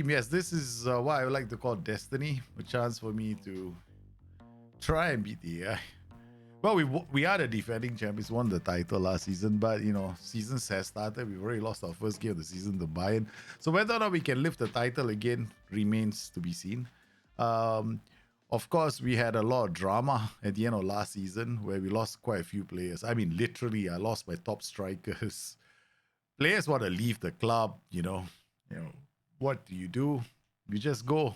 Yes, this is what I would like to call destiny, a chance for me to try and beat the AI. Well, we are the defending champions, won the title last season, but seasons has started. We've already lost our first game of the season to Bayern. So whether or not we can lift the title again remains to be seen. Um, of course, we had a lot of drama at the end of last season where we lost quite a few players. I mean, literally, I lost my top strikers. Players want to leave the club. What do? You just go.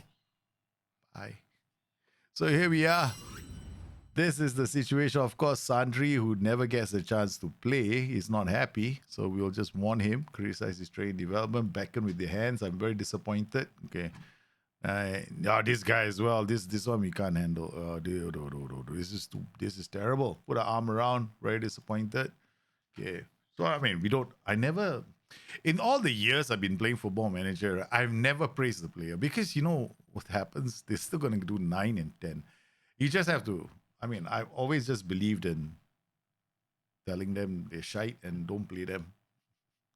Bye. So here we are. This is the situation. Of course, Sandri, who never gets a chance to play, is not happy. So we'll just warn him, criticize his training development, beckon with the hands. I'm very disappointed. Okay. This guy as well. This one we can't handle. This is terrible. Put an arm around. Very disappointed. Okay. So I mean, we don't. I never. In all the years I've been playing Football Manager, I've never praised the player because you know what happens. They're still gonna do 9 and 10. You just have to. I mean, I've always just believed in telling them they're shite and don't play them.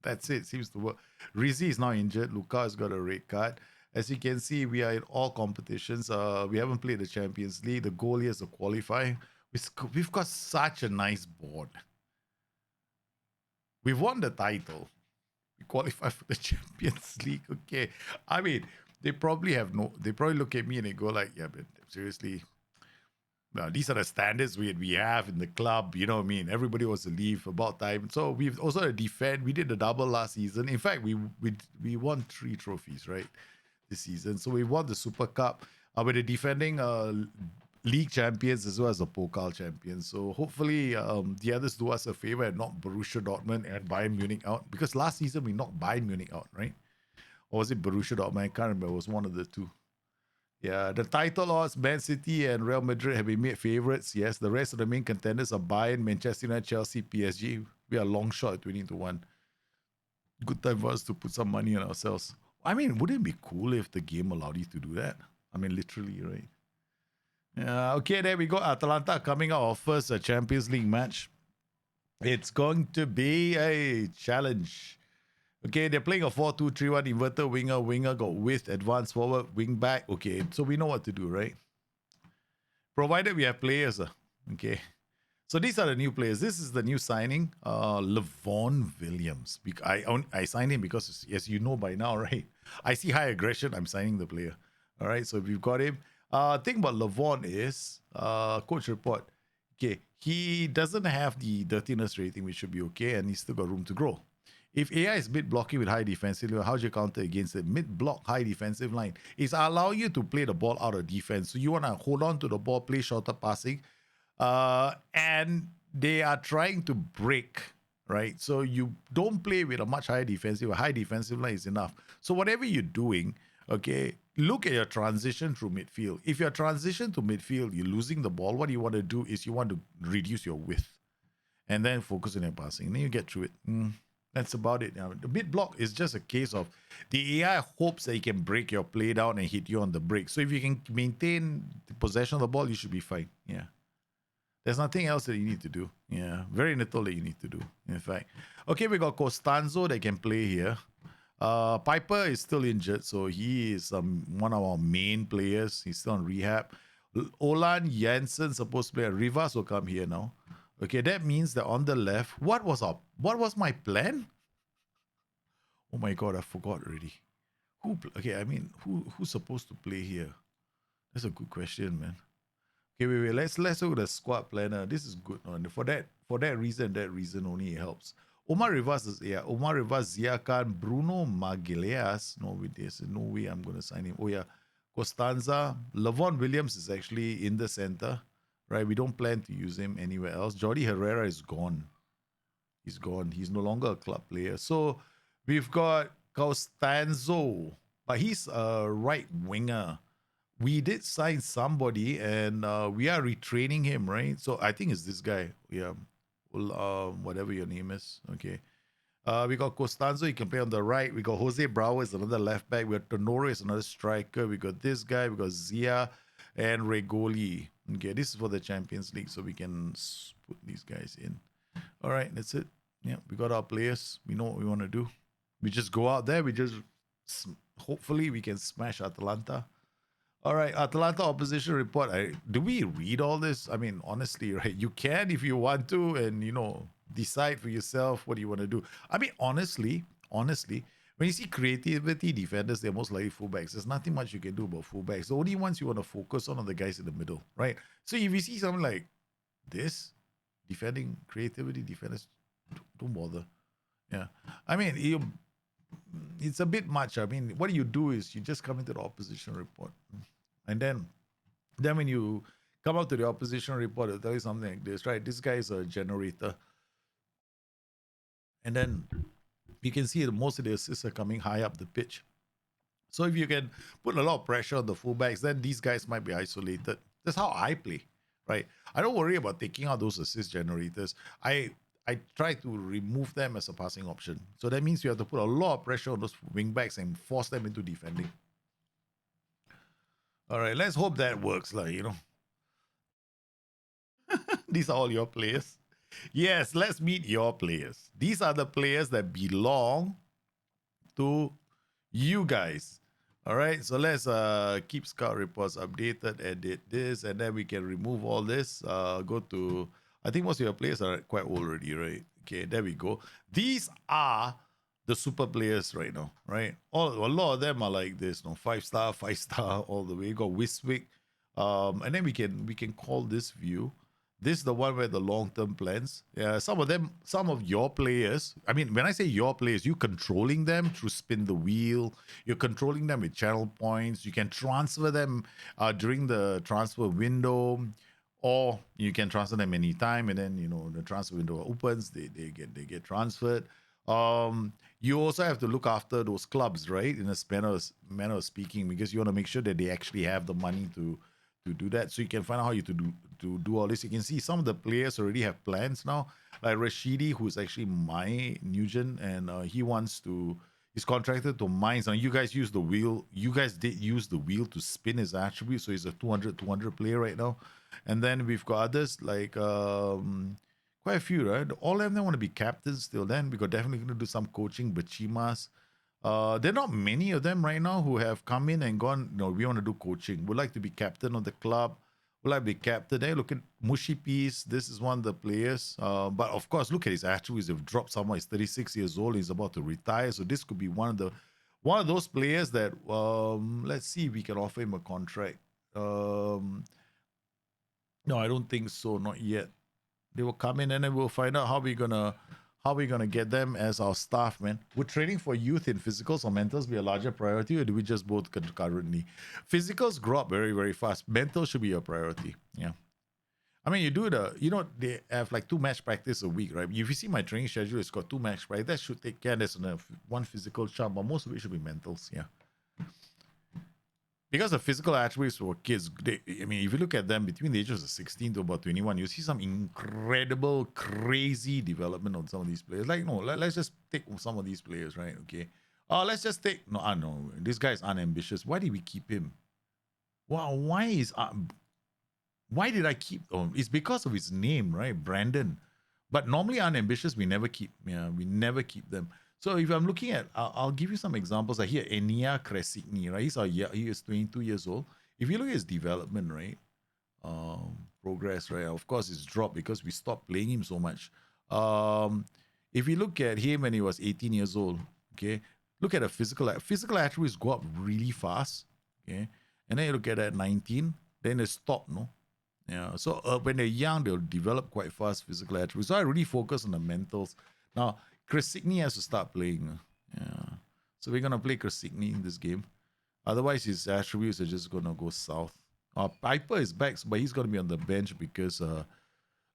That's it. Seems to work. Rizzi is now injured. Luka has got a red card. As you can see, we are in all competitions. We haven't played the Champions League. The goal here is to qualify. We've got such a nice board. We've won the title. We qualify for the Champions League. Okay. I mean, they probably have no. They probably look at me and they go like, "Yeah, but seriously, well, these are the standards we have in the club. You know what I mean? Everybody wants to leave about time. So we've also had a defend. We did the double last season. In fact, we won 3 trophies right this season. So we won the Super Cup. We're the defending league champions as well as the Pokal champions. So hopefully the others do us a favor and knock Borussia Dortmund and Bayern Munich out because last season we knocked Bayern Munich out, right? Or was it Borussia Dortmund? I can't remember. It was one of the two. Yeah, the title odds, Man City and Real Madrid have been made favourites. Yes, the rest of the main contenders are Bayern, Manchester United, Chelsea, PSG. We are long shot at 20-1. Good time for us to put some money on ourselves. I mean, wouldn't it be cool if the game allowed you to do that? I mean, literally, right? Yeah, okay, there we go. Atalanta coming out of first Champions League match. It's going to be a challenge. Okay, they're playing a 4-2-3-1 inverted winger. Winger got width, advanced forward, wing back. Okay, so we know what to do, right? Provided we have players. Okay. So these are the new players. This is the new signing, Levon Williams. I signed him because, as you know by now, right? I see high aggression. I'm signing the player. All right. So we've got him. Thing about Levon is, coach report. Okay, he doesn't have the dirtiness rating, which should be okay, and he's still got room to grow. If AI is mid blocking with high defensive line, how do you counter against it? Mid block, high defensive line is allow you to play the ball out of defense. So you want to hold on to the ball, play shorter passing, and they are trying to break, right? So you don't play with a much higher defensive. A high defensive line is enough. So whatever you're doing, okay, look at your transition through midfield. If your transition to midfield, you're losing the ball, what you want to do is you want to reduce your width and then focus on your passing. And then you get through it. That's about it. Now, the mid block is just a case of the AI hopes that it can break your play down and hit you on the break. So if you can maintain the possession of the ball, you should be fine. Yeah. There's nothing else that you need to do. Yeah. Very little that you need to do, in fact. Okay, we got Costanzo that can play here. Piper is still injured, so he is one of our main players. He's still on rehab. Olan Janssen supposed to play. Rivas will come here now. Okay, that means that on the left, what was my plan? Oh my god, I forgot already. Okay, I mean, who's supposed to play here? That's a good question, man. Okay, wait. Let's look at the squad planner. This is good. For that reason only it helps. Omar Rivas is Omar Rivas, Zia Khan, Bruno Magalhaes. No, with this, no way I'm gonna sign him. Oh yeah, Costanza, Levon Williams is actually in the center, right? We don't plan to use him anywhere else. Jordi Herrera is gone. He's gone. He's no longer a club player. So we've got Costanzo, but he's a right winger. We did sign somebody and we are retraining him, right? So I think it's this guy. Yeah. Well, whatever your name is. Okay. We got Costanzo, he can play on the right. We got Jose Bravo is another left back. We got Tonoro is another striker. We got this guy. We got Zia and Regoli. Okay, this is for the Champions League, so we can put these guys in. All right, that's it. Yeah, we got our players. We know what we want to do. We just go out there. We just hopefully we can smash Atalanta. All right, Atalanta opposition report. Do we read all this? I mean, honestly, right? You can if you want to, and decide for yourself what you want to do. I mean, honestly, when you see creativity defenders, they're most likely fullbacks. There's nothing much you can do about fullbacks. The only ones you want to focus on are the guys in the middle, right? So if you see something like this, defending creativity defenders, don't bother. Yeah, I mean, it's a bit much. I mean, what you do is you just come into the opposition report, and then when you come out to the opposition report, it'll tell you something like this, right? This guy is a generator, and then you can see that most of the assists are coming high up the pitch. So if you can put a lot of pressure on the fullbacks, then these guys might be isolated. That's how I play, right? I don't worry about taking out those assist generators. I try to remove them as a passing option. So that means you have to put a lot of pressure on those wingbacks and force them into defending. All right, let's hope that works, These are all your players. Yes, let's meet your players. These are the players that belong to you guys. All right, so let's keep scout reports updated, edit this, and then we can remove all this. Go to, I think most of your players are quite old already, right? Okay, there we go. These are the super players right now, right? A lot of them are like this, 5-star, 5-star, all the way. You got Wiswick, and then we can call this view. This is the one where the long-term plans. Yeah, some of your players. I mean, when I say your players, you controlling them through spin the wheel. You're controlling them with channel points. You can transfer them during the transfer window, or you can transfer them anytime. And then the transfer window opens. They get transferred. You also have to look after those clubs, right? In a manner of speaking, because you want to make sure that they actually have the money to do that. So you can find out how you to do all this. You can see some of the players already have plans now, like Rashidi, who's actually my Nugent, and he's contracted to Mines. Now you guys use the wheel. You guys did use the wheel to spin his attribute, so he's a 200 player right now. And then we've got others like quite a few, right? All of them want to be captains still. Then we got definitely going to do some coaching. Bachimas. There are not many of them right now who have come in and gone, we want to do coaching. Would like to be captain of the club. Would like to be captain. Hey, look at Mushi Piece. This is one of the players. But of course, look at his attributes. They've dropped somewhere. He's 36 years old. He's about to retire. So this could be one of those players that let's see if we can offer him a contract. No, I don't think so. Not yet. They will come in and then we'll find out how we're gonna get them as our staff, man. Would training for youth in physicals or mentals be a larger priority, or do we just both concurrently? Physicals grow up very, very fast. Mental should be your priority. Yeah. I mean, they have like 2 match practice a week, right? If you see my training schedule, it's got 2 match practice. That should take care. There's one physical chunk, but most of it should be mentals. Yeah. Because the physical attributes for kids, if you look at them between the ages of 16 to about 21, you see some incredible, crazy development on some of these players. Like, no, let's just take some of these players, right? Okay. Let's just take, no, this guy is unambitious. Why did we keep him? Wow, why did I keep him? It's because of his name, right? Brandon. But normally unambitious, we never keep. Yeah, we never keep them. So if I'm looking at, I'll give you some examples. Like here, Enia Kresigny, right? He is 22 years old. If you look at his development, right, progress, right, of course it's dropped because we stopped playing him so much. If you look at him when he was 18 years old, okay, look at the physical attributes go up really fast, okay, and then you look at 19, then they stop, no. Yeah, so when they're young, they'll develop quite fast physical attributes. So I really focus on the mentals. Now, Kresigny has to start playing. Yeah. So we're going to play Kresigny in this game. Otherwise, his attributes are just going to go south. Piper is back, but he's going to be on the bench because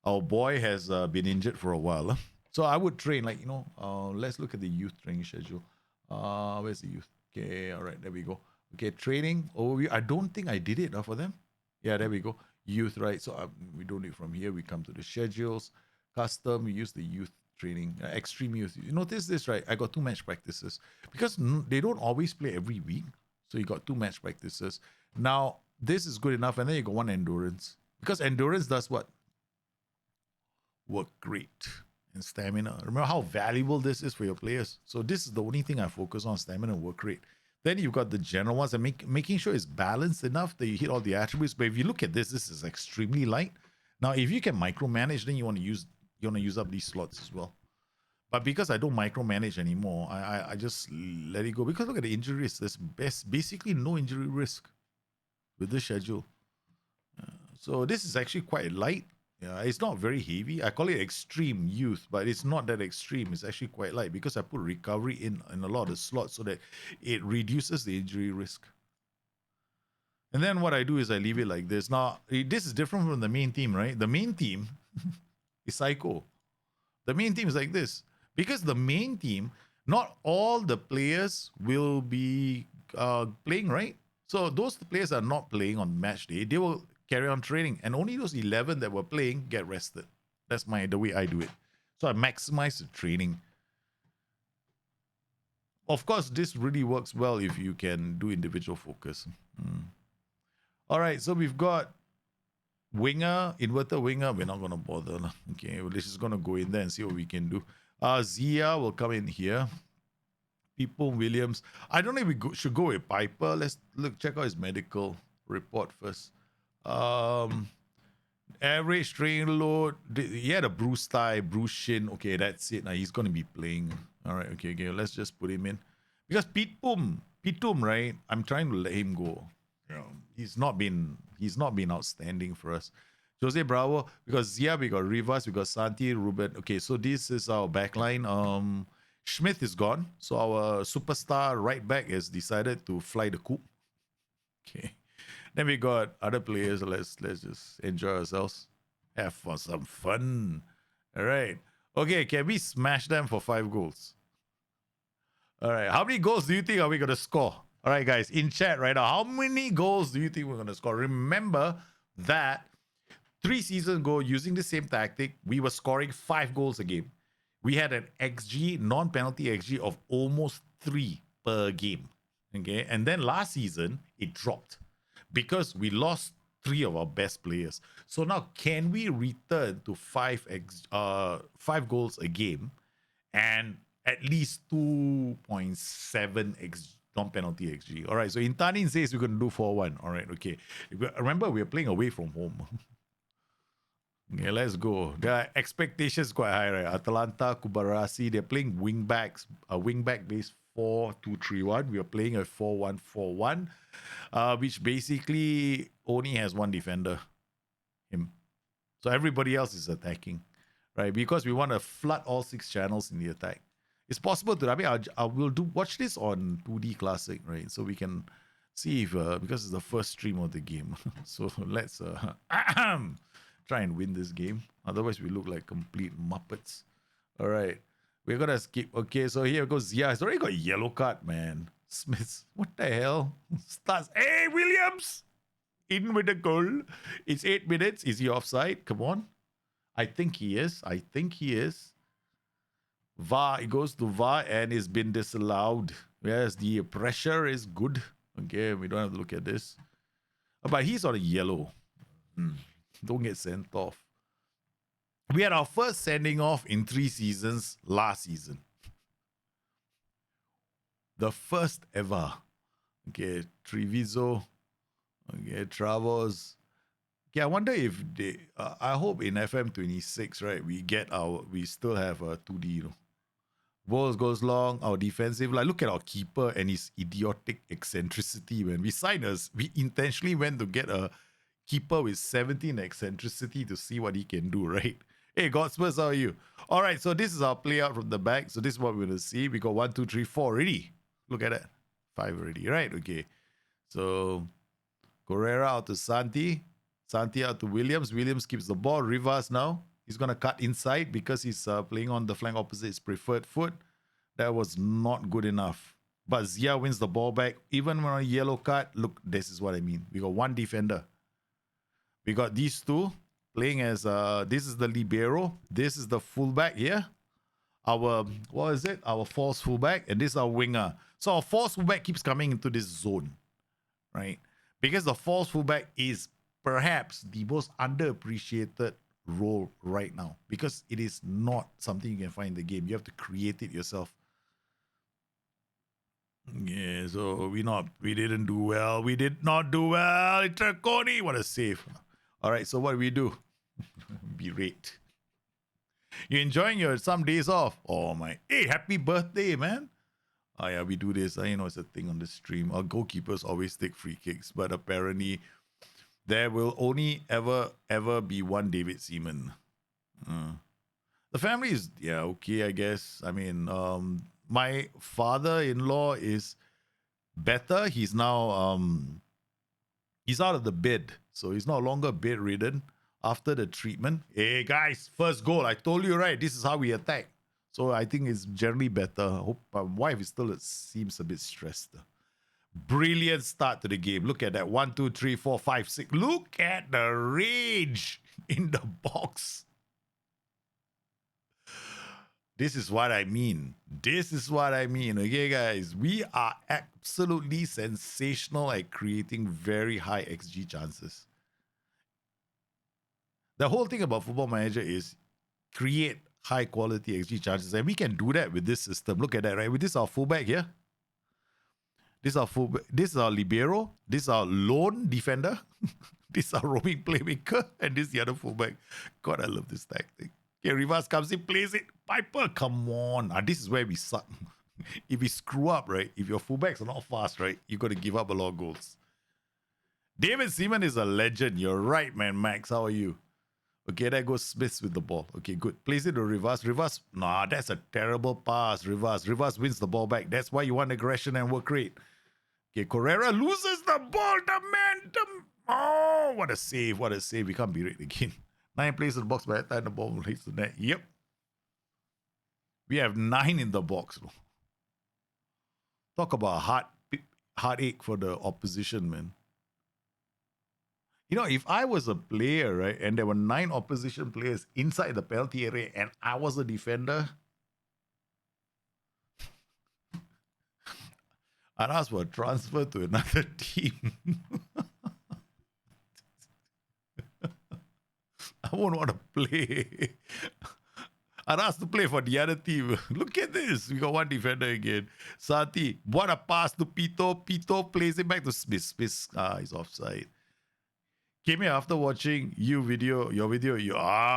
our boy has been injured for a while. So I would train, let's look at the youth training schedule. Where's the youth? Okay, all right, there we go. Okay, training overview. I don't think I did it for them. Yeah, there we go. Youth, right? So we don't need from here. We come to the schedules, custom. We use the youth training, extreme youth. You notice this, right? I got 2 match practices because they don't always play every week. So you got 2 match practices. Now, this is good enough. And then you got 1 endurance because endurance does what? Work rate and stamina. Remember how valuable this is for your players. So this is the only thing I focus on, stamina and work rate. Then you've got the general ones and making sure it's balanced enough that you hit all the attributes. But if you look at this is extremely light. Now, if you can micromanage, then you want to use up these slots as well. But because I don't micromanage anymore, I just let it go. Because look at the injury risk. There's basically no injury risk with this schedule. So this is actually quite light. Yeah, it's not very heavy. I call it extreme youth, but it's not that extreme. It's actually quite light because I put recovery in a lot of slots so that it reduces the injury risk. And then what I do is I leave it like this. Now, this is different from the main team, right? The main team is psycho. The main team is like this. Because the main team, not all the players will be playing, right? So those players are not playing on match day. They will carry on training, and only those 11 that were playing get rested. That's the way I do it. So I maximize the training. Of course, this really works well if you can do individual focus. All right, so we've got winger, inverter winger. We're not going to bother. Okay, we're just going to go in there and see what we can do. Zia will come in here. People Williams. I don't know if we should go with Piper. Let's check out his medical report first. Average strain load. He had a bruised thigh, bruised shin. Okay, that's it. Now he's going to be playing. All right, okay. Let's just put him in. Because Pitum, right? I'm trying to let him go. You know, he's not been outstanding for us. Jose Bravo, because Zia, we got Rivas, we got Santi, Ruben. Okay, so this is our backline. Schmidt is gone, so our superstar right back has decided to fly the coop. Okay, then we got other players. Let's just enjoy ourselves, have for some fun. All right. Okay, can we smash them for 5 goals? All right. How many goals do you think are we gonna score? All right, guys, in chat right now, how many goals do you think we're gonna score? Remember that 3 seasons ago, using the same tactic, we were scoring 5 goals a game. We had an XG, non-penalty XG of almost 3 per game. Okay, and then last season it dropped because we lost 3 of our best players. So now, can we return to 5 goals a game and at least 2.7 non-penalty XG? All right, so Intanin says we're going to do 4-1. All right, okay. Remember, we're playing away from home. Okay, let's go. The expectations quite high, right? Atalanta, Kubarasi, they're playing wingbacks, a wingback based 4-2-3-1. We are playing a 4-1-4-1, which basically only has one defender, him. So everybody else is attacking, right? Because we want to flood all 6 channels in the attack. It's possible to. I mean, I will watch this on 2D Classic, right? So we can see if because it's the first stream of the game. So let's try and win this game. Otherwise, we look like complete muppets. All right. We're going to skip. Okay, so here goes Zia. He's already got a yellow card, man. Smith, what the hell? Starts. Hey, Williams! In with the goal. It's 8 minutes. Is he offside? Come on. I think he is. VAR, it goes to VAR and it's been disallowed. Yes, the pressure is good. Okay, we don't have to look at this. But he's on a yellow. Don't get sent off. We had our first sending off in 3 seasons last season. The first ever. Okay, Treviso. Okay, Travos. Okay, I wonder if they. I hope in FM26, right, we still have a 2D. You know, balls goes long. Our defensive, like look at our keeper and his idiotic eccentricity. When we signed us, we intentionally went to get a keeper with 17 eccentricity to see what he can do, right? Hey, Godspurs, how are you? All right, so this is our play out from the back. So this is what we're going to see. We got 1, 2, 3, 4 already. Look at that. 5 already, right? Okay. So Correa out to Santi. Santi out to Williams. Williams keeps the ball. Rivas now. He's going to cut inside because he's playing on the flank opposite his preferred foot. That was not good enough. But Zia wins the ball back. Even when on a yellow card, look, this is what I mean. We got 1 defender. We got these 2 playing as, this is the libero. This is the fullback here. Our, what is it? Our false fullback. And this is our winger. So our false fullback keeps coming into this zone, right? Because the false fullback is perhaps the most underappreciated role right now. Because it is not something you can find in the game. You have to create it yourself. Yeah, so we didn't do well. We did not do well. Traconi, what a save. All right, so what do we do? Berate. You enjoying your some days off? Oh my! Hey, happy birthday, man! Oh yeah, we do this. You know, it's a thing on the stream. Our goalkeepers always take free kicks, but apparently there will only ever be one David Seaman. The family is okay, I guess. I mean, my father-in-law is better. He's out of the bed, so he's no longer bedridden after the treatment. Hey guys, first goal. I told you right. This is how we attack. So I think it's generally better. I hope my wife is still seems a bit stressed. Brilliant start to the game. Look at that. 1, 2, 3, 4, 5, 6. Look at the rage in the box. This is what I mean. This is what I mean. Okay, guys. We are absolutely sensational at creating very high XG chances. The whole thing about Football Manager is create high quality XG chances. And we can do that with this system. Look at that, right? With this, our fullback here. This is our libero. This is our lone defender. This is our roaming playmaker. And this is the other fullback. God, I love this tactic. Okay, Rivas comes in, plays it. Piper, come on. This is where we suck. If we screw up, right? If your fullbacks are not fast, right? You got to give up a lot of goals. David Seaman is a legend. You're right, man. Max, how are you? Okay, there goes Smith with the ball. Okay, good. Plays it to Rivas. Rivas, nah, that's a terrible pass. Rivas wins the ball back. That's why you want aggression and work rate. Okay, Correra loses the ball. Oh, what a save. What a save. We can't beat it again. 9 plays in the box by that time the ball hits the net. Yep. We have 9 in the box. Talk about heartache for the opposition, man. You know, if I was a player, right, and there were 9 opposition players inside the penalty area and I was a defender, I'd ask for a transfer to another team. I won't want to play. I'd ask to play for the other team. Look at this. We got one defender again. Sati, what a pass to Pito. Pito plays it back to Smith. Smith, he's offside. Came here after watching your video.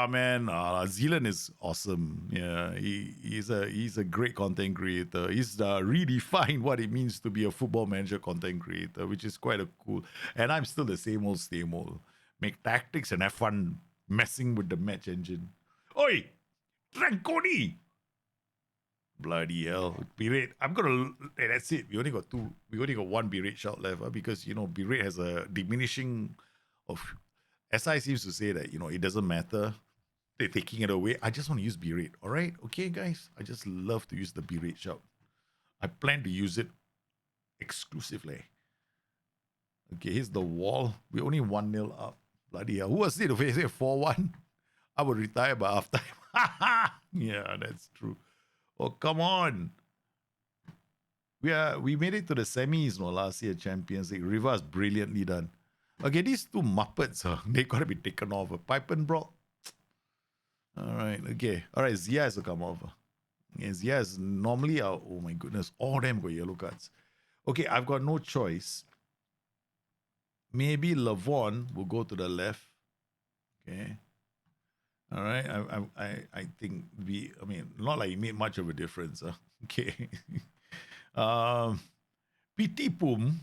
Man, Zealand is awesome. Yeah, he's a great content creator. He's redefined what it means to be a Football Manager content creator, which is quite a cool. And I'm still the same old. Make tactics and have fun messing with the match engine. Oi, Tranconi! Bloody hell. Berate. That's it. We only got one Berate shot left because, Berate has a diminishing of. SI seems to say that, it doesn't matter. They're taking it away. I just want to use Berate. All right? Okay, guys? I just love to use the Berate shout. I plan to use it exclusively. Okay, here's the wall. We're only 1-0 up. Bloody hell. Who was it? If I say 4-1, I would retire by half time. Yeah, that's true. Oh, come on. We made it to the semis last year, Champions League. Rivas brilliantly done. Okay, these two Muppets, they got to be taken off. Pipe and Brock. All right, okay. All right, Zia has to come off. Yeah, Zia is normally, oh my goodness, all them got yellow cards. Okay, I've got no choice. Maybe Lavon will go to the left. Okay. All right. I think not like it made much of a difference. Okay. PT Pum.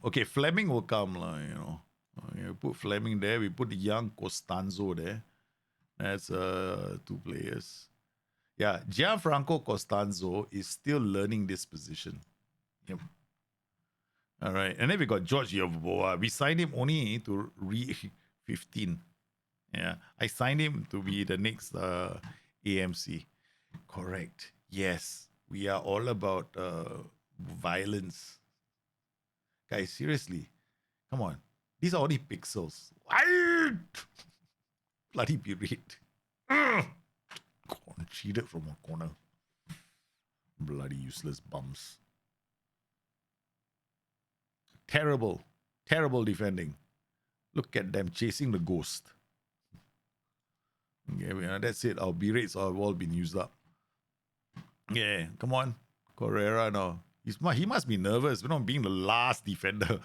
Okay, Fleming will come, Okay, we put Fleming there. We put the young Costanzo there. That's 2 players. Yeah, Gianfranco Costanzo is still learning this position. Yep. All right. And then we got George Yavoboa. We signed him only to 15. Yeah. I signed him to be the next AMC. Correct. Yes. We are all about violence. Guys, seriously. Come on. These are only pixels. Bloody berate. Cheated from a corner. Bloody useless bums. Terrible defending. Look at them chasing the ghost. Okay, that's it. Our B rates have all been used up. Yeah, come on. Correa now. He must be nervous, being the last defender.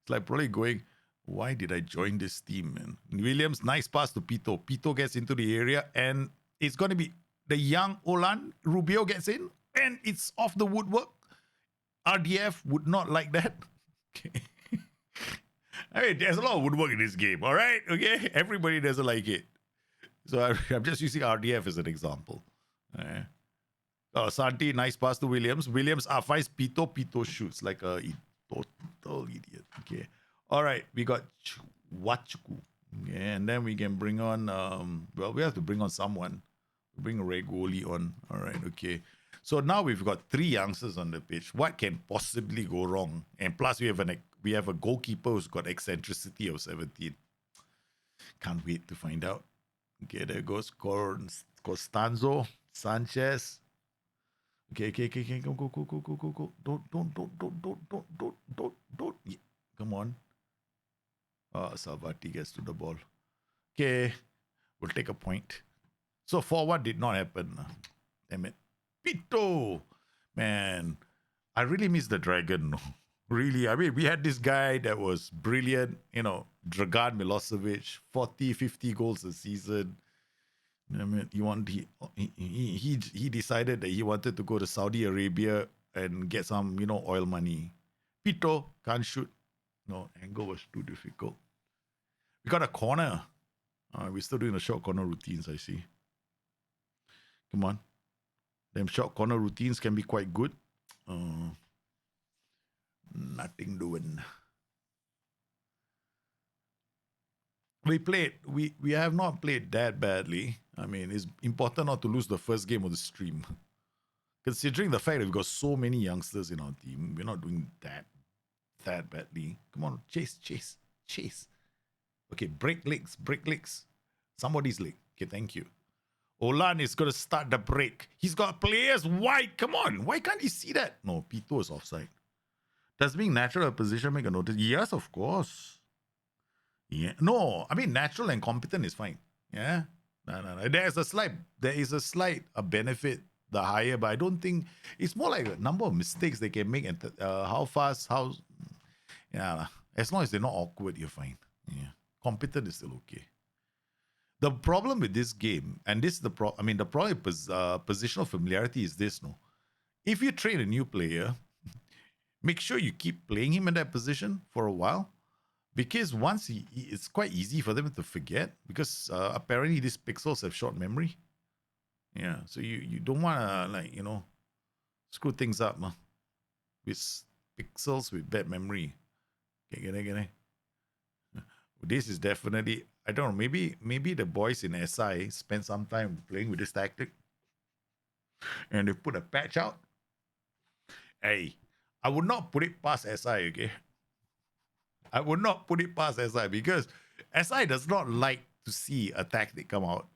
It's like probably going, why did I join this team, man? Williams, nice pass to Pito. Pito gets into the area, and it's going to be the young Olan. Rubio gets in, and it's off the woodwork. RDF would not like that. Okay. I mean, there's a lot of woodwork in this game, all right? Okay? Everybody doesn't like it. So I'm just using RDF as an example. Santi, nice pass to Williams. Williams fights Pito. Pito shoots like a total idiot. Okay. All right. We got Wachuku. Okay. And then we can bring on, we have to bring on someone. Bring Regoli on. All right. Okay. So now we've got 3 youngsters on the pitch. What can possibly go wrong? And plus, we have a goalkeeper who's got eccentricity of 17. Can't wait to find out. Okay, there goes Costanzo, Sanchez. Okay. Go. Don't. Yeah. Come on. Salvati gets to the ball. Okay, we'll take a point. So forward did not happen. Damn it. Pito! Man, I really miss the Dragon. Really, I mean, we had this guy that was brilliant, Dragan Milosevic, 40, 50 goals a season. I mean, he decided that he wanted to go to Saudi Arabia and get some, oil money. Pito can't shoot. No, angle was too difficult. We got a corner. We're still doing the short corner routines, I see. Come on. Them short corner routines can be quite good. Nothing doing. We have not played that badly. I mean, it's important not to lose the first game of the stream. Considering the fact that we've got so many youngsters in our team, we're not doing that badly. Come on, chase. Okay, break legs. Somebody's leg. Okay, thank you. Olan is going to start the break. He's got players wide. Come on. Why can't you see that? No, Pito is offside. Does being natural position make a notice? Yes, of course. Yeah. No, I mean, natural and competent is fine. Yeah. No. There is a slight benefit the higher, but I don't think it's more like a number of mistakes they can make and how fast, as long as they're not awkward, you're fine. Yeah. Competent is still okay. The problem with this game, and this is the problem with positional familiarity is this, no? If you train a new player, make sure you keep playing him in that position for a while, because once it's quite easy for them to forget, because apparently these pixels have short memory. Yeah, so you don't want to, screw things up with pixels with bad memory. Okay, get it? This is definitely, I don't know, maybe the boys in SI spent some time playing with this tactic and they put a patch out. Hey, I would not put it past SI, okay? I would not put it past SI because SI does not like to see a tactic come out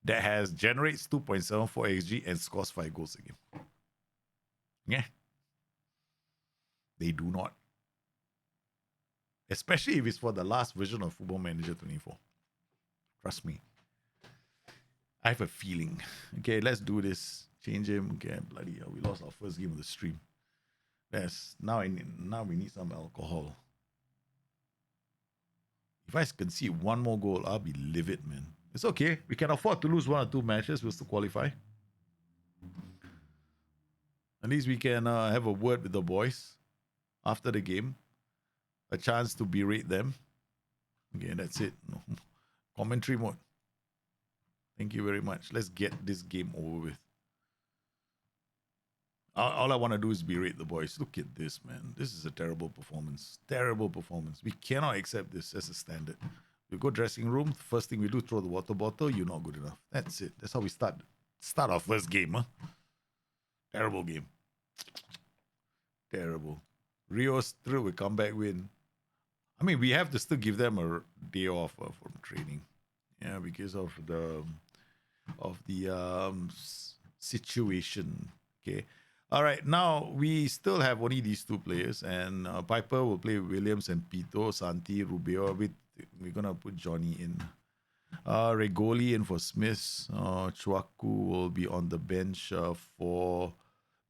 that generates 2.74 XG and scores 5 goals a game. Yeah. They do not. Especially if it's for the last version of Football Manager 24. Trust me. I have a feeling. Okay, let's do this. Change him. Okay, bloody hell. We lost our first game of the stream. Now we need some alcohol. If I can see one more goal, I'll be livid, man. It's okay. We can afford to lose 1 or 2 matches. We'll still qualify. At least we can have a word with the boys after the game. A chance to berate them. Okay, that's it. No. Commentary mode. Thank you very much. Let's get this game over with. All I want to do is berate the boys. Look at this, man. This is a terrible performance. Terrible performance. We cannot accept this as a standard. We go dressing room. First thing we do, throw the water bottle. You're not good enough. That's it. That's how we start our first game. Huh? Terrible game. Terrible. Rio's through. We come back win. I mean, we have to still give them a day off from training. Yeah, because of the situation. Okay. All right, now we still have only these 2 players, and Piper will play Williams and Pito, Santi, Rubio. We're going to put Johnny in. Regoli in for Smith. Chuaku will be on the bench for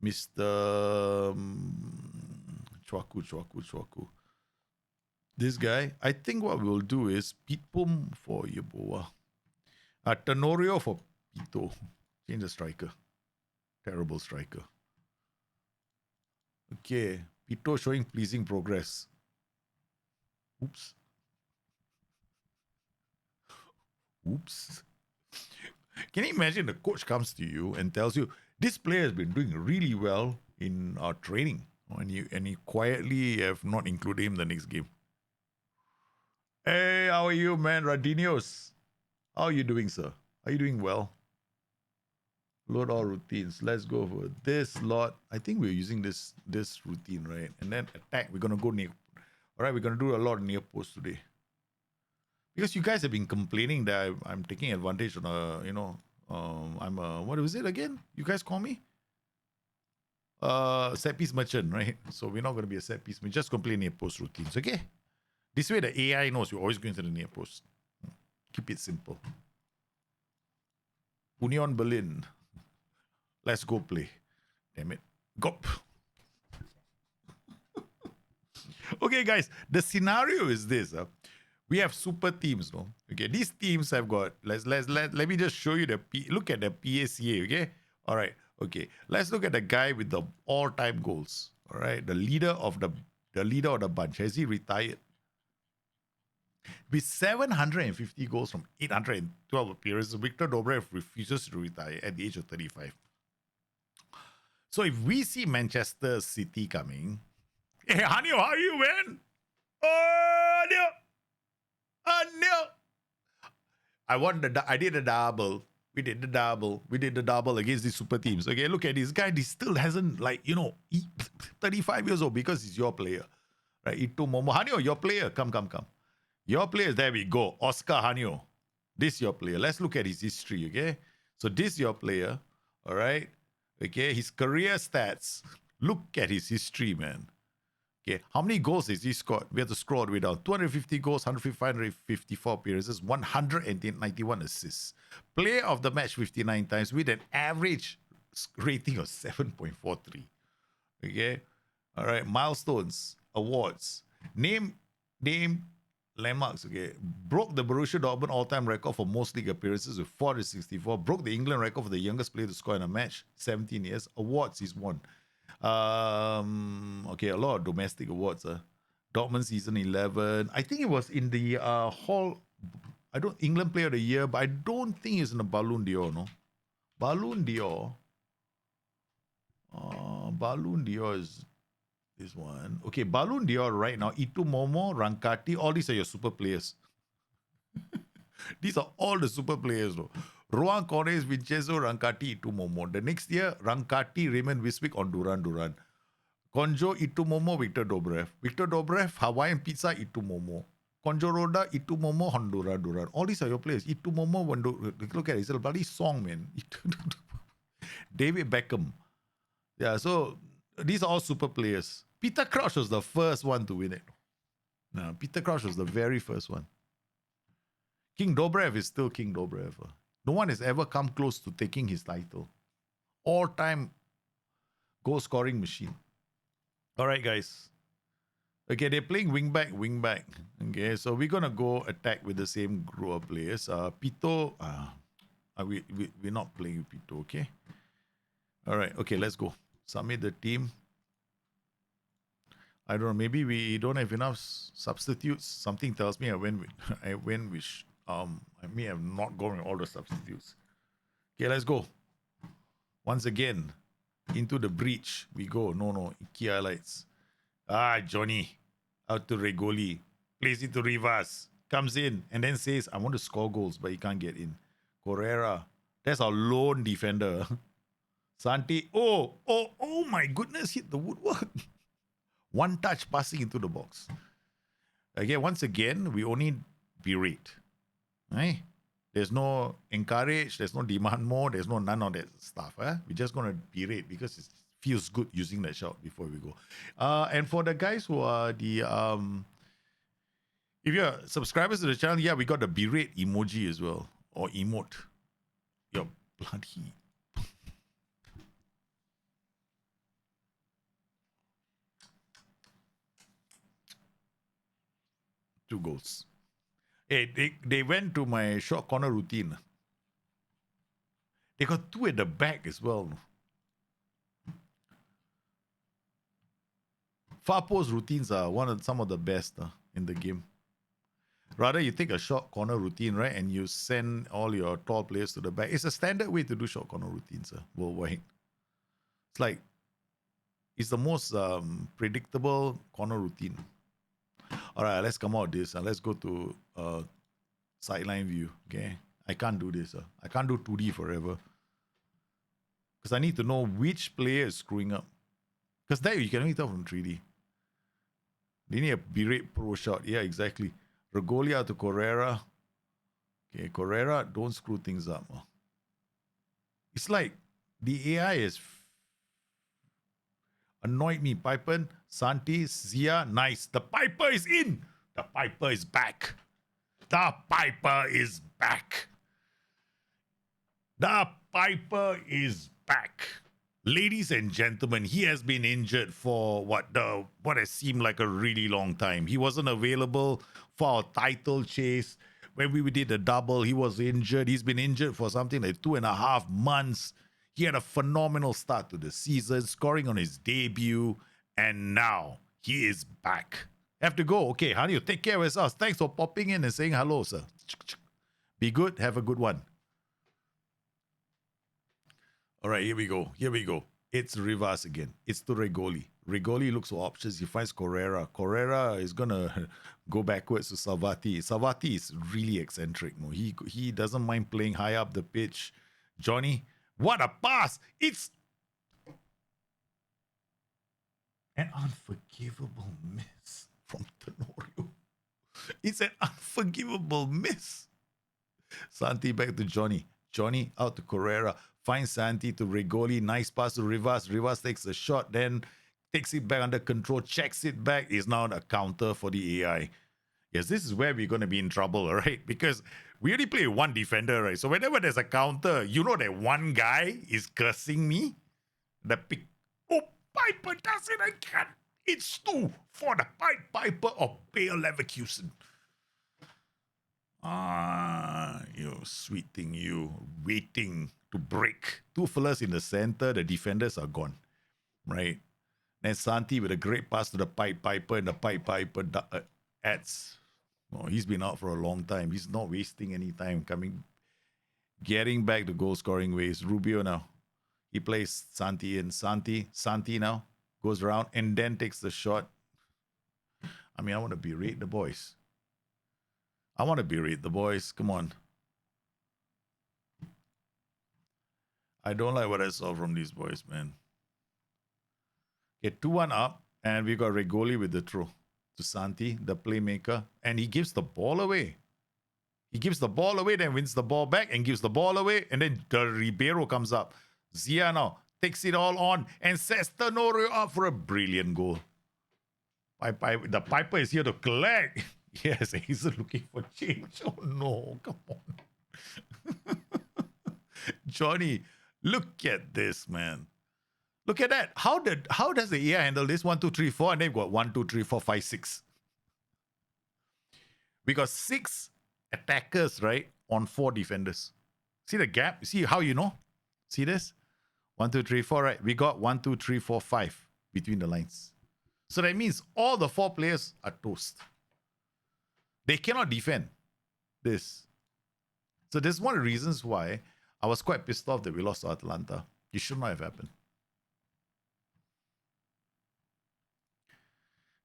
Mr. Chwaku. This guy, I think what we'll do is Pitpum for Yeboah. Tenorio for Pito. Change the striker. Terrible striker. Okay. Pito showing pleasing progress. Oops. Can you imagine the coach comes to you and tells you, this player has been doing really well in our training, and you quietly have not included him the next game. Hey, how are you, man? Radinios. How are you doing, sir? Are you doing well? Load all routines. Let's go for this lot. I think we're using this routine, right? And then attack. We're gonna go near. All right, we're gonna do a lot of near post today. Because you guys have been complaining that I'm taking advantage of I'm a, what was it again? You guys call me? Set piece merchant, right? So we're not gonna be a set piece. We're just gonna play near post routines, okay? This way the AI knows you're always going to the near post. Keep it simple. Union Berlin. Let's go play. Damn it. Go. Okay, guys. The scenario is this. We have super teams, no? Okay, these teams have got. Let me just show you look at the PACA. Okay, all right. Okay, let's look at the guy with the all-time goals. All right, the leader of the bunch. Has he retired? With 750 goals from 812 appearances, Victor Dobrev refuses to retire at the age of 35. So if we see Manchester City coming, hey, Hanyo, how are you, man? Oh, no. Oh, no. I did a double. We did the double against these super teams. Okay, look at this guy. He still hasn't, 35 years old because he's your player. Right? Ito Momo. Hanyo, your player. Come. Your player, there we go. Oscar Hanyo. This your player. Let's look at his history, okay? So this your player, all right? Okay, his career stats. Look at his history, man. Okay, how many goals has he scored? We have to scroll all the way down. 250 goals, 154 appearances, 191 assists. Player of the match 59 times with an average rating of 7.43. Okay, all right. Milestones, awards. Name landmarks, okay. Broke the Borussia Dortmund all-time record for most league appearances with 464. Broke the England record for the youngest player to score in a match, 17 years. Awards he's won. Okay, a lot of domestic awards. Dortmund season 11. I think it was in the England Player of the Year, but I don't think it's in the Ballon d'Or, no? Ballon d'Or is this one. Okay, Ballon d'Or right now, Itu Momo, Rankati, all these are your super players. These are all the super players, though. Roan Corres, Vincenzo, Rankati, Itu Momo. The next year, Rankati, Raymond Wiswick on Duran. Konjo, Itu Momo, Victor Dobrev, Hawaiian Pizza, Itu Momo. Konjo Roda, Itu Momo, Honduran, Duran. All these are your players. Itu Momo, look at it. It's a bloody song, man. David Beckham. Yeah, so these are all super players. Peter Crouch was the first one to win it. No, Peter Crouch was the very first one. King Dobrev is still King Dobrev. No one has ever come close to taking his title. All-time goal-scoring machine. All right, guys. Okay, they're playing wing-back. Okay, so we're going to go attack with the same group of players. Pito, we're not playing with Pito, okay? All right, okay, let's go. Submit the team. I don't know. Maybe we don't have enough substitutes. Something tells me I may have not gone with all the substitutes. Okay, let's go. Once again, into the breach we go. No, key highlights. Johnny out to Regoli, plays it to Rivas, comes in and then says, "I want to score goals," but he can't get in. Correra, that's our lone defender. Santi, oh my goodness, hit the woodwork. One touch passing into the box. Again, once again, we only berate. Right? There's no encourage, there's no demand more, there's no none of that stuff. We're just going to berate because it feels good using that shout before we go. And for the guys who are the... if you're subscribers to the channel, yeah, we got the berate emoji as well. Or emote. You're bloody... 2 goals. Hey, they went to my short corner routine. They got 2 at the back as well. Far post routines are some of the best in the game. Rather, you take a short corner routine, right, and you send all your tall players to the back. It's a standard way to do short corner routines worldwide. It's like, it's the most predictable corner routine. All right, let's come out of this. Let's go to sideline view. Okay, I can't do this. I can't do 2D forever. Because I need to know which player is screwing up. Because that you can only tell from 3D. They need a B-rate pro shot. Yeah, exactly. Regolia to Correra. Okay, Correra, don't screw things up. It's like the AI is annoyed me. Piper, Santi, Zia, nice. The Piper is in. The Piper is back. The Piper is back. The Piper is back. Ladies and gentlemen, he has been injured for what has seemed like a really long time. He wasn't available for our title chase. When we did the double, he was injured. He's been injured for something like 2.5 months. He had a phenomenal start to the season, scoring on his debut, and now he is back. Have to go. Okay, honey, you take care of yourselves. Thanks for popping in and saying hello, sir. Be good. Have a good one. All right, here we go. Here we go. It's Rivas again. It's to Regoli. Regoli looks for options. He finds Correra. Correra is going to go backwards to Savati. Savati is really eccentric. No? He doesn't mind playing high up the pitch. Johnny, what a pass. It's an unforgivable miss from Tenorio. It's an unforgivable miss. Santi back to Johnny. Johnny out to Correra. Finds Santi to Regoli. Nice pass to Rivas. Rivas takes a shot, then takes it back under control, checks it back. Is now a counter for the AI. Yes, this is where we're going to be in trouble, right? Because we only play one defender, right? So whenever there's a counter, you know that one guy is cursing me. The pick. Oh, Piper does it again. It's 2 for the Piper of Bayer Leverkusen. You sweet thing, you waiting to break. 2 fellas in the center, the defenders are gone, right? Then Santi with a great pass to the Piper, and the Piper adds. Oh, he's been out for a long time. He's not wasting any time getting back to goal scoring ways. Rubio now, he plays Santi in. Santi now goes around and then takes the shot. I mean, I want to berate the boys. Come on. I don't like what I saw from these boys, man. Get 2-1 up, and we got Regoli with the throw to Santi, the playmaker, and he gives the ball away. Then wins the ball back and gives the ball away, and then the Ribeiro comes up. Zia now takes it all on and sets Tenorio up for a brilliant goal. The Piper is here to collect. Yes, he's looking for change. Oh no, come on. Johnny, look at this, man. Look at that. How does the AI handle this? 1, 2, 3, 4, and they've got 1, 2, 3, 4, 5, 6. We got 6 attackers, right, on 4 defenders. See the gap? See how you know? See this? 1, 2, 3, 4, right? We got 1, 2, 3, 4, 5 between the lines. So that means all the 4 players are toast. They cannot defend this. So this is one of the reasons why I was quite pissed off that we lost to Atalanta. It should not have happened.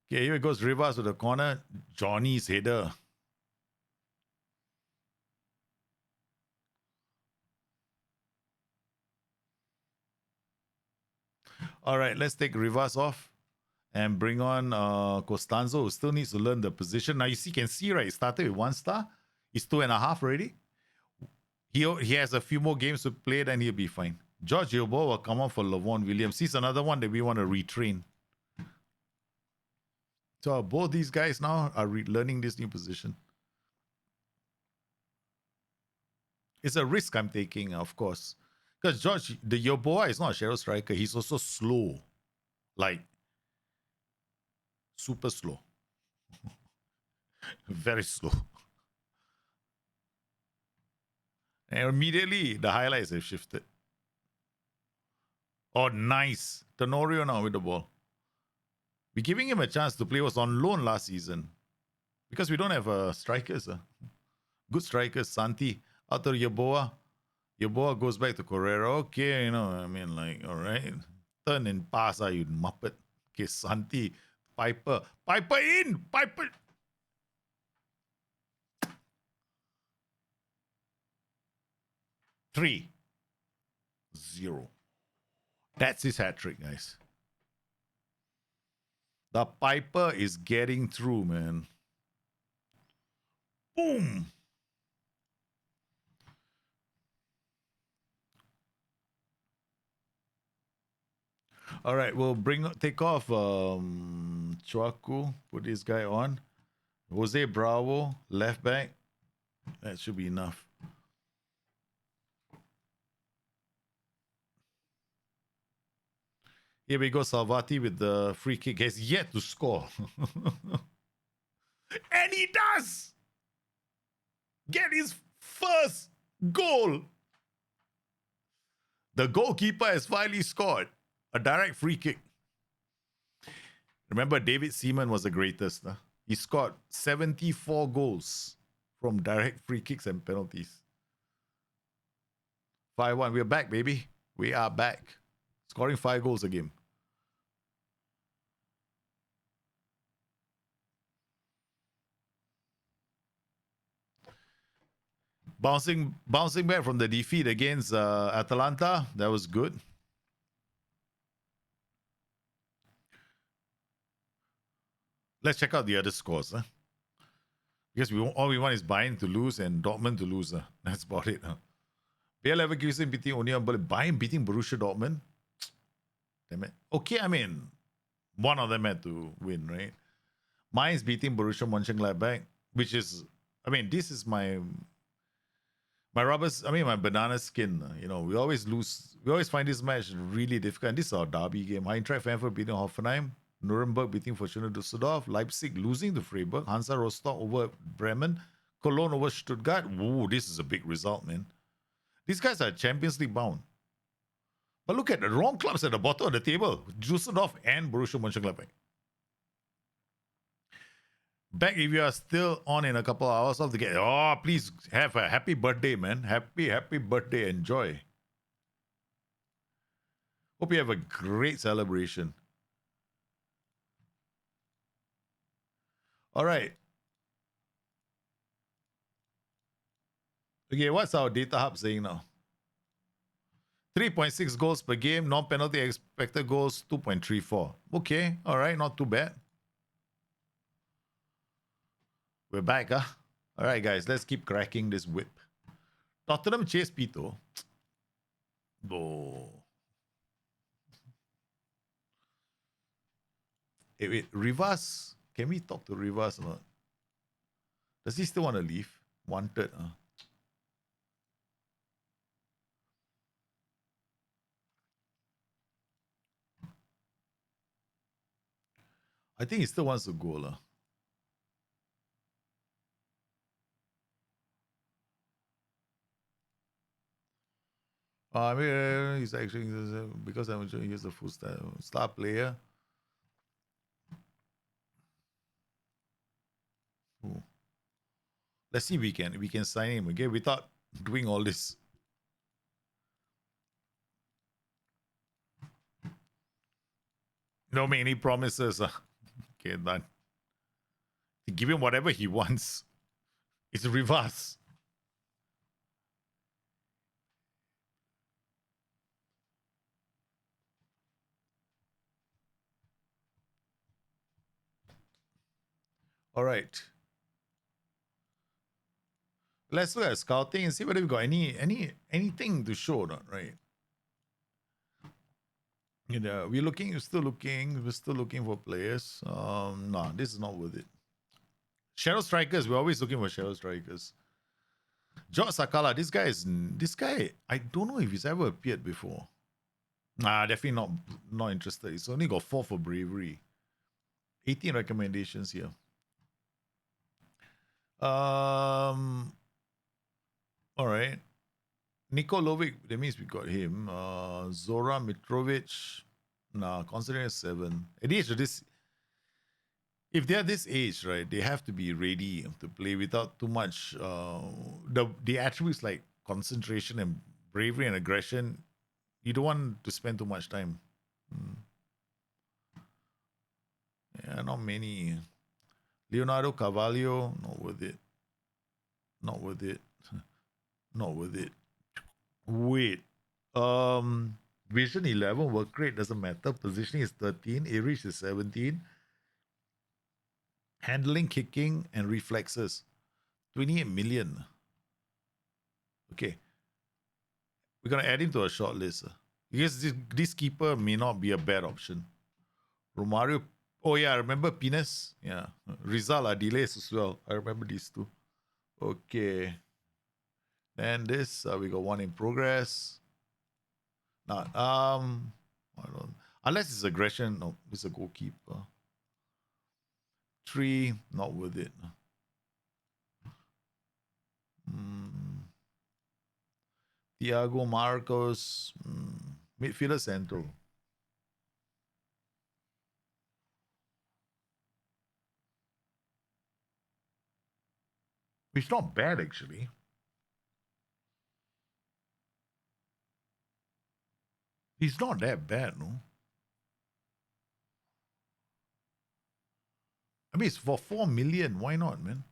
Okay, here it goes. Rivas to the corner. Johnny's header. All right, let's take Rivas off and bring on Costanzo, who still needs to learn the position. Now, you can see, right, it started with 1 star. He's 2.5 already. He has a few more games to play, then he'll be fine. George Gilbo will come on for Lavon Williams. He's another one that we want to retrain. So both these guys now are learning this new position. It's a risk I'm taking, of course. Because George, the Yoboa is not a shadow striker. He's also slow. Like, super slow. Very slow. And immediately the highlights have shifted. Oh, nice. Tenorio now with the ball. We're giving him a chance to play. Was on loan last season. Because we don't have strikers. Good strikers. Santi out to Yeboah. Yeboah goes back to Correra. Okay, I mean, like, all right. Turn and pass, you muppet. Okay, Santi. Piper. Piper in! Piper! Three. 0. That's his hat trick, guys. The Piper is getting through, man. Boom! All right, we'll take off Chuaku, put this guy on. Jose Bravo, left back. That should be enough. Here we go, Salvati with the free kick. Has yet to score. And he does! Get his first goal. The goalkeeper has finally scored a direct free kick. Remember, David Seaman was the greatest. Huh? He scored 74 goals from direct free kicks and penalties. 5-1. We're back, baby. We are back. Scoring 5 goals a game. Bouncing back from the defeat against Atalanta. That was good. Let's check out the other scores. Huh? Because all we want is Bayern to lose and Dortmund to lose. That's about it. Huh? Bayer Leverkusen beating Union Berlin. Bayern beating Borussia Dortmund. Damn it. Okay, I mean, one of them had to win, right? Mainz beating Borussia Mönchengladbach, which is, I mean, this is my banana skin. We always lose. We always find this match really difficult. And this is our derby game. Eintracht Frankfurt beating Hoffenheim. Nuremberg beating Fortuna Düsseldorf. Leipzig losing to Freiburg. Hansa Rostock over Bremen. Cologne over Stuttgart. Ooh, this is a big result, man. These guys are Champions League bound. But look at the wrong clubs at the bottom of the table. Düsseldorf and Borussia Mönchengladbach. Back if you are still on in a couple of hours of the game. Oh, please have a happy birthday, man. Happy birthday. Enjoy. Hope you have a great celebration. All right. Okay, what's our data hub saying now? 3.6 goals per game, non-penalty expected goals 2.34. Okay, all right, not too bad. We're back, huh? All right, guys, let's keep cracking this whip. Tottenham chase Pito. Oh. Hey, wait, Rivas. Can we talk to Rivas or not? Does he still want to leave? Wanted, huh? I think he still wants to go, lah. I mean, he's actually because I'm sure he's a full star player. Ooh. Let's see if we can sign him again without doing all this. Don't make any promises. Okay, done. Give him whatever he wants. It's a reverse. All right. Let's look at scouting and see whether we got anything to show or not, right? We're still looking for players. No, this is not worth it. Shadow strikers, we're always looking for shadow strikers. George Sakala, this guy, I don't know if he's ever appeared before. Nah, definitely not interested. He's only got 4 for bravery. 18 recommendations here. Um. All right. Nikolovic, that means we got him. Zora Mitrovic. Nah, considering 7. At the age of this, if they're this age, right, they have to be ready to play without too much. The attributes like concentration and bravery and aggression, you don't want to spend too much time. Yeah, not many. Leonardo Carvalho, not worth it. Not worth it. Not worth it. Wait. Vision 11, work rate doesn't matter. Positioning is 13. Average is 17. Handling, kicking, and reflexes. 28 million. Okay. We're going to add him to a short list. Because this keeper may not be a bad option. Romario. Oh, yeah. I remember Pines. Yeah. Rizal delays as well. I remember these two. Okay. Then this, we got one in progress. Not, I don't, unless it's aggression. No, it's a goalkeeper. 3, not worth it. Thiago Marcos, midfielder central. It's not bad actually. He's not that bad, no. I mean, it's for 4 million. Why not, man?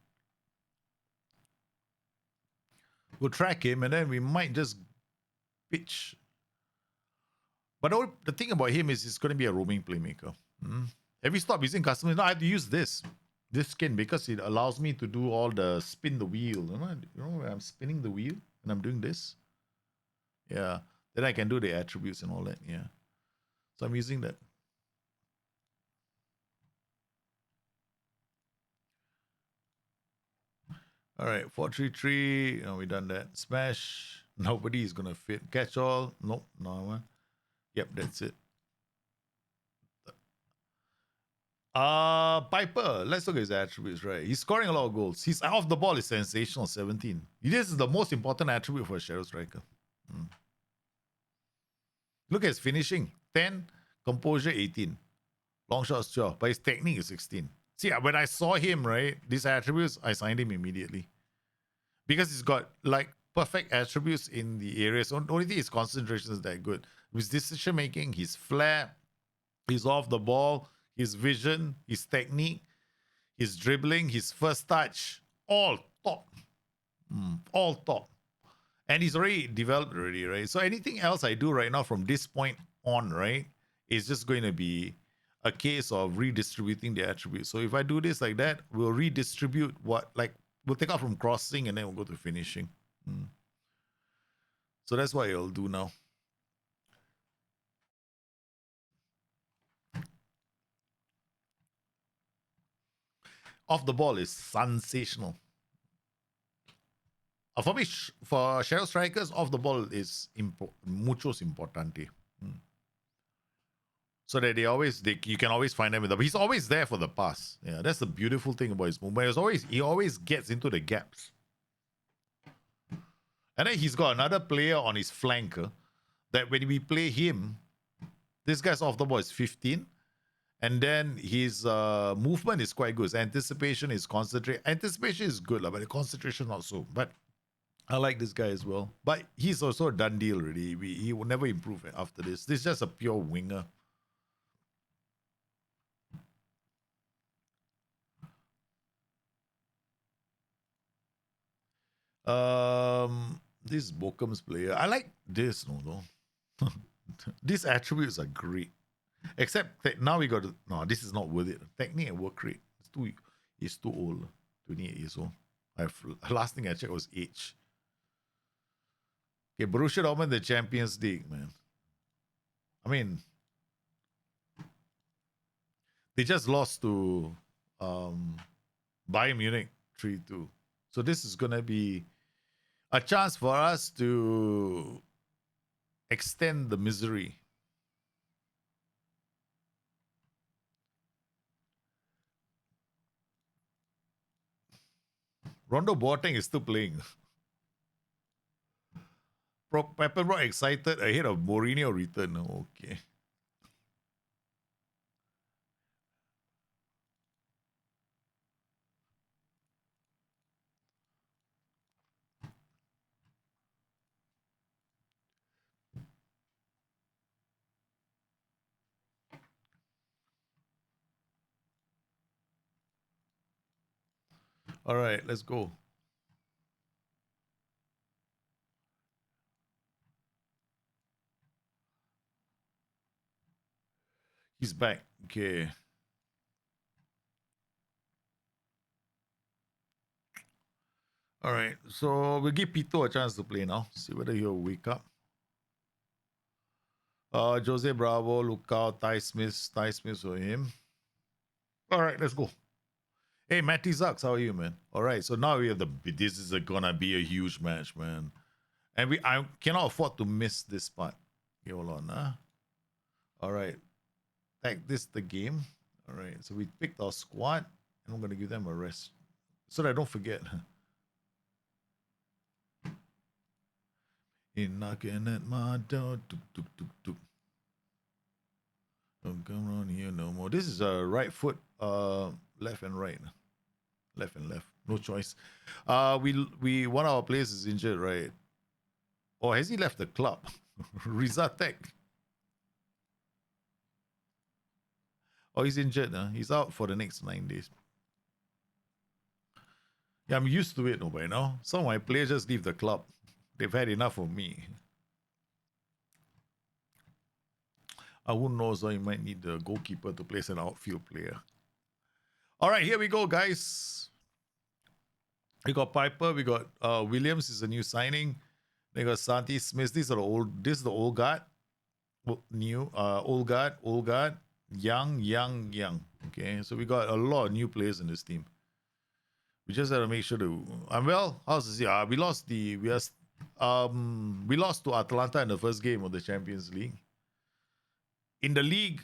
We'll track him, and then we might just pitch. But the thing about him is, he's going to be a roaming playmaker. Have you stopped using customers? No, I have to use this skin because it allows me to do all the spin the wheel. When I'm spinning the wheel and I'm doing this. Yeah, then I can do the attributes and all that. Yeah, so I'm using that. All right, 4-3-3. Oh, we done that. Smash. Nobody is gonna fit. Catch all. Nope, no one. Yep, that's it. Piper. Let's look at his attributes. Right, he's scoring a lot of goals. He's off the ball is sensational. 17. This is the most important attribute for a shadow striker. Look at his finishing. 10. Composure 18. Long shots 12. But his technique is 16. See, when I saw him, right, these attributes, I signed him immediately. Because he's got like perfect attributes in the areas. Only thing his concentration is that good. His decision making, his flair, his off the ball, his vision, his technique, his dribbling, his first touch, all top. All top. And he's already developed already, right? So anything else I do right now from this point on, right, is just going to be a case of redistributing the attributes. So if I do this like that, we'll redistribute we'll take out from crossing and then we'll go to finishing. So that's what I'll do now. Off the ball is sensational. For me, for shadow strikers, off the ball is muchos importante. So that you can always find him. He's always there for the pass. Yeah, that's the beautiful thing about his movement. He always gets into the gaps. And then he's got another player on his flank that when we play him, this guy's off the ball is 15. And then his movement is quite good. His anticipation is concentrate. Anticipation is good, but the concentration not so. But I like this guy as well. But he's also a done deal already. He will never improve after this. This is just a pure winger. This Bochum's player. I like this, no. These attributes are great. Except that now we got to, no, this is not worth it. Technique and work rate. It's too old. 28 years old. Last thing I checked was age. Okay, Borussia Dortmund, the Champions League, man. I mean, they just lost to Bayern Munich 3-2. So this is gonna be a chance for us to extend the misery. Rondo Boateng is still playing. Pepperrock excited ahead of Mourinho return. Okay. All right, let's go. He's back. Okay. All right. So we'll give Pito a chance to play now. See whether he'll wake up. Jose Bravo, Lucao, Ty Smith. Ty Smith for him. All right, let's go. Hey, Matty Zucks, how are you, man? All right, so now we have this is gonna be a huge match, man. And I cannot afford to miss this part. Okay, hold on, huh? All right. Tag this the game. All right, so we picked our squad, and I'm gonna give them a rest. So that I don't forget. In knocking at my door. Tuk, tuk, tuk, tuk. Don't come around here no more. This is a right foot, left and right. Left and left. No choice. We one of our players is injured, right? Or has he left the club? Rizatek. Oh, he's injured. He's out for the next 9 days. Yeah, I'm used to it no, by now. Some of my players just leave the club. They've had enough of me. Who knows? You might need the goalkeeper to place an outfield player. All right, here we go, guys. We got Piper. We got Williams is a new signing. They got Santi Smith. These are the old. This is the old guard. New. Old guard. Young. Okay, so we got a lot of new players in this team. We just have to make sure to. Well, how's this? Yeah, we lost we lost to Atalanta in the first game of the Champions League. In the league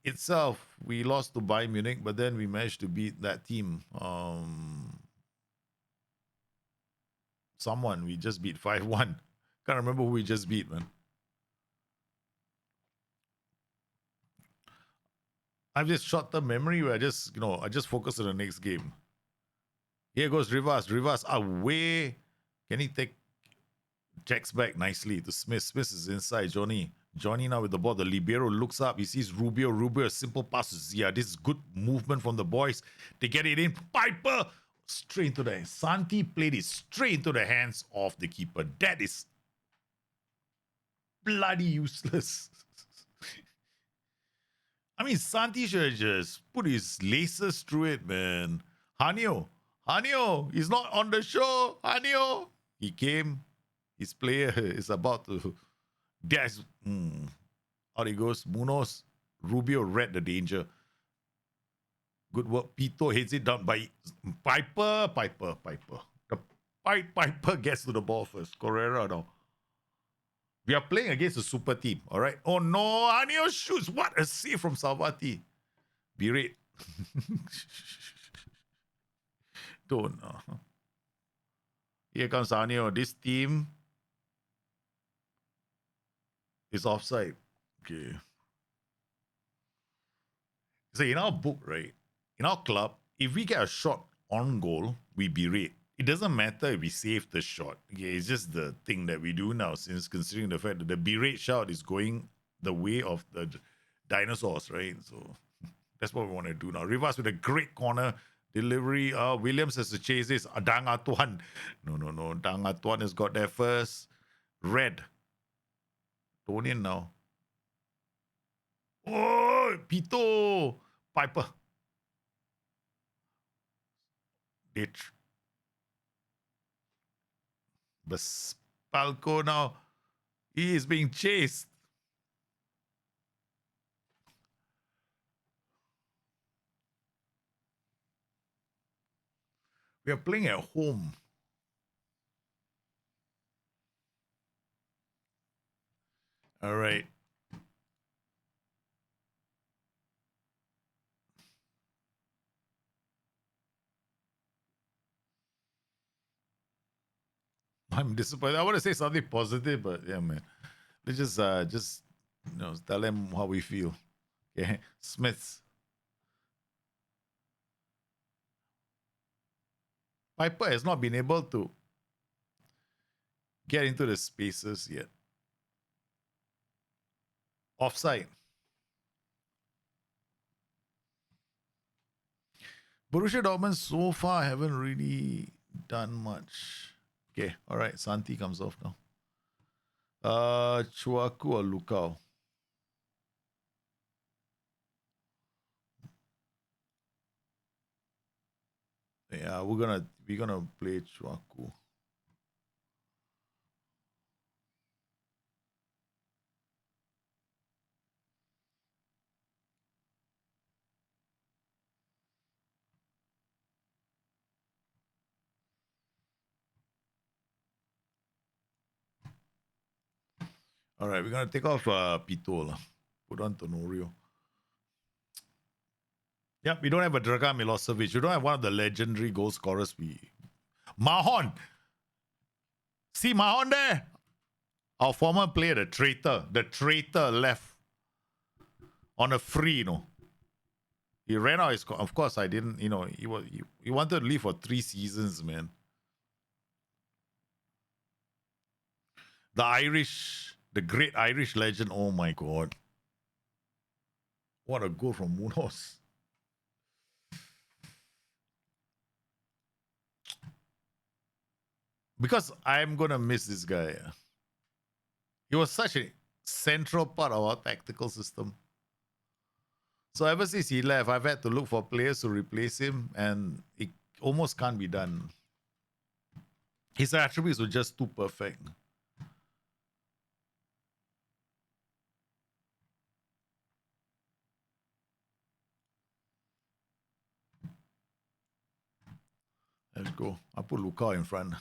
itself, we lost to Bayern Munich, but then we managed to beat that team. Someone we just beat 5-1. Can't remember who we just beat, man. I've just short-term memory where I just focus on the next game. Here goes Rivas away. Can he take checks back nicely to Smith? Smith is inside. Johnny now with the ball. The libero looks up. He sees Rubio. A simple pass to Zia. This is good movement from the boys. They get it in. Piper straight into the Santi played it straight into the hands of the keeper. That is bloody useless. I mean, Santi should have just put his laces through it, man. Hanyo, he's not on the show. Hanyo, he came. His player is about to. That's out he goes. Munoz, Rubio read the danger. Good work. Pito hits it down by Piper. The Piper gets to the ball first. Correra now. We are playing against a super team, all right? Oh no, Anio shoots. What a save from Salvati. Berate. Don't. Here comes Anio. This team is offside. Okay. So in our book, right? In our club, if we get a shot on goal, we berate. It doesn't matter if we save the shot. Okay, it's just the thing that we do now, since considering the fact that the berate shot is going the way of the dinosaurs, right? So that's what we want to do now. Rivas with a great corner delivery. Williams has to chase this. Dang Atuan. No. Dang Atuan has got there first. Red. Tonian now. Oh, Pito. Piper. Palco now. He is being chased. We are playing at home. All right. I'm disappointed. I want to say something positive, but yeah, man. Let's just tell them how we feel. Okay, Smiths. Piper has not been able to get into the spaces yet. Offside. Borussia Dortmund so far haven't really done much. Okay, all right. Santi comes off now. Chuaku or Lukau? Yeah, we're gonna play Chuaku. All right, we're gonna take off Pito lah. Put on Tonorio. Yep, we don't have a Dragan Milosevic. We don't have one of the legendary goal scorers. Mahon. See Mahon there? Our former player, the traitor. The traitor left on a free, He ran out his... Of course, I didn't, he wanted to leave for 3 seasons, man. The great Irish legend. Oh my God. What a goal from Munoz. Because I'm going to miss this guy. He was such a central part of our tactical system. So ever since he left, I've had to look for players to replace him, and it almost can't be done. His attributes were just too perfect. Let's go. I'll put Luka in front.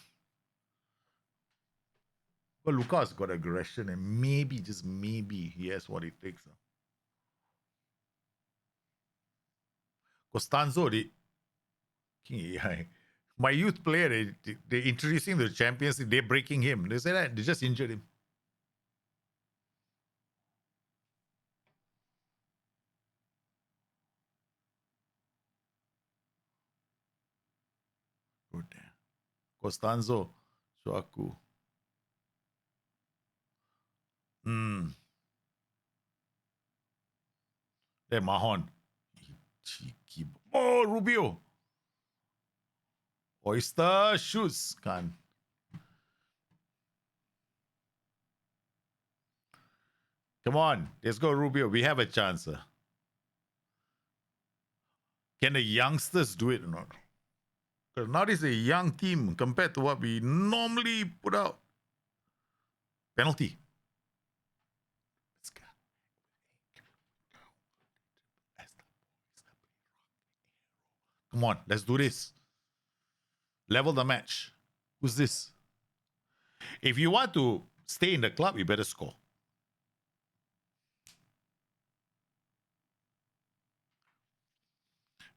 But Luka's got aggression, and maybe, just maybe, he has what it takes. Costanzo, King AI. My youth player, they introduced him to the Champions League, they're breaking him. They say that, they just injured him. Good damn. Costanzo, Shuaku. There, Mahon. Cheeky. Oh, Rubio. Oyster shoots. Can't. Come on. Let's go, Rubio. We have a chance. Can the youngsters do it or not? Because now this is a young team compared to what we normally put out. Penalty. Come on, let's do this. Level the match. Who's this? If you want to stay in the club, you better score.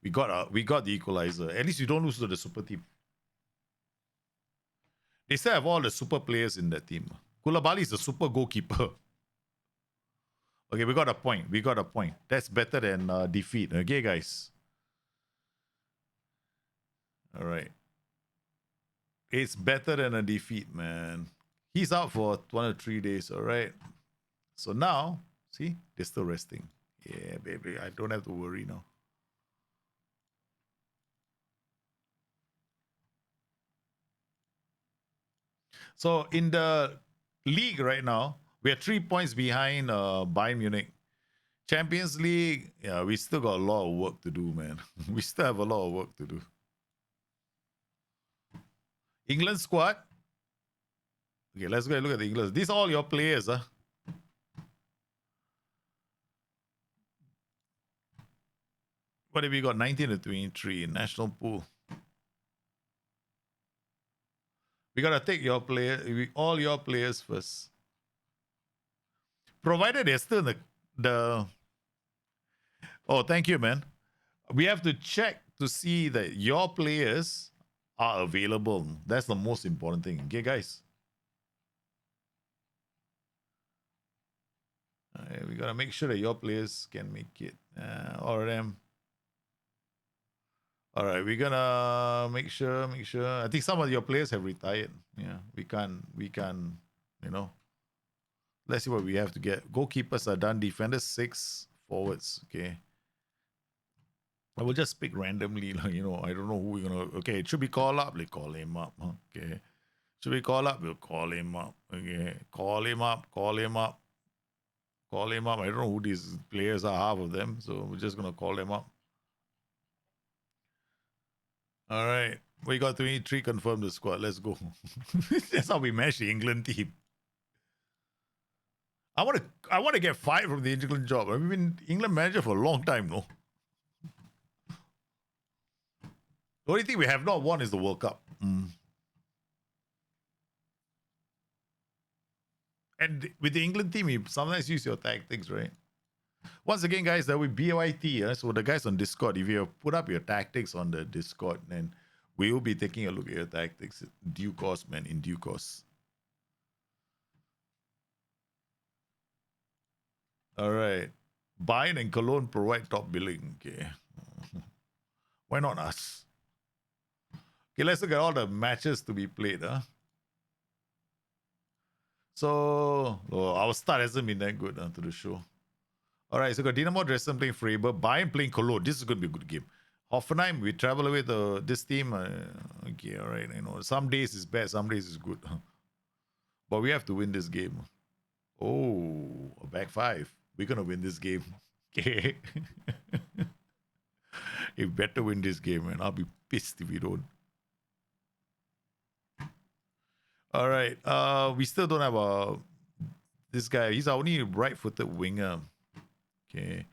We got the equalizer. At least you don't lose to the super team. They still have all the super players in that team. Koulibaly is the super goalkeeper. Okay, we got a point. We got a point. That's better than defeat. Okay, guys. All right. It's better than a defeat, man. He's out for 1 or 3 days, all right? So now, see, they're still resting. Yeah, baby, I don't have to worry now. So in the league right now, we are 3 points behind Bayern Munich. Champions League, yeah, we still got a lot of work to do, man. We still have a lot of work to do. England squad. Okay, let's go and look at the England. These are all your players, huh? What have we got? 19 to 23 national pool. We gotta take your player, all your players first. Provided they're still the. Oh, thank you, man. We have to check to see that your players are available. That's the most important thing. Okay, guys. We gotta make sure that your players can make it. All of them. All right, we're gonna make sure. I think some of your players have retired. Yeah, we can't. You know, let's see what we have to get. Goalkeepers are done. Defenders 6, forwards. Okay. I will just pick randomly. Like, I don't know who we're gonna. Okay, it should be call up. Like call him up. Huh? Okay. Should we call up? We'll call him up. Okay. Call him up. Call him up. Call him up. I don't know who these players are. Half of them. So we're just gonna call them up. All right. We got 23 confirmed the squad. Let's go. That's how we match the England team. I want to get fired from the England job. I've been England manager for a long time, no? The only thing we have not won is the World Cup. And with the England team, you sometimes use your tactics, right? Once again, guys, that will be BYT. So the guys on Discord, if you put up your tactics on the Discord, then we will be taking a look at your tactics in due course, man, in due course. All right. Bayern and Cologne provide top billing. Okay. Why not us? Okay, let's look at all the matches to be played. So, our start hasn't been that good to the show. All right, so got Dinamo Dresden playing Freiburg, Bayern playing Cologne. This is going to be a good game. Hoffenheim, we travel with this team. Okay, all right. Some days is bad, some days is good. But we have to win this game. Oh, a back five. We're going to win this game. Okay. You better win this game, and I'll be pissed if we don't. All right. We still don't have this guy. He's our only right-footed winger. Okay.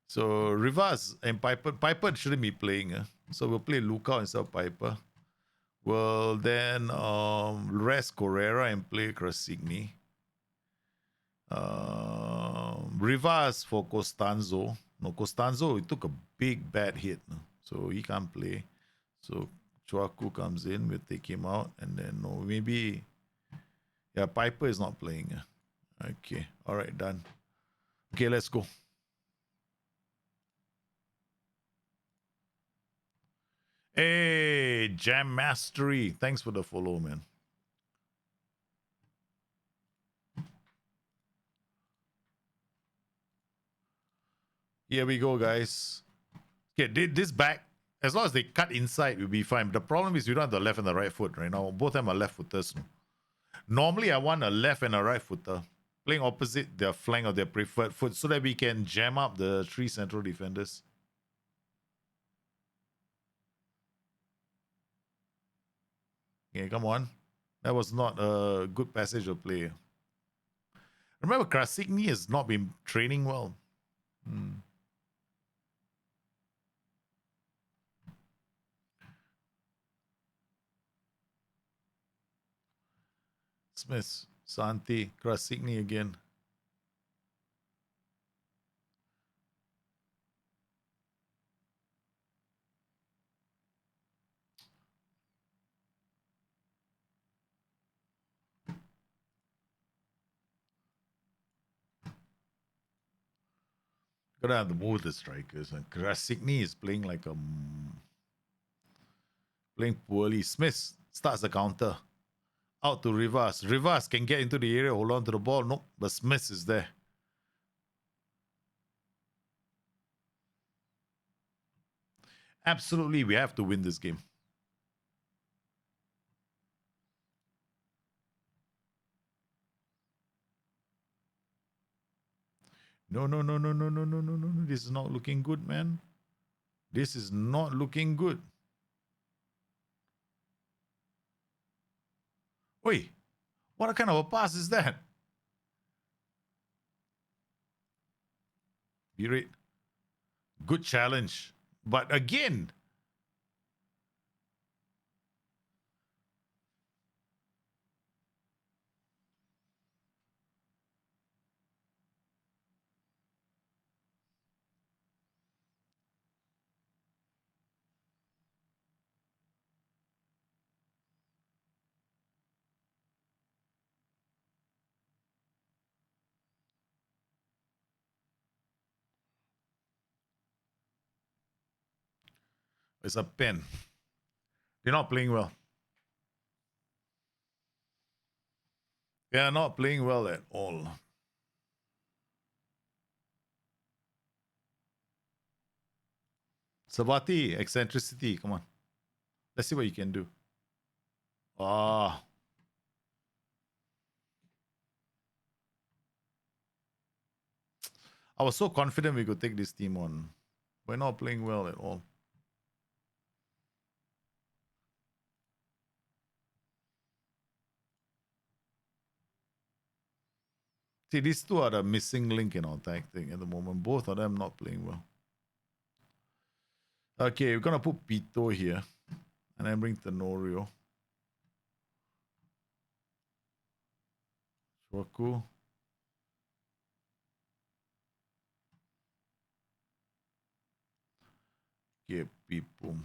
So Rivas and Piper shouldn't be playing. So we'll play Luca instead of Piper. Well, then rest Correra and play Krasigny. Rivas for Costanzo. No, Costanzo, he took a big bad hit. So he can't play. So Chuaku comes in, we'll take him out. And then maybe... Yeah, Piper is not playing. Okay, all right, done. Okay, let's go. Hey, Jam Mastery. Thanks for the follow, man. Here we go, guys. Okay, this back, as long as they cut inside, we'll be fine. The problem is you don't have the left and the right foot right now. Both of them are left footers. Normally, I want a left and a right footer playing opposite their flank of their preferred foot so that we can jam up the 3 central defenders. Okay, come on. That was not a good passage of play. Remember, Krasigny has not been training well. Smith, Santi, Krasigny again. Gonna have to move the strikers. And Krasigny is playing like playing poorly. Smith starts the counter. Out to Rivas. Rivas can get into the area, hold on to the ball. Nope, but Smith is there. Absolutely, we have to win this game. No. This is not looking good, man. This is not looking good. Wait, what kind of a pass is that? Be good challenge. But again, It's a pen. They're not playing well. They are not playing well at all. Sabati, eccentricity. Come on. Let's see what you can do. Ah. I was so confident we could take this team on. We're not playing well at all. See, these two are the missing link in our tag thing at the moment. Both of them not playing well. Okay, we're gonna put Pito here. And then bring Tenorio. Shoku. Okay, people.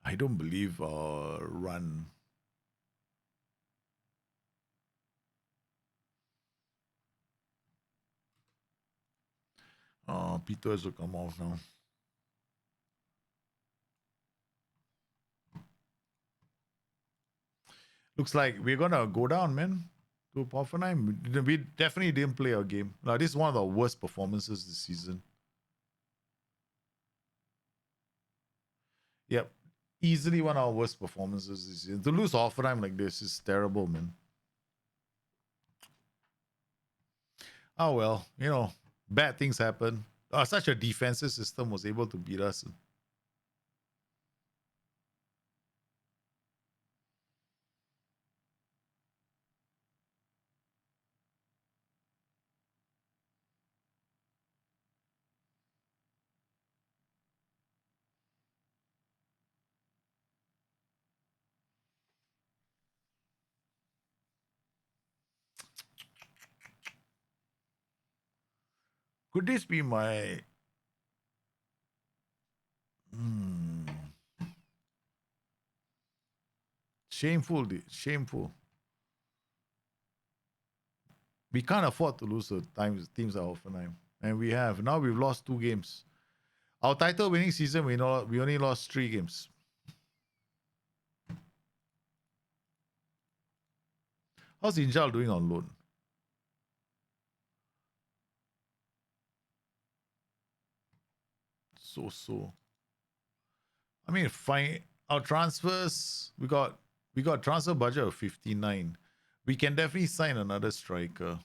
I don't believe run. Pito has to come off now. Looks like we're gonna go down, man. To Hoffenheim. We definitely didn't play our game. Now, this is one of the worst performances this season. Yep. Easily one of our worst performances this season. To lose Hoffenheim like this is terrible, man. Oh well, bad things happen. Such a defensive system was able to beat us. Could this be my shameful? We can't afford to lose to teams at Hoffenheim, and we have now. We've lost 2 games. Our title-winning season, we only lost 3 games. How's Injal doing on loan? So. I mean, fine. Our transfers, we got transfer budget of 59. We can definitely sign another striker.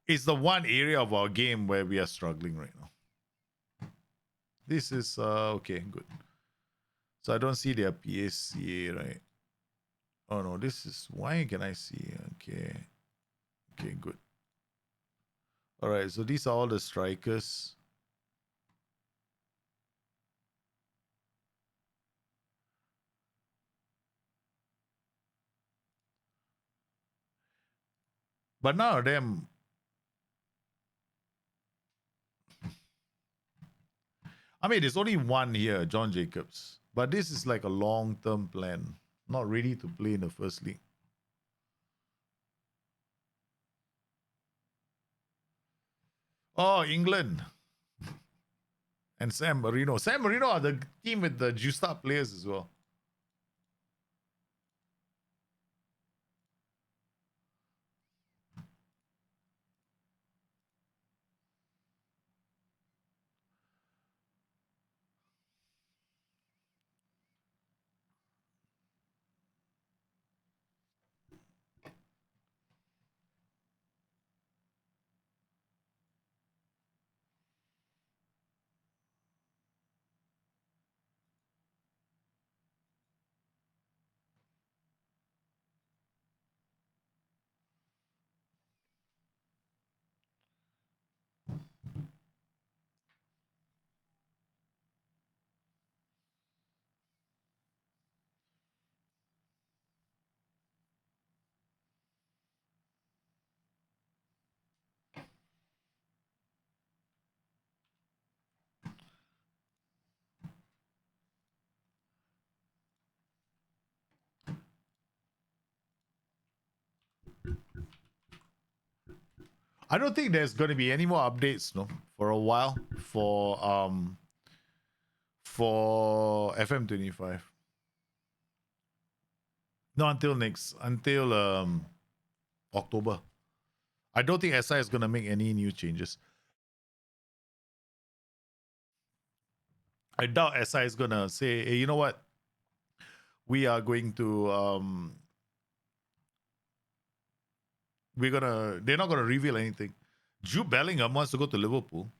It's the one area of our game where we are struggling right now. This is okay, good. So I don't see their PACA, right? Oh no, this is why can I see? Okay, good. All right, so these are all the strikers. But none of them. I mean, there's only one here, John Jacobs. But this is like a long-term plan. Not ready to play in the first league. Oh, England. And San Marino. San Marino are the team with the juiced up players as well. I don't think there's going to be any more updates, no, for a while for FM25. No, until October. I don't think SI is going to make any new changes. I doubt SI is going to say, hey, you know what? We are going to they're not gonna reveal anything. Jude Bellingham wants to go to Liverpool.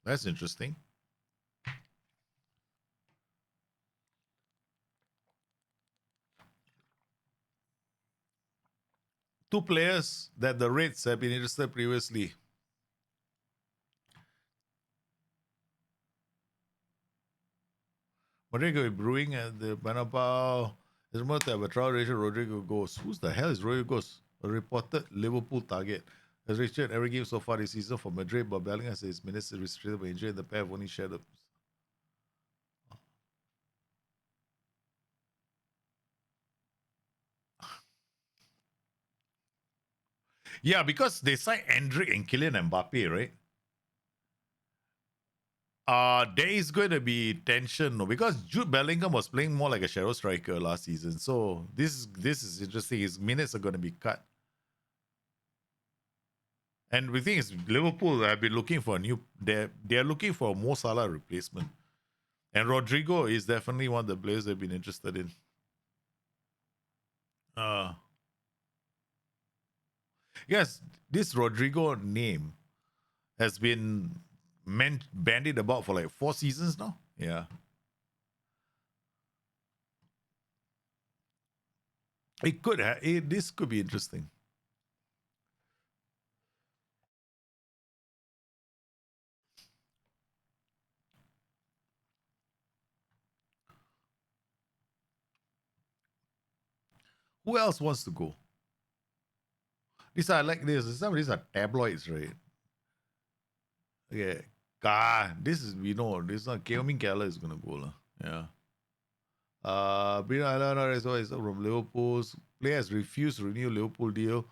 That's interesting. Two players that the Reds have been interested previously. Rodrigo Brewing at the Banabao. There's more to have a trial Richard Rodrigo goes. Who's the hell is Rodrigo goes? A reported Liverpool target. Has Richard every game so far this season for Madrid, but Bellingham says minutes is restricted by injury. The pair have only shared up. Yeah, because they signed Endrick and Kylian Mbappe, right? There is going to be tension, no, because Jude Bellingham was playing more like a shadow striker last season. So this is interesting. His minutes are going to be cut. And we think it's Liverpool have been looking for a new. They're looking for a Mo Salah replacement, and Rodrigo is definitely one of the players they've been interested in. Uh yes, this Rodrigo name has been bandied about for like 4 seasons now. Yeah, this could be interesting. Who else wants to go? These are like this. Some of these are tabloids, right? Yeah. This is we know. This is not Keomin Keller is gonna go lah. Yeah. Bruno Alana is from Liverpool's players refused to renew Liverpool deal.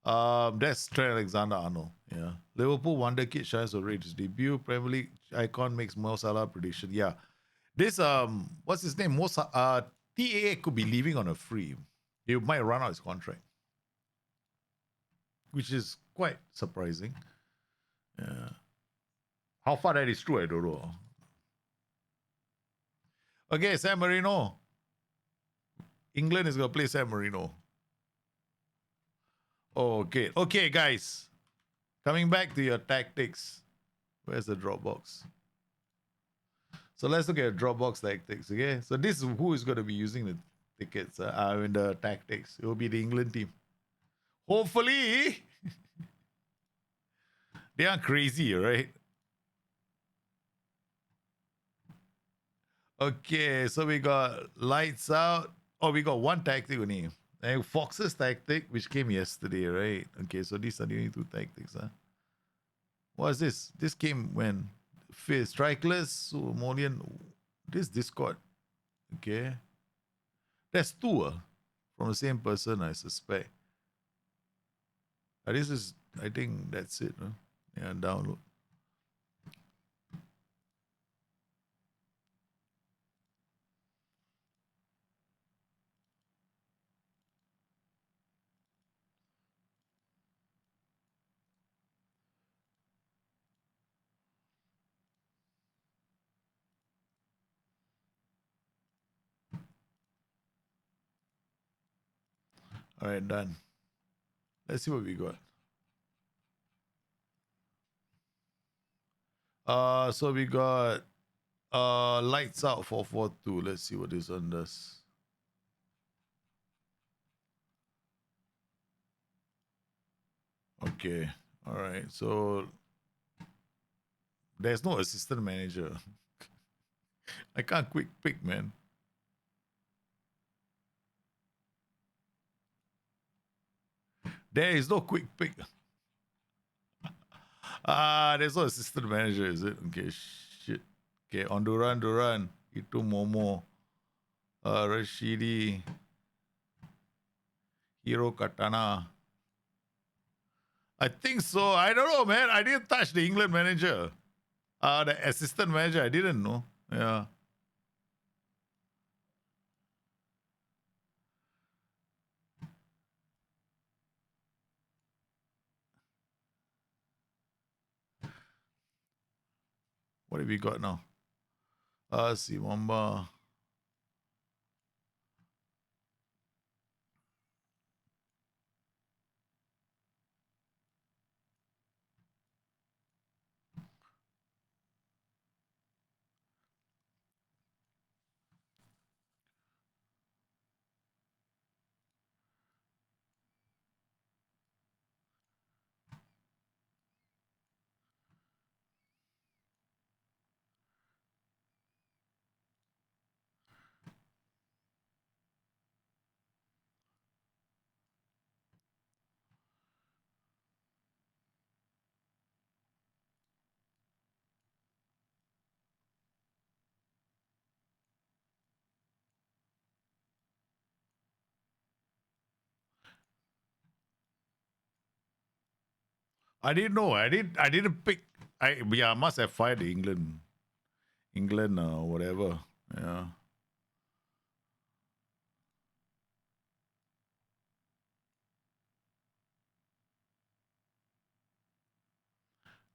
That's Trent Alexander-Arnold. Yeah. Liverpool wonder kid shines of rage debut. Premier League icon makes Mo Salah prediction. Yeah. This what's his name? TAA could be leaving on a free. He might run out his contract, which is quite surprising. Yeah. How far that is true, I don't know. Okay, San Marino. England is going to play San Marino. Okay. Okay, guys. Coming back to your tactics. Where's the Dropbox? So let's look at Dropbox tactics, okay? So this is who is going to be using the tickets in the tactics. It will be the England team. Hopefully, they aren't crazy, right? Okay, so we got lights out. Oh, we got one tactic only. And Fox's tactic, which came yesterday, right? Okay, so these are the only two tactics, huh? What is this? This came when? Strikeless, Somalian. This Discord. Okay. That's two from the same person, I suspect. This is, I think that's it. Huh? Yeah, download. All right, done. Let's see what we got. So we got lights out 442. Let's see what this one does. Okay. All right. So there's no assistant manager. I can't quick pick, man. There is no quick pick. There's no assistant manager, is it? Okay, shit. Okay, on Duran, Itu Momo, Rashidi, Hiro Katana. I think so. I don't know, man. I didn't touch the England manager. The assistant manager. I didn't know. Yeah. What have we got now? See, Wamba. I didn't know. I didn't pick. I must have fired the England, whatever. Yeah.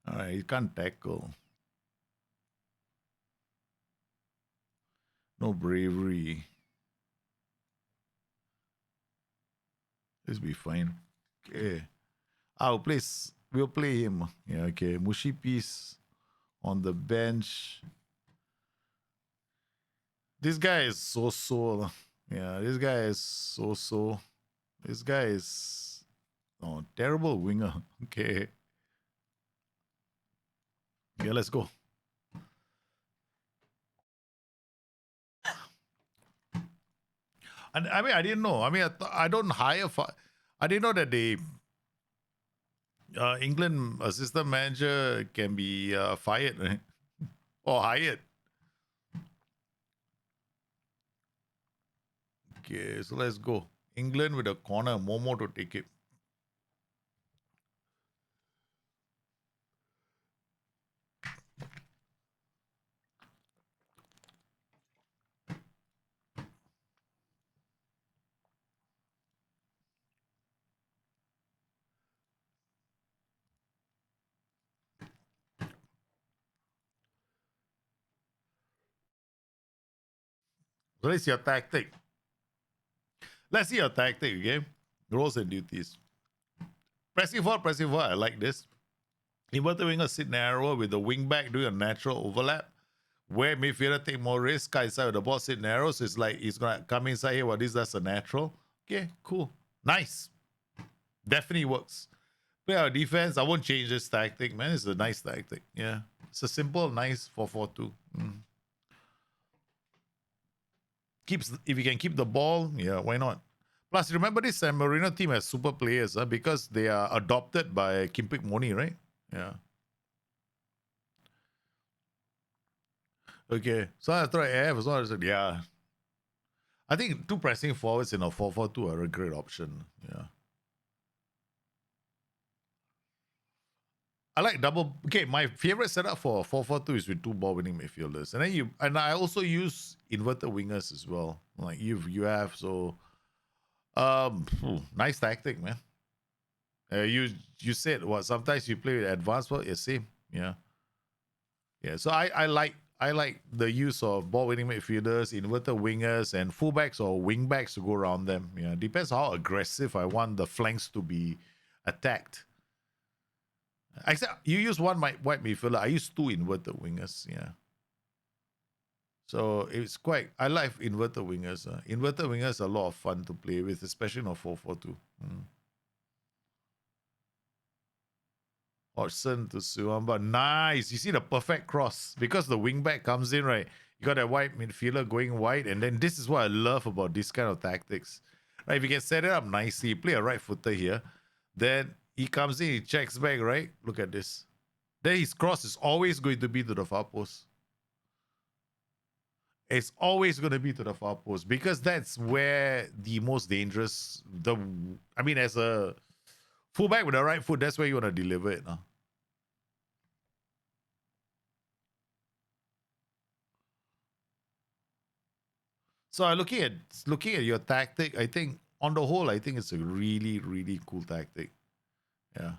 All right. He can't tackle. No bravery. This be fine. Okay. We'll play him. Yeah. Okay. Mushi piece on the bench. This guy is so. Yeah. This guy is so. This guy is terrible winger. Okay. Yeah. Let's go. And I mean, I didn't know. I mean, I don't hire. I didn't know that the England assistant manager can be fired, right? Or hired. Okay, so let's go. England with a corner, Momo to take it. So let's see your tactic. Let's see your tactic, okay? Roles and duties. Pressing forward. I like this. Inverted winger sit narrower with the wing back doing a natural overlap. Where midfielder take more risk, guy inside with the ball sit narrow, so it's like he's gonna come inside here. Well, that's a natural. Okay, cool. Nice. Definitely works. Play our defense. I won't change this tactic, man. It's a nice tactic. Yeah. It's a simple, nice 4-4-2. Keeps if you can keep the ball, yeah, why not? Plus, remember this San Marino team has super players, because they are adopted by Kimpik Moni, right? Yeah. Okay. So I thought I have as well. I said, yeah. I think two pressing forwards in a 4-4-2 are a great option. Yeah. I like double. Okay, my favorite setup for 4-4-2 is with two ball winning midfielders, and I also use inverted wingers as well. Like you have so nice tactic, man. You said what? Sometimes you play with advanced work. Yeah, same. Yeah, yeah. So I like the use of ball winning midfielders, inverted wingers, and fullbacks or wingbacks to go around them. Yeah, depends how aggressive I want the flanks to be attacked. Except you use one white midfielder. I use two inverted wingers. Yeah. So it's quite. I like inverted wingers. Inverted wingers are a lot of fun to play with, especially in a 4-4-2. Hodgson to Suwamba. Nice. You see the perfect cross because the wingback comes in, right? You got that white midfielder going wide, and then this is what I love about this kind of tactics. Right? If you can set it up nicely, play a right footer here, then he comes in, he checks back, right? Look at this. Then his cross is always going to be to the far post. It's always going to be to the far post because that's where the most dangerous. I mean, as a Fullback with the right foot, that's where you want to deliver it. Huh? So looking at your tactic, I think on the whole, I think it's a really, really cool tactic. Yeah.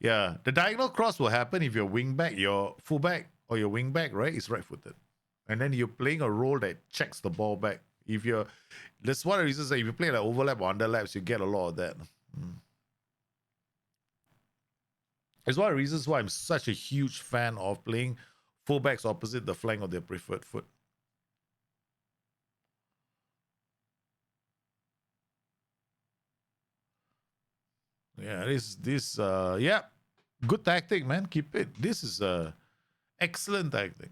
Yeah. The diagonal cross will happen if your wingback, your fullback or your wingback, right, is right footed. And then you're playing a role that checks the ball back. If you're that's one of the reasons that if you play like overlap or underlaps, you get a lot of that. It's one of the reasons why I'm such a huge fan of playing fullbacks opposite the flank of their preferred foot. Yeah, yeah, good tactic, man. Keep it. This is a excellent tactic.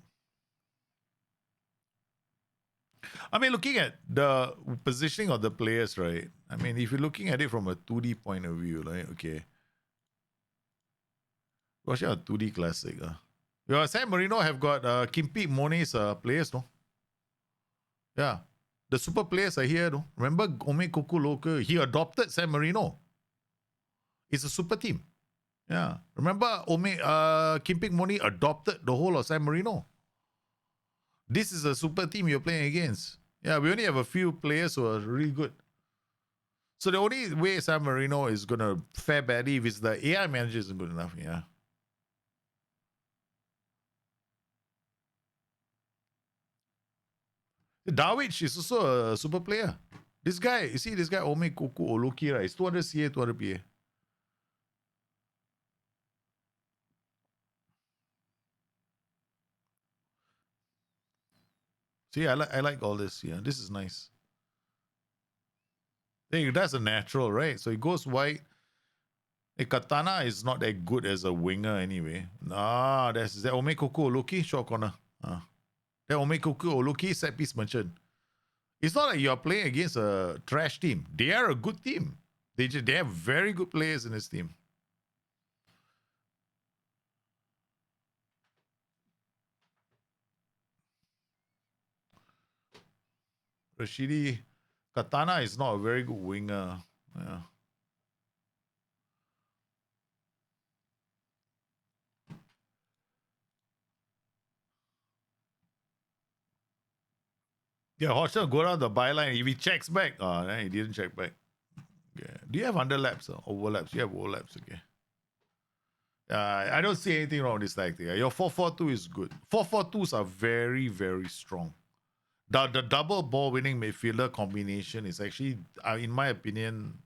I mean, looking at the positioning of the players, right? I mean, if you're looking at it from a 2D point of view, right? Okay. Watching a 2D classic. Your San Marino have got Kimpi Mone's players, no? Yeah. The super players are here, no? Remember Ome Kuku Loka? He adopted San Marino. It's a super team. Yeah. Remember Kimpik Moni adopted the whole of San Marino. This is a super team you're playing against. Yeah, we only have a few players who are really good. So the only way San Marino is gonna fare badly if it's the AI manager isn't good enough. Yeah. Darwich is also a super player. This guy, you see this guy Ome Kuku Oloki, right? It's 200 CA, 200 PA. See, I like all this. Yeah, this is nice. Hey, that's a natural, right? So he goes wide. Hey, Katana is not that good as a winger anyway. Nah, that's that Omekuku Oluki short corner. That Omekuku Oluki set piece merchant. It's not like you're playing against a trash team. They are a good team. They have very good players in this team. Rashidi Katana is not a very good winger. Yeah. Yeah, Horsham go down the byline. If he checks back, he didn't check back. Yeah. Do you have underlaps or overlaps? You have overlaps, okay. I don't see anything wrong with this tactic. Your 4-4-2 is good. 4-4-2s are very, very strong. The double ball winning midfielder combination is actually, in my opinion,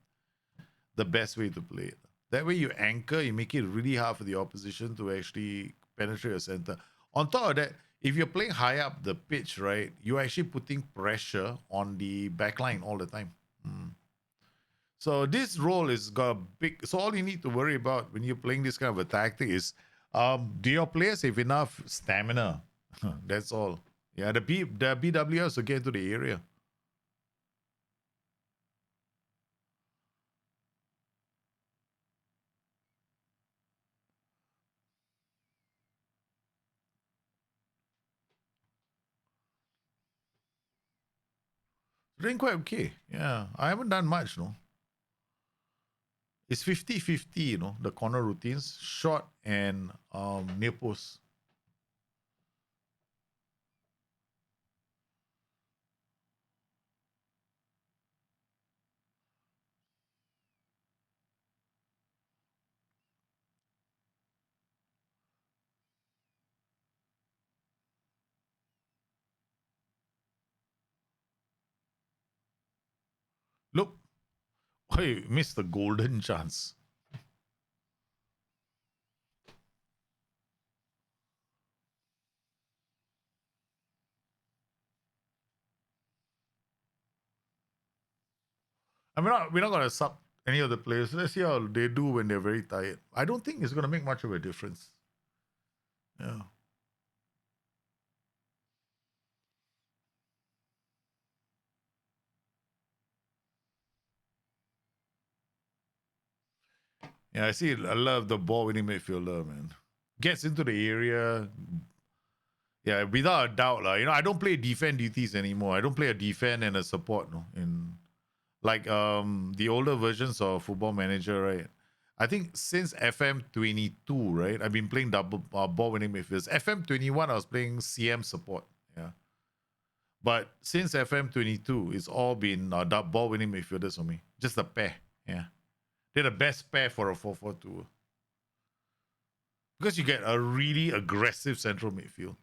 the best way to play it. That way you anchor, you make it really hard for the opposition to actually penetrate your center. On top of that, if you're playing high up the pitch, right, you're actually putting pressure on the backline all the time. So this role is got a big. So all you need to worry about when you're playing this kind of a tactic is, do your players have enough stamina? That's all. Yeah, the BWS will get into the area. Doing quite okay. Yeah, I haven't done much, no. It's 50-50, the corner routines, short and near post. Look, hey, missed the golden chance. And we're not gonna sub any of the players. Let's see how they do when they're very tired. I don't think it's gonna make much of a difference. Yeah. Yeah, I see. I love the ball winning midfielder, man. Gets into the area. Yeah, without a doubt, I don't play defend duties anymore. I don't play a defend and a support, no. In like the older versions of Football Manager, right? I think since FM 22, right? I've been playing double ball winning midfielders. FM 21, I was playing CM support. Yeah. But since FM 22, it's all been ball winning midfielders for me. Just a pair. Yeah. They're the best pair for a 4-4-2. Because you get a really aggressive central midfield.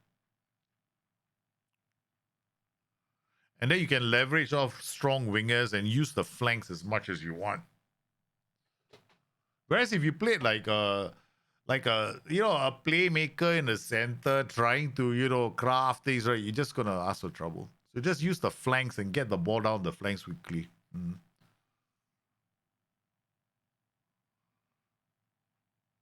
And then you can leverage off strong wingers and use the flanks as much as you want. Whereas if you played like a a playmaker in the center trying to craft things, right, you're just gonna ask for trouble. So just use the flanks and get the ball down the flanks quickly.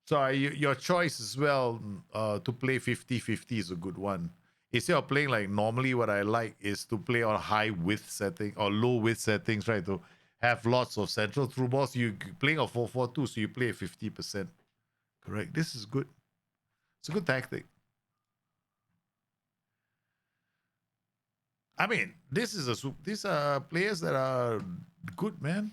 So your choice as well to play 50-50 is a good one. Instead of playing like normally, what I like is to play on high width setting or low width settings, right? To have lots of central through balls. You playing a 4-4-2, so you play 50%. Correct. This is good. It's a good tactic. I mean, these are players that are good, man.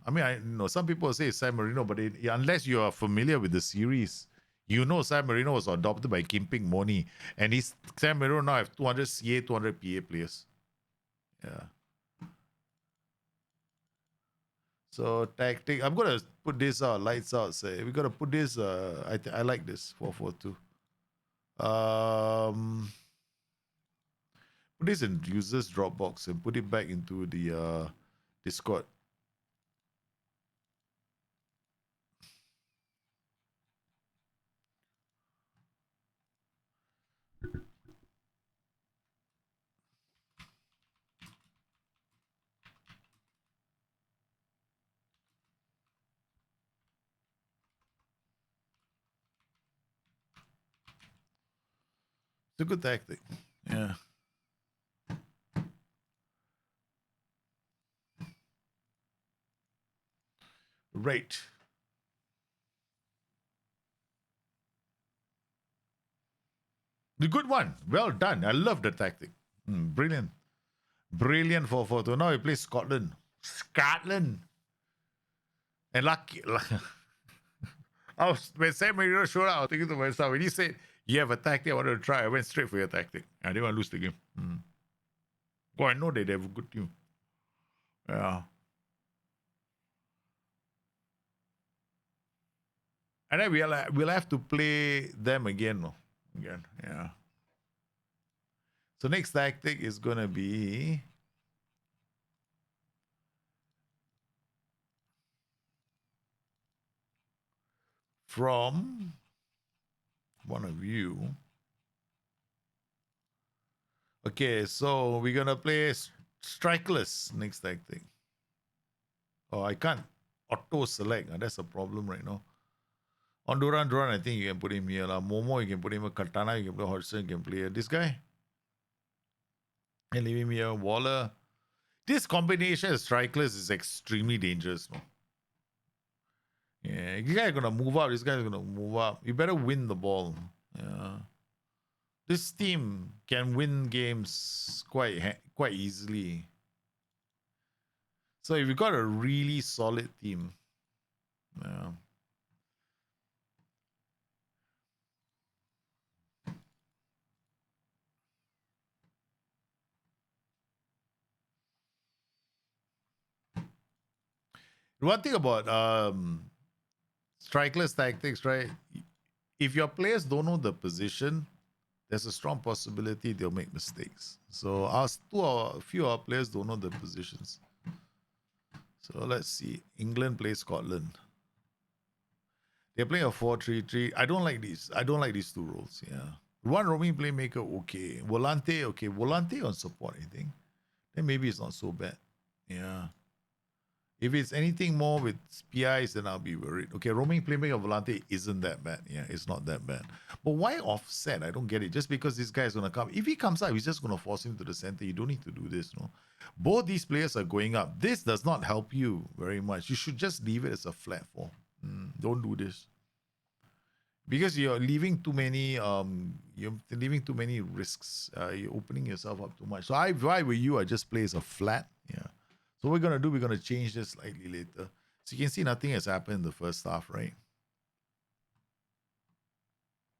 I mean, I know some people say San Marino, but unless you are familiar with the series, San Marino was adopted by Kimping Moni, and San Marino now have 200 CA, 200 PA players. Yeah. So tactic, I'm gonna put this out, lights out. Say we gotta put this. I like this 4-4-2. Put this in users Dropbox and put it back into the Discord. It's a good tactic. Yeah. Right. The good one. Well done. I love the tactic. Brilliant. Brilliant 4-4-2. Now he plays Scotland. Scotland. And lucky. When Sam Marino showed up, I was thinking to myself, when he said, you have a tactic I wanted to try, I went straight for your tactic. I didn't want to lose the game. Oh, I know they have a good team. Yeah. And then we'll have to play them again. Yeah. So next tactic is gonna be from one of you. Okay, so we're gonna play strikeless next tactic. Oh, I can't auto select. That's a problem right now. On Duran, I think you can put him here. Momo, you can put him a Katana, you can play Hodgson, you can play this guy. And leave him here. Waller. This combination of strikeless is extremely dangerous. No? Yeah, this guy's gonna move up. This guy's gonna move up. You better win the ball. Yeah. This team can win games quite easily. So if you got a really solid team, yeah. One thing about strikeless tactics, right? If your players don't know the position, there's a strong possibility they'll make mistakes. So a few of our players don't know the positions. So let's see. England plays Scotland. They're playing a 4-3-3. I don't like these. I don't like these two roles. Yeah. One roaming playmaker, okay. Volante, okay. Volante on support, I think. Then maybe it's not so bad. Yeah. If it's anything more with PIs, then I'll be worried. Okay, roaming playmaker Volante isn't that bad. Yeah, it's not that bad. But why offset? I don't get it. Just because this guy is going to come. If he comes up, he's just going to force him to the center. You don't need to do this, no? Both these players are going up. This does not help you very much. You should just leave it as a flat 4. Don't do this. Because you're leaving too many risks. You're opening yourself up too much. So if I were you, I just play as a flat. Yeah. So what we're gonna do, we're gonna change this slightly later. So you can see nothing has happened in the first half, right?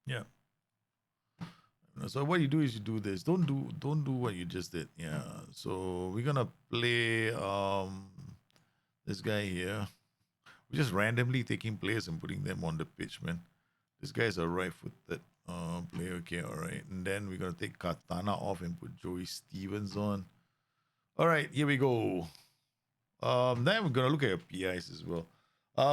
Yeah. So what you do is you do this. Don't do what you just did. Yeah. So we're gonna play this guy here. We're just randomly taking players and putting them on the pitch, man. This guy's a right-footed player. Okay, all right. And then we're gonna take Katana off and put Joey Stevens on. All right, here we go. Then we're gonna look at your PIs as well.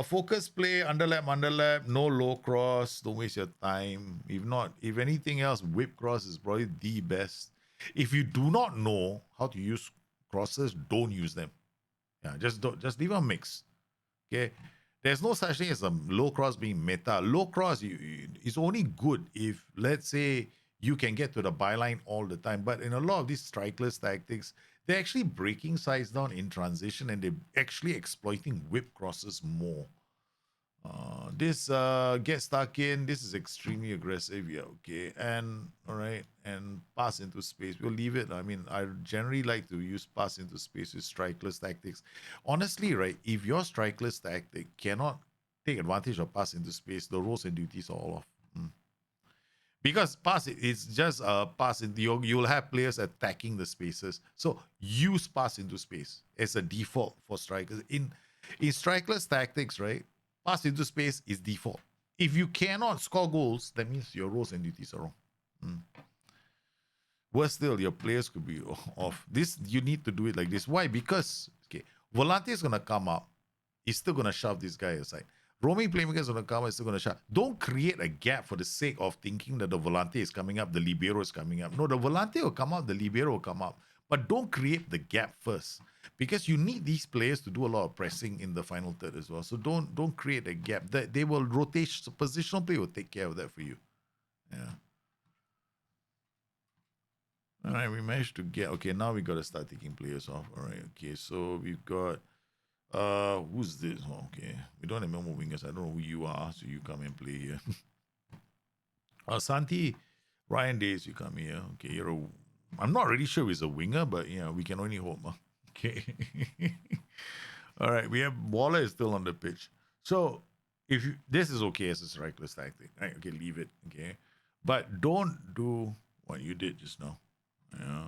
Focus play, underlap, no low cross. Don't waste your time. If anything else, whip cross is probably the best. If you do not know how to use crosses, don't use them. Yeah, just leave a mix. Okay. There's no such thing as a low cross being meta. Low cross is only good if, let's say, you can get to the byline all the time. But in a lot of these strikeless tactics, they're actually breaking sides down in transition and they're actually exploiting whip crosses more. This get stuck in. This is extremely aggressive. Yeah, okay. And all right, and pass into space. We'll leave it. I mean, I generally like to use pass into space with strikeless tactics. Honestly, right, if your strikeless tactic cannot take advantage of pass into space, the roles and duties are all off. Because pass it's just a pass into you'll have players attacking the spaces. So use pass into space as a default for strikers. In strikerless tactics, right? Pass into space is default. If you cannot score goals, that means your roles and duties are wrong. Worse still, your players could be off. This you need to do it like this. Why? Because okay, Volante is gonna come up. He's still gonna shove this guy aside. Roaming playmaker is gonna come. He's still gonna shove. Don't create a gap for the sake of thinking that the Volante is coming up, the Libero is coming up. No, the Volante will come up, the Libero will come up. But don't create the gap first, because you need these players to do a lot of pressing in the final third as well. So don't create a gap. That they will rotate. So positional play will take care of that for you. Yeah. All right, we managed to get. Okay, now we got to start taking players off. All right, okay, so we've got. Who's this? Oh, okay, we don't have more wingers. I don't know who you are, so you come and play here. Santi, Ryan Days, you come here. Okay, I'm not really sure he's a winger, but yeah, we can only hope. Huh? Okay. All right, we have Waller is still on the pitch. So if you, this is okay as a strikerless tactic, right? Okay, leave it. Okay, but don't do what you did just now. Yeah.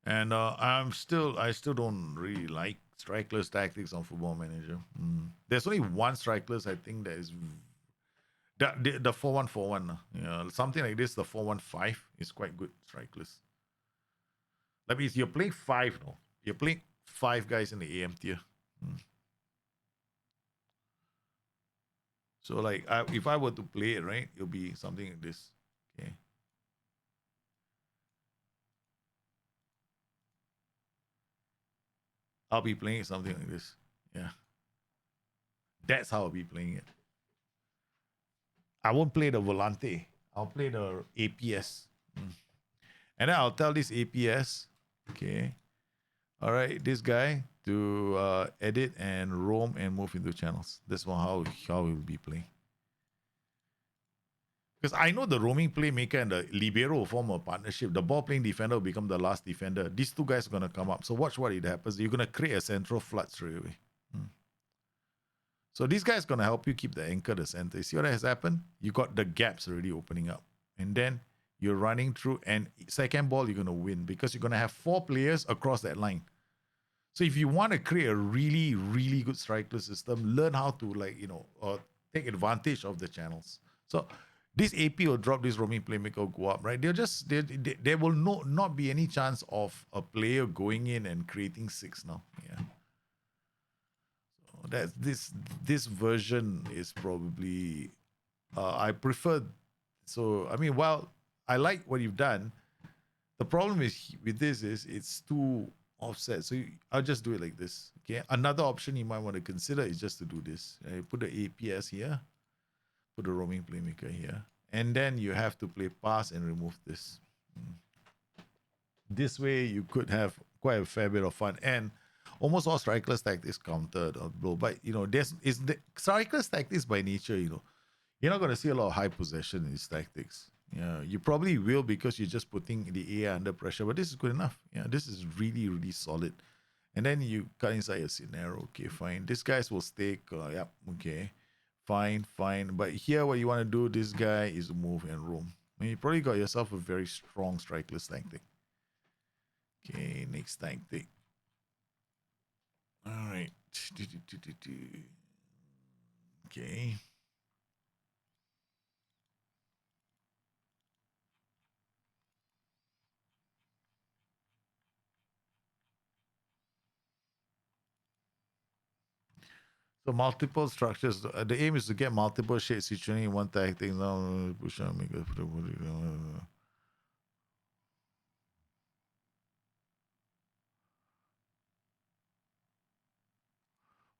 And I still don't really like strikeless tactics on Football Manager. There's only one strikeless I think that is the 4-1-4-1. Yeah, something like this. The 4-1-5 is quite good strikeless. That means you're playing five. No, you're playing five guys in the AM tier. So like, if I were to play it right, it'll be something like this. Okay. I'll be playing something like this. Yeah. That's how I'll be playing it. I won't play the Volante. I'll play the APS. And then I'll tell this APS, okay, all right, this guy to edit and roam and move into channels. That's how we'll be playing. Because I know the roaming playmaker and the libero will form a partnership. The ball playing defender will become the last defender. These two guys are going to come up. So watch what it happens. You're going to create a central flood straight away. So this guy's going to help you keep the anchor the center. You see what has happened? You got the gaps already opening up. And then you're running through, and second ball, you're going to win because you're going to have four players across that line. So if you want to create a really, really good striker system, learn how to take advantage of the channels. So this AP will drop, this roaming playmaker will go up, right? There will not be any chance of a player going in and creating six now. Yeah. So that's this version is probably I prefer. So I mean, while I like what you've done, the problem is with this is it's too offset. So I'll just do it like this. Okay. Another option you might want to consider is just to do this. Put the APS here, put the roaming playmaker here, and then you have to play pass and remove this. This way you could have quite a fair bit of fun, and almost all strikerless tactics countered or blow. But the strikerless tactics by nature, you're not going to see a lot of high possession in these tactics. Yeah, you probably will because you're just putting the AI under pressure, but this is good enough. Yeah, this is really, really solid. And then you cut inside your scenario. Okay, fine. These guys will stay. Yep. Okay. Fine, fine. But here, what you want to do, this guy is move and roam. I mean, you probably got yourself a very strong strikeless tactic. Okay, next tactic. All right. Okay. So multiple structures. The aim is to get multiple shades situated in one tactic. Now push on, make it.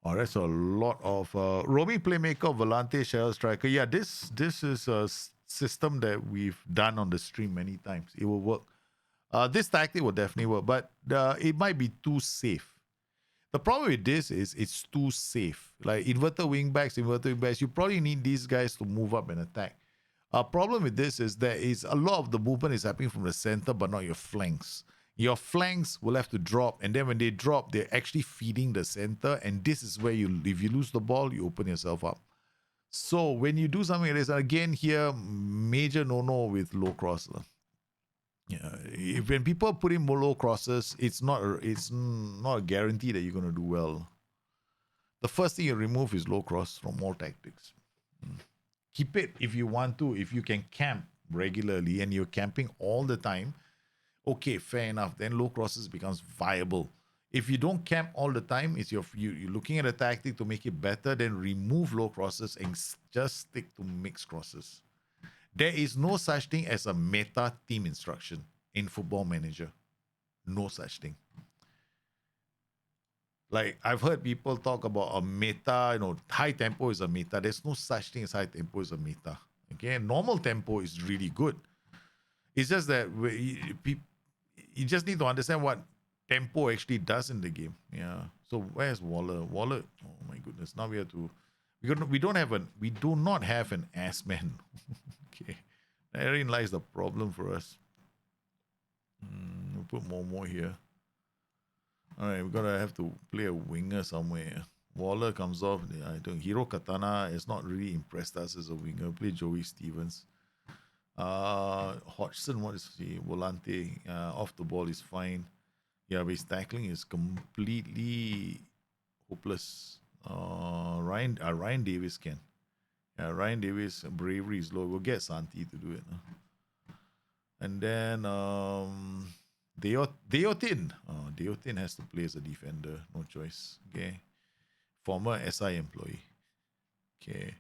Oh, that's a lot of roaming playmaker, volante, shell striker. Yeah, this is a system that we've done on the stream many times. It will work. This tactic will definitely work, but it might be too safe. The problem with this is it's too safe. Like inverted wingbacks, you probably need these guys to move up and attack. A problem with this is that is a lot of the movement is happening from the center, but not your flanks. Your flanks will have to drop, and then when they drop, they're actually feeding the center, and this is where if you lose the ball, you open yourself up. So when you do something like this, again here, major no-no with low cross. Yeah, when people put in low crosses, it's not a guarantee that you're gonna do well. The first thing you remove is low cross from all tactics. Keep it if you want to. If you can camp regularly and you're camping all the time, okay, fair enough. Then low crosses becomes viable. If you don't camp all the time, it's you're looking at a tactic to make it better. Then remove low crosses and just stick to mixed crosses. There is no such thing as a meta team instruction in Football Manager. No such thing. Like I've heard people talk about a meta, high tempo is a meta. There's no such thing as high tempo is a meta. Okay, normal tempo is really good. It's just that you just need to understand what tempo actually does in the game. Yeah. So where's Waller? Waller. Oh my goodness. Now we do not have an ass man. Okay. Therein lies the problem for us. We'll put more here. All right, we're gonna have to play a winger somewhere. Waller comes off. I think Hiro Katana has not really impressed us as a winger. Play Joey Stevens. Hodgson, what is he? Volante. Off the ball is fine. Yeah, but his tackling is completely hopeless. Ryan Davis can. Yeah, Ryan Davis bravery is low. We'll get Santi to do it. And then Deotin. Deotin has to play as a defender. No choice. Okay. Former SI employee. Okay.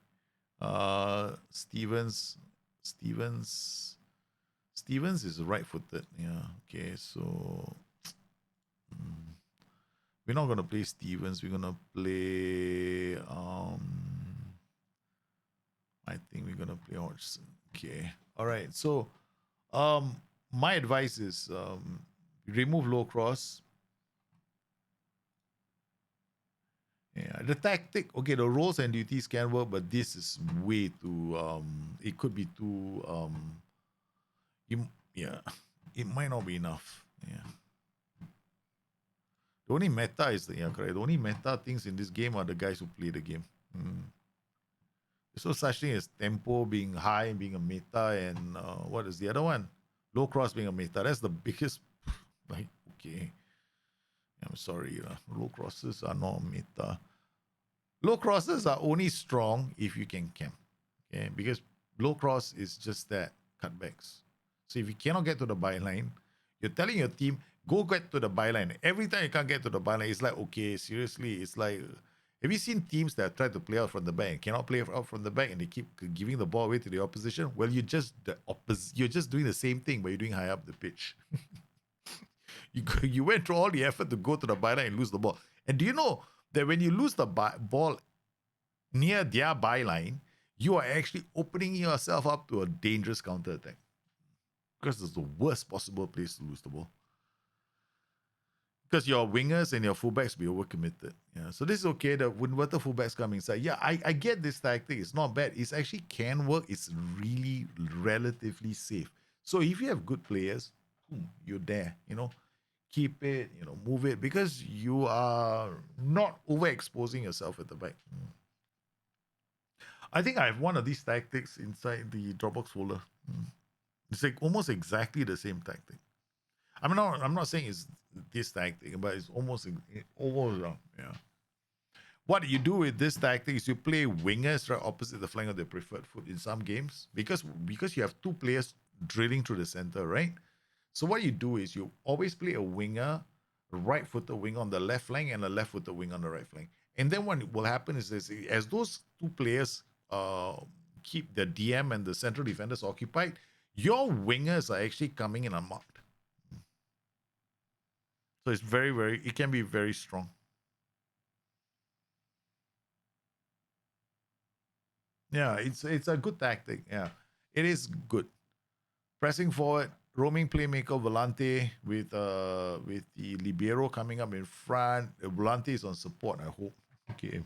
Stevens is right-footed. Yeah. Okay. So we're not gonna play Stevens. We're gonna play. I think we're gonna play Hodgson. Okay. All right. So, my advice is remove low cross. Yeah, the tactic, okay, the roles and duties can work, but this is way too it could be too yeah, it might not be enough. Yeah. The only meta is correct. The only meta things in this game are the guys who play the game. There's no such thing as tempo being high, being a meta, and what is the other one? Low cross being a meta. That's the biggest. Like, okay, I'm sorry, low crosses are not a meta. Low crosses are only strong if you can camp. Okay, because low cross is just that cutbacks. So if you cannot get to the byline, you're telling your team, go get to the byline. Every time you can't get to the byline, it's like, okay, seriously, it's like, have you seen teams that try to play out from the back and cannot play out from the back and they keep giving the ball away to the opposition? Well, you're just You're just doing the same thing, but you're doing high up the pitch. You went through all the effort to go to the byline and lose the ball. And do you know that when you lose the ball near their byline, you are actually opening yourself up to a dangerous counter attack? Because it's the worst possible place to lose the ball. Because your wingers and your fullbacks be overcommitted. Yeah. So this is okay. The inverted fullbacks come inside. Yeah, I get this tactic. It's not bad. It actually can work. It's really relatively safe. So if you have good players, you're there. keep it, move it because you are not overexposing yourself at the back. I think I have one of these tactics inside the Dropbox folder. It's like almost exactly the same tactic. I'm not saying it's this tactic, but it's almost yeah. What you do with this tactic is you play wingers right opposite the flank of their preferred foot in some games because you have two players drilling through the center, right? So what you do is you always play a winger, right-footed wing on the left flank and a left-footed wing on the right flank. And then what will happen is this, as those two players keep the DM and the central defenders occupied, your wingers are actually coming in unmarked. So it's it can be very strong. Yeah, it's a good tactic. Yeah, it is good. Pressing forward, roaming playmaker Volante with the libero coming up in front. Volante is on support. I hope. Okay,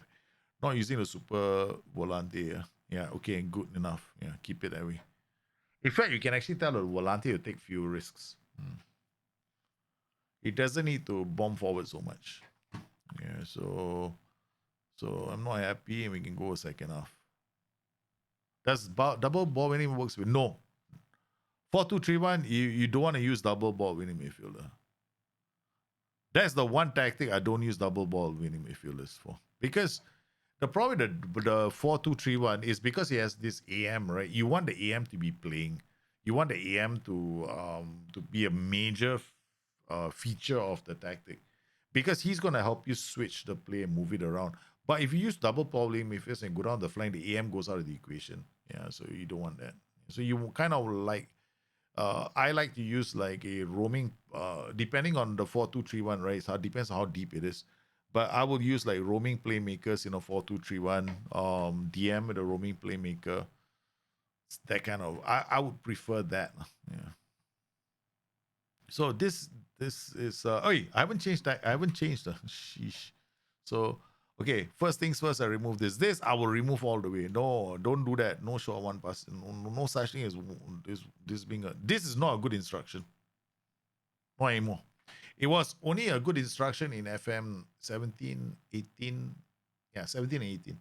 not using the super Volante. Yeah. Okay, good enough. Yeah, keep it that way. In fact, you can actually tell the Volante to take few risks. It doesn't need to bomb forward so much. Yeah, so I'm not happy, and we can go a second half. Does double ball winning works with no 4-2-3-1? You don't want to use double ball winning midfielder. That's the one tactic I don't use double ball winning midfielders for, because the problem with the 4-2-3-1 is because he has this AM, right? You want the AM to be playing. You want the AM to be a major feature of the tactic, because he's gonna help you switch the play and move it around. But if you use double ball winning midfielders and go down the flank, the AM goes out of the equation. Yeah, so you don't want that. So you kind of like I like to use like a roaming, depending on the 4-2-3-1, right? So it depends on how deep it is. But I will use like roaming playmakers, 4-2-3-1, DM with a roaming playmaker. That kind of, I would prefer that. Yeah. So this is I haven't changed that. I haven't changed the sheesh. So okay, first things first, I remove this. This I will remove all the way. No, don't do that. No short one pass. No such thing as this being this is not a good instruction. Not anymore. It was only a good instruction in FM 17, 18. Yeah, 17 and 18.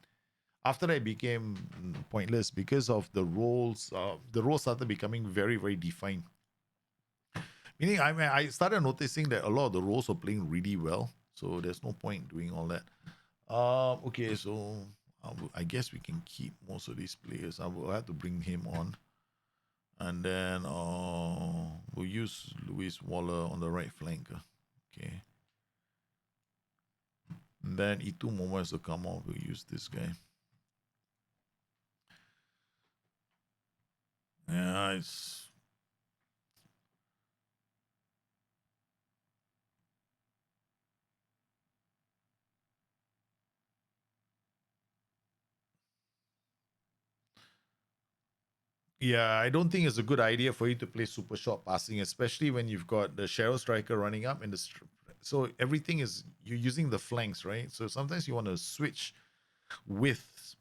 After that, it became pointless because of the roles. The roles started becoming very, very defined. Meaning, I started noticing that a lot of the roles were playing really well. So there's no point doing all that. Okay, so I guess we can keep most of these players. I will have to bring him on. And then we'll use Luis Waller on the right flank. Okay. And then Itu Momo will come off. We'll use this guy. Yeah, it's yeah, I don't think it's a good idea for you to play super short passing, especially when you've got the shadow striker running up and so everything is you're using the flanks, right? So sometimes you want to switch with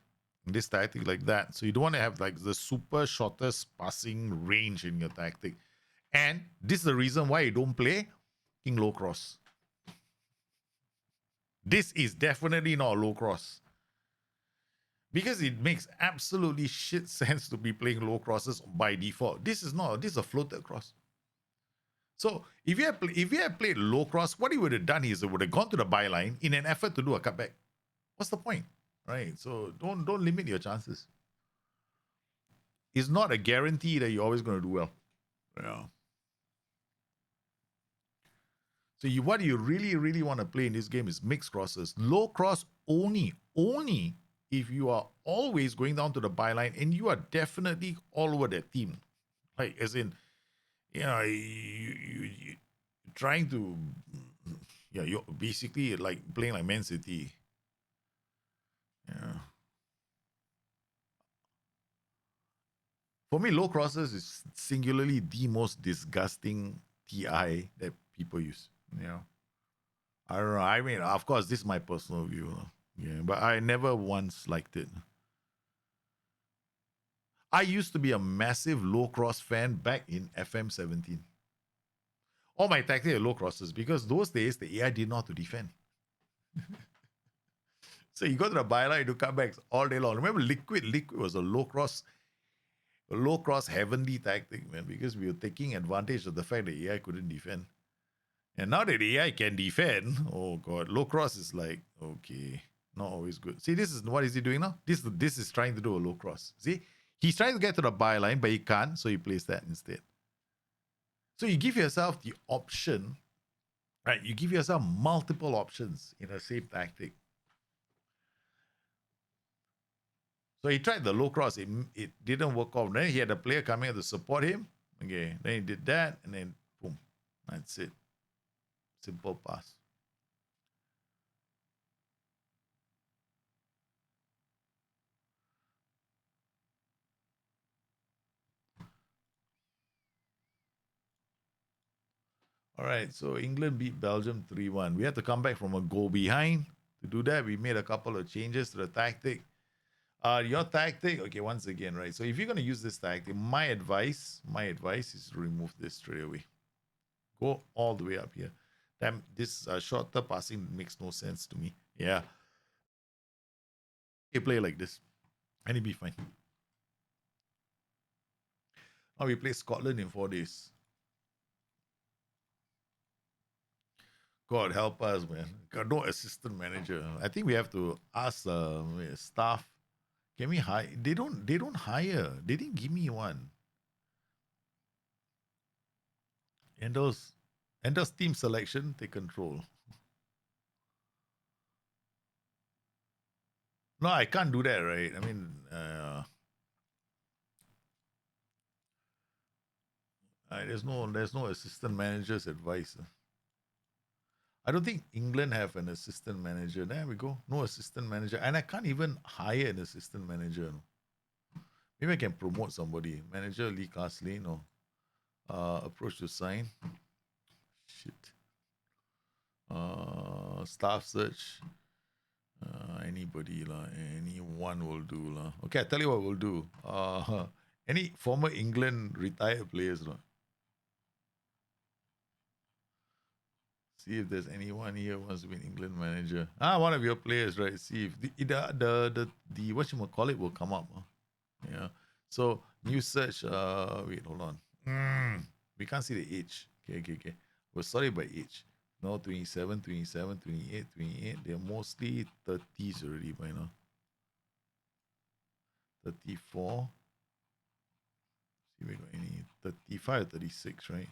this tactic like that. So you don't want to have like the super shortest passing range in your tactic. And this is the reason why you don't play King Low Cross. This is definitely not a low cross, because it makes absolutely shit sense to be playing low crosses by default. This is a floated cross. So if you had played low cross, what he would have done is it would have gone to the byline in an effort to do a cutback. What's the point, right? So don't limit your chances. It's not a guarantee that you're always going to do well. Yeah. So what you really want to play in this game is mixed crosses, low cross only if you are always going down to the byline and you are definitely all over that team, like as in, you trying to, yeah, you're basically like playing like Man City. Yeah. For me, low crosses is singularly the most disgusting TI that people use. Yeah. I don't know. I mean, of course, this is my personal view. Yeah, but I never once liked it. I used to be a massive low cross fan back in FM 17. All my tactics are low crosses because those days the AI didn't know how to defend. So you go to the byline, you do cutbacks all day long. Remember, Liquid was a low cross heavenly tactic, man, because we were taking advantage of the fact that AI couldn't defend. And now that AI can defend, oh god, low cross is like, okay, not always good. See, this is what is he doing now? This is trying to do a low cross. See, he's trying to get to the byline, but he can't, so he plays that instead. So you give yourself the option, right? You give yourself multiple options in the same tactic. So he tried the low cross, it didn't work out. Then he had a player coming to support him. Okay, then he did that, and then boom, that's it. Simple pass. All right, so England beat Belgium 3-1. We had to come back from a goal behind. To do that, we made a couple of changes to the tactic. Your tactic, okay, once again, right? So if you're gonna use this tactic, my advice is to remove this straight away. Go all the way up here. Damn, this shorter passing makes no sense to me. Yeah. You play like this, and it'll be fine. Now we play Scotland in 4 days. God help us, man. Got no assistant manager. I think we have to ask staff. Can we hire? They don't hire. They didn't give me one. And those team selection take control. No, I can't do that, right? I mean, there's no assistant manager's advice. I don't think England have an assistant manager. There we go. No assistant manager. And I can't even hire an assistant manager. No. Maybe I can promote somebody. Manager Lee Casley, no. Approach to sign. Shit. Staff search. Anybody lah. Anyone will do lah. Okay, I tell you what we'll do. Any former England retired players lah. See if there's anyone here who wants to be an England manager. One of your players, right? See if the what you call it will come up. Yeah. So new search. Wait, hold on. We can't see the age. Okay. We're sorry by age. No, 27, 27, 28, 28. They're mostly 30s already by now. 34. See if we got any 35 or 36, right?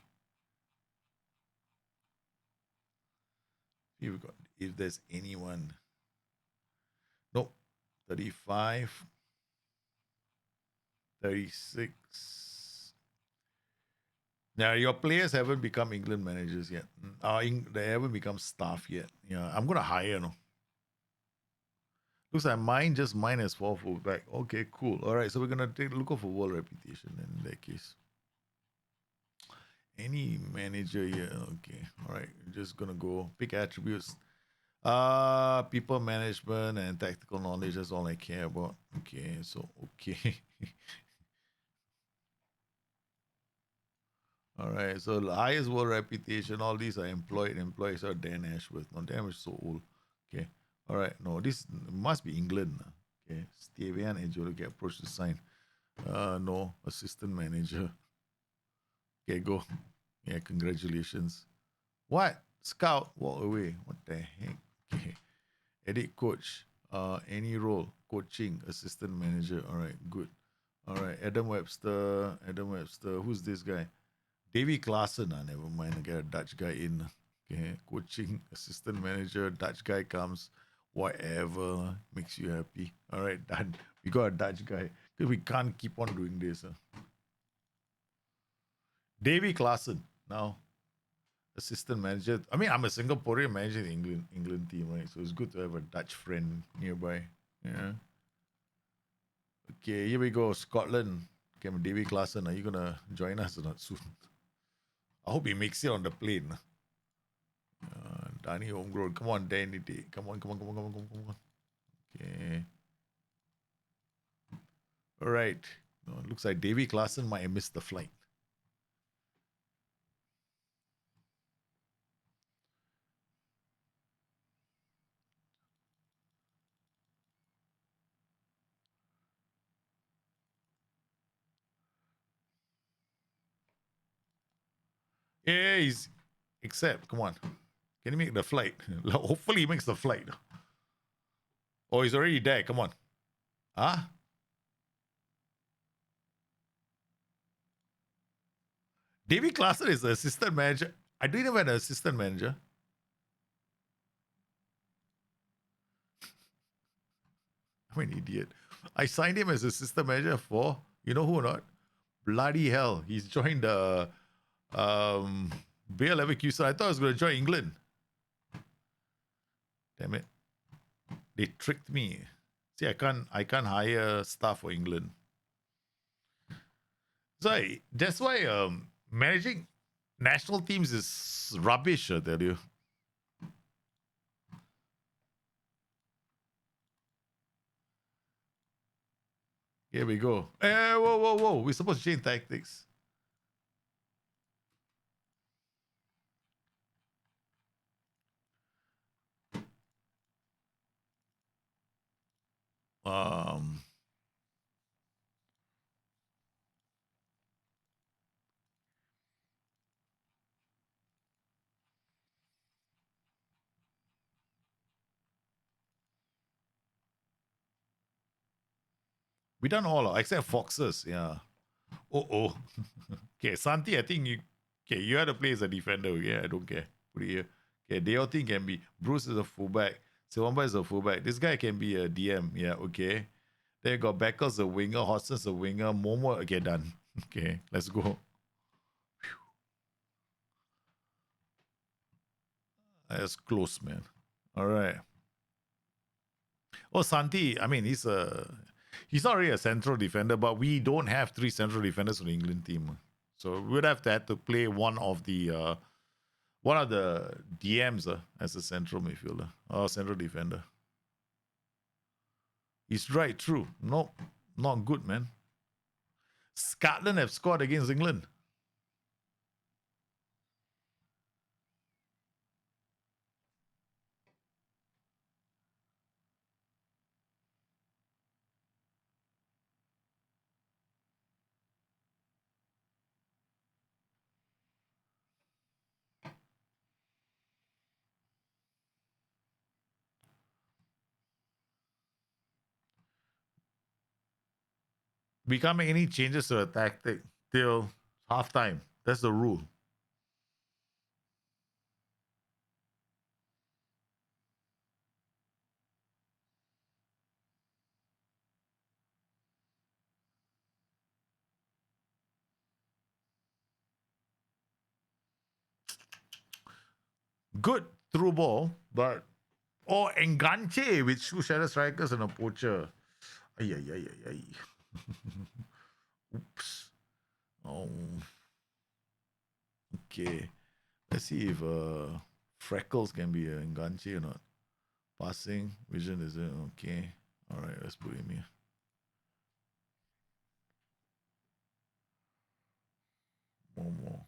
See if we got if there's anyone. Nope. 35. 36. Now, your players haven't become England managers yet. They haven't become staff yet. Yeah, I'm going to hire, no. Looks like mine has 4 fullback. Okay, cool. All right, so we're going to take a look for world reputation in that case. Any manager here. Okay, all right. We're just going to go pick attributes. People management and tactical knowledge. That's all I care about. Okay, so, okay. All right, so the highest world reputation, all these are employees are Dan Ashworth. No, Dan is so old. Okay, all right, no, this must be England. Okay, Stevian and Joe get approached to sign. No, assistant manager. Okay, go. Yeah, congratulations. What? Scout, walk away. What the heck? Okay. Edit coach. Any role. Coaching, assistant manager. All right, good. All right, Adam Webster. Who's this guy? Davy Klaassen, never mind. I get a Dutch guy in. Okay, coaching assistant manager. Dutch guy comes. Whatever makes you happy. All right, done. We got a Dutch guy because we can't keep on doing this. Davy Klaassen now, assistant manager. I mean, I'm a Singaporean manager in the England team, right? So it's good to have a Dutch friend nearby. Yeah. Okay, here we go. Scotland. Okay, Davy Klaassen. Are you gonna join us or not soon? I hope he makes it on the plane. Danny Homegrown. Come on, Danny. Come on. Okay. All right. No, it looks like Davy Klaassen might have missed the flight. Yeah, he's except. Come on, can he make the flight? Hopefully, he makes the flight. Oh, he's already there. Come on. Huh? David Klaassen is the assistant manager. I didn't even have an assistant manager. I'm an idiot. I signed him as assistant manager for, you know who or not? Bloody hell. He's joined the Bayer Leverkusen. I thought I was going to join England. Damn it. They tricked me. See, I can't hire staff for England. So that's why managing national teams is rubbish, I tell you. Here we go. Whoa, whoa, whoa. We're supposed to change tactics. Um, we done all except Foxes. Yeah. Oh. Okay, Santi, I think you have to play as a defender. Yeah, I don't care. Put it here. Okay, Deotin can be. Bruce is a fullback. Siwamba is a fullback. This guy can be a DM. Yeah, okay. Then you got Beckel's a winger. Hoss's a winger. Momo, okay, done. Okay, let's go. That's close, man. All right. Oh, Santi, I mean, he's not really a central defender, but we don't have three central defenders on the England team. So we would have to play one of the DMs as a central midfielder or central defender. He's right, true. No, not good, man. Scotland have scored against England. We can't make any changes to the tactic till halftime. That's the rule. Good through ball, but enganche with two shadow strikers and a poacher. Ay, ay, ay, ay, ay. Oops. Oh, okay. Let's see if Freckles can be an enganche or not. Passing, vision is it? Okay. All right, let's put him here. More.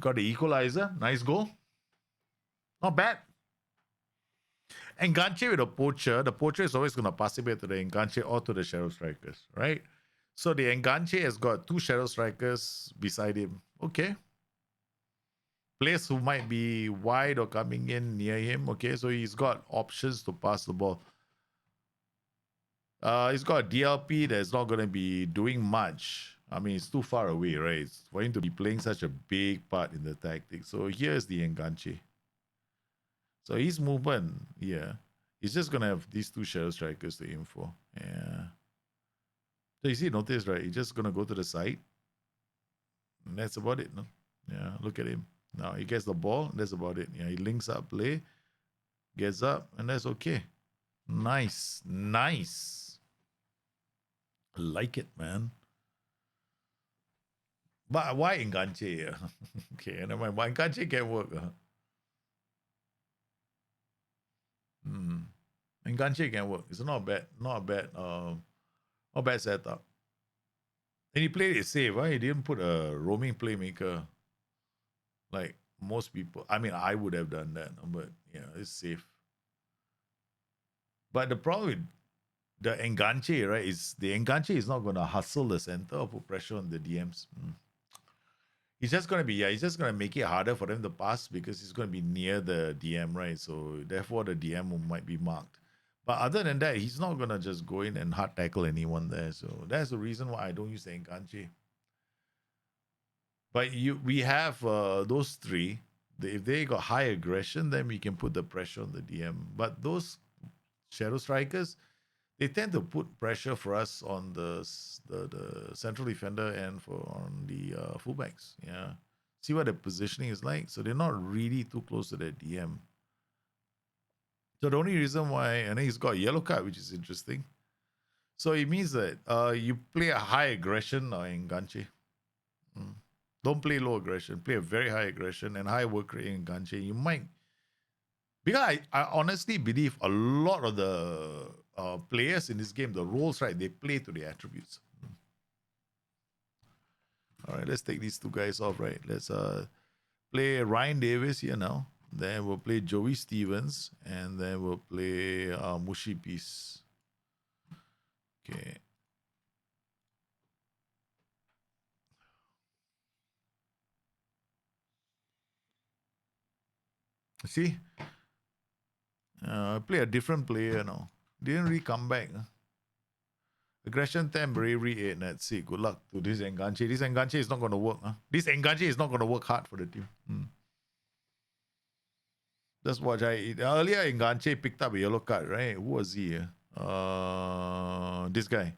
Got the equalizer. Nice goal. Not bad. Enganche with a poacher. The poacher is always going to pass it back to the enganche or to the shadow strikers, right? So the enganche has got two shadow strikers beside him. Okay. Players who might be wide or coming in near him. Okay, so he's got options to pass the ball. He's got a DLP that's not going to be doing much. I mean, it's too far away, right? It's for him to be playing such a big part in the tactic. So here's the enganche. So his movement, yeah, he's just going to have these two shadow strikers to aim for. Yeah. So you see, notice, right? He's just going to go to the side. And that's about it. No? Yeah, look at him. Now he gets the ball. That's about it. Yeah, he links up play, gets up, and that's okay. Nice. Nice. Like it, man. But why enganche? Okay, never mind. Why enganche can work? Enganche can work. It's not bad. Not bad setup. And he played it safe, right? He didn't put a roaming playmaker like most people. I mean, I would have done that, but yeah, it's safe. But the problem with the enganche, right? Is the enganche is not going to hustle the center or put pressure on the DMs. He's just going to be, yeah, he's just going to make it harder for them to pass because he's going to be near the DM, right? So therefore the DM might be marked. But other than that, he's not going to just go in and hard tackle anyone there. So that's the reason why I don't use the enganche. But we have those three. If they got high aggression, then we can put the pressure on the DM. But those shadow strikers, they tend to put pressure for us on the central defender and for on the fullbacks. Yeah, see what the positioning is like. So they're not really too close to the DM. So the only reason why, and he's got a yellow card, which is interesting. So it means that you play a high aggression or enganche. Don't play low aggression. Play a very high aggression and high work rate in enganche. You might, because I honestly believe a lot of the players in this game, the roles, right, they play to the attributes. All right, let's take these two guys off, right? Let's play Ryan Davis here now. Then we'll play Joey Stevens, and then we'll play Mushi Peace. Okay. See? Play a different player now. Didn't really come back. Aggression 10, bravery 8. That's it. Good luck to this enganche. This enganche is not going to work. This enganche is not going to work hard for the team. That's what earlier enganche picked up a yellow card, right? Who was he? This guy.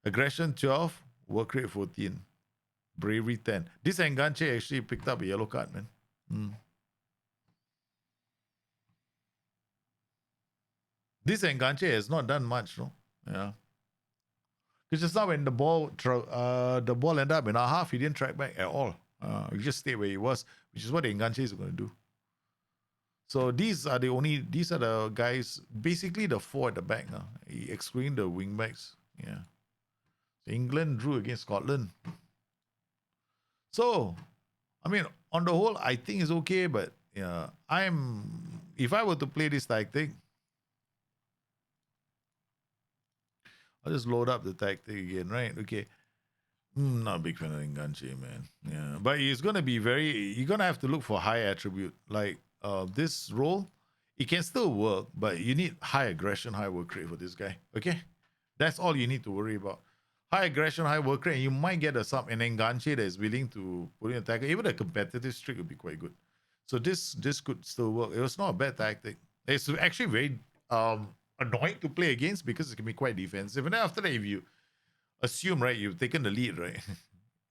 Aggression 12, work rate 14, bravery 10. This enganche actually picked up a yellow card, man. This enganche has not done much, no? Yeah. Because just now when the ball ended up in our half, he didn't track back at all. He just stayed where he was, which is what the enganche is going to do. So these are the guys, basically the four at the back, excluding the wing backs. Yeah. England drew against Scotland. So, I mean, on the whole, I think it's okay, but yeah, if I were to play this tactic, I'll just load up the tactic again, right? Okay. Not a big fan of Enganche, man. Yeah. But it's gonna be you're gonna have to look for high attribute. Like this role, it can still work, but you need high aggression, high work rate for this guy. Okay? That's all you need to worry about. High aggression, high work rate, and you might get an Enganche that is willing to put in a tackle. Even a competitive streak would be quite good. So this could still work. It was not a bad tactic. It's actually very annoying to play against because it can be quite defensive. And then after that, if you assume, right, you've taken the lead, right?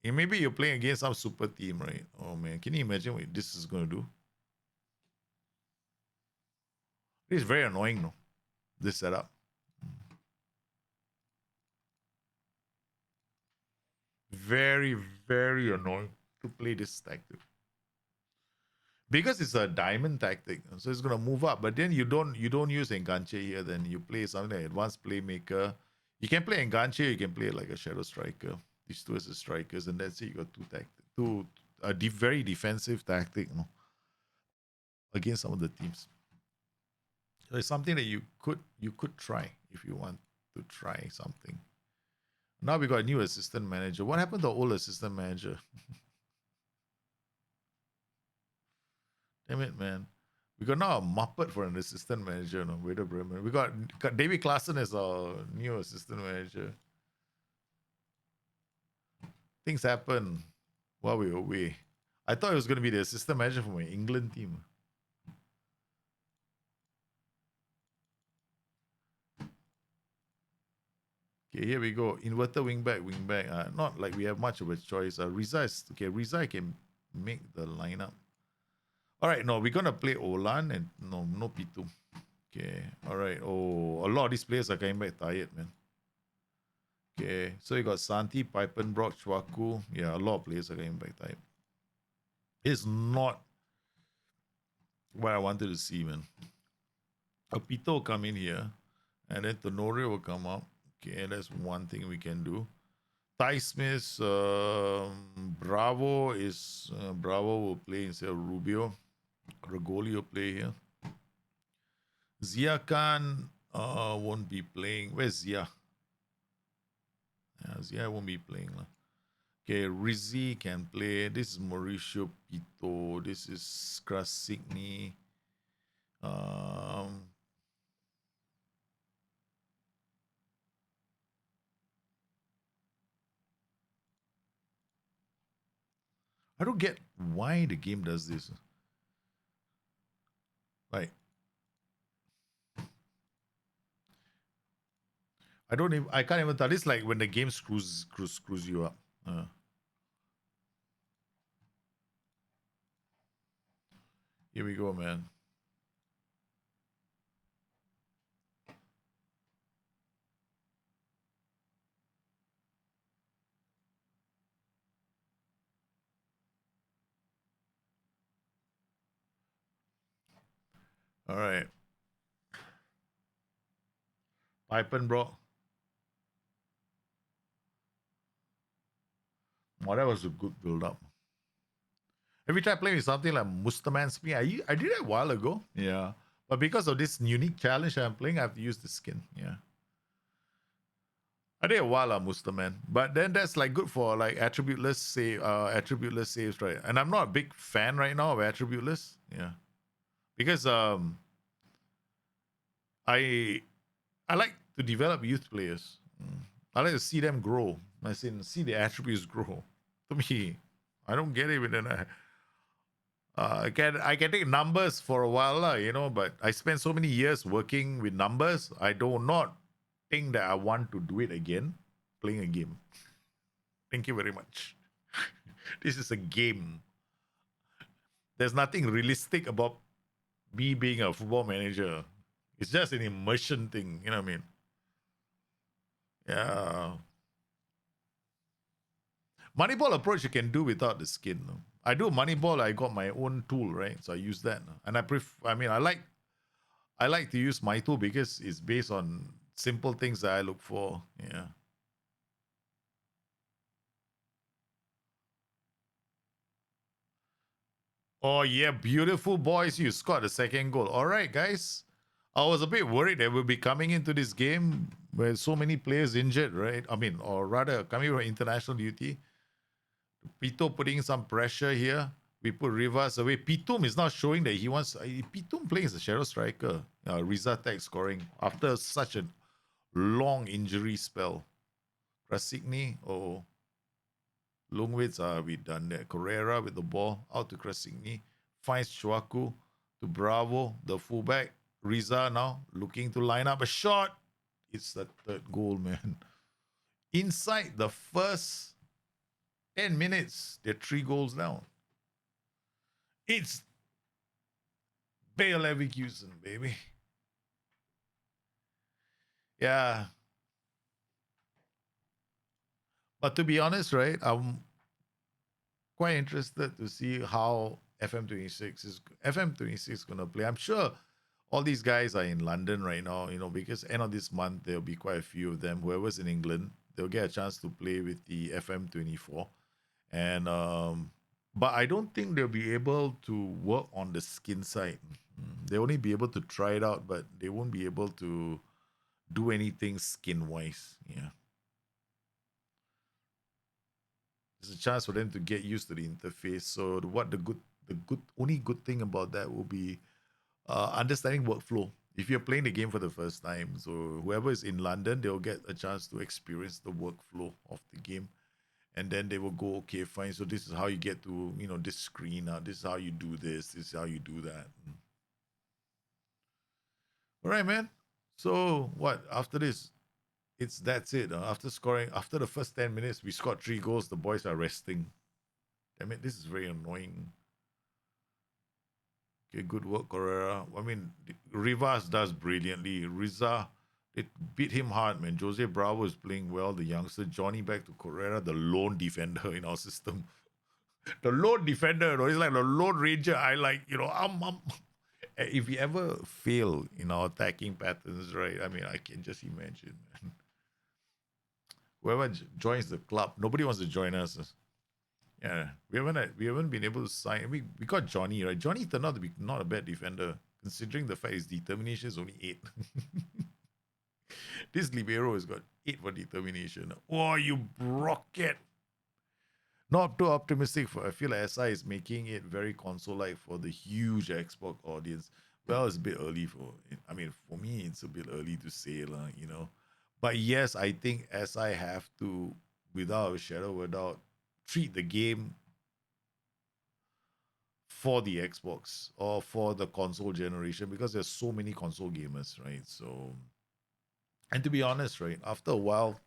And maybe you're playing against some super team, right? Oh man, can you imagine what this is going to do? It's very annoying, no? This setup. Very, very annoying to play this tactic. Because it's a diamond tactic, so it's gonna move up. But then you don't use Enganche here. Then you play something like advanced playmaker. You can play Enganche. You can play like a shadow striker. These two as the strikers, and that's it. You got very defensive tactic, against some of the teams. So it's something that you could try if you want to try something. Now we got a new assistant manager. What happened to the old assistant manager? Damn it, man. We got now a Muppet for an assistant manager, no? Werder Bremen. We got David Klaassen as our new assistant manager. Things happen while we were away. I thought it was going to be the assistant manager for my England team. Okay, here we go. Inverter wingback. Not like we have much of a choice. Riza can make the lineup. All right, no, we're gonna play Olan and no Pitu. Okay, all right. Oh, a lot of these players are coming back tired, man. Okay, so you got Santi, Pipenbrock, Chwaku. Yeah, a lot of players are coming back tired. It's not what I wanted to see, man. Pito will come in here, and then Tenore will come up. Okay, that's one thing we can do. Ty Smith, Bravo will play instead of Rubio. Regoli will play here. Zia Khan, Won't be playing. Where's Zia? Yeah, Zia won't be playing. Lah. Okay, Rizzi can play. This is Mauricio Pito. This is Krasigny. Um, I don't get why the game does this. Like, I don't even. I can't even tell. It's like when the game screws you up. Here we go, man. All right, Pipen, bro. Oh, that was a good build up. Every time I play with something like Mustaman Spin, I did it a while ago. Yeah. But because of this unique challenge I'm playing, I have to use the skin. Yeah. I did a while Mustaman. But then that's like good for like attributeless saves, right? And I'm not a big fan right now of attributeless. Yeah. Because I I like to develop youth players. I like to see them grow. I see the attributes grow. To me, I don't get it with an I can take numbers for a while, but I spent so many years working with numbers. I do not think that I want to do it again, playing a game. Thank you very much. This is a game. There's nothing realistic about me being a football manager. It's just an immersion thing. You know what I mean? Yeah. Moneyball approach you can do without the skin. No? I do Moneyball. I got my own tool, right? So I use that, no? And I like to use my tool because it's based on simple things that I look for. Yeah. Oh yeah, beautiful boys! You scored the second goal. All right, guys. I was a bit worried that we'll be coming into this game with so many players injured, right? I mean, or rather, coming from international duty. Pito putting some pressure here. We put Rivas away. Pitum is not showing that he wants. Pitum playing as a shadow striker. Riza Tech scoring after such a long injury spell. Krasigny, Lungwitz, we done that. Correra with the ball out to Krasigny. Finds Chwaku to Bravo, the fullback. Riza now looking to line up a shot. It's the third goal, man. Inside the first 10 minutes, they're 3 goals down. It's Bayer Leverkusen, baby. Yeah. But to be honest, right, I'm quite interested to see how FM26 gonna play. I'm sure all these guys are in London right now, because end of this month there'll be quite a few of them. Whoever's in England, they'll get a chance to play with the FM24. And but I don't think they'll be able to work on the skin side. They'll only be able to try it out, but they won't be able to do anything skin wise. Yeah. There's a chance for them to get used to the interface. So the only good thing about that will be understanding workflow. If you're playing the game for the first time, so whoever is in London, they'll get a chance to experience the workflow of the game, and then they will go, okay, fine. So this is how you get to this screen. This is how you do this. This is how you do that. All right, man. So what after this? That's it. After the first 10 minutes, we scored 3 goals. The boys are resting. Damn it, this is very annoying. Okay, good work, Correa. I mean, Rivas does brilliantly. Riza, it beat him hard, man. Jose Bravo is playing well. The youngster Johnny back to Correa, the lone defender in our system. The lone defender, he's like the lone ranger. I like, if we ever fail in our attacking patterns, right? I mean, I can just imagine, man. Whoever joins the club, nobody wants to join us. Yeah, we haven't been able to sign. We got Johnny, right? Johnny turned out to be not a bad defender, considering the fact his determination is only 8. This libero has got 8 for determination. Oh, you rocket! Not too optimistic for. I feel like SI is making it very console-like for the huge Xbox audience. Well, it's a bit early for. I mean, for me, it's a bit early to say, lah. But yes, I think SI have to, without a shadow of a doubt, treat the game for the Xbox or for the console generation because there's so many console gamers, right? So, and to be honest, right, after a while,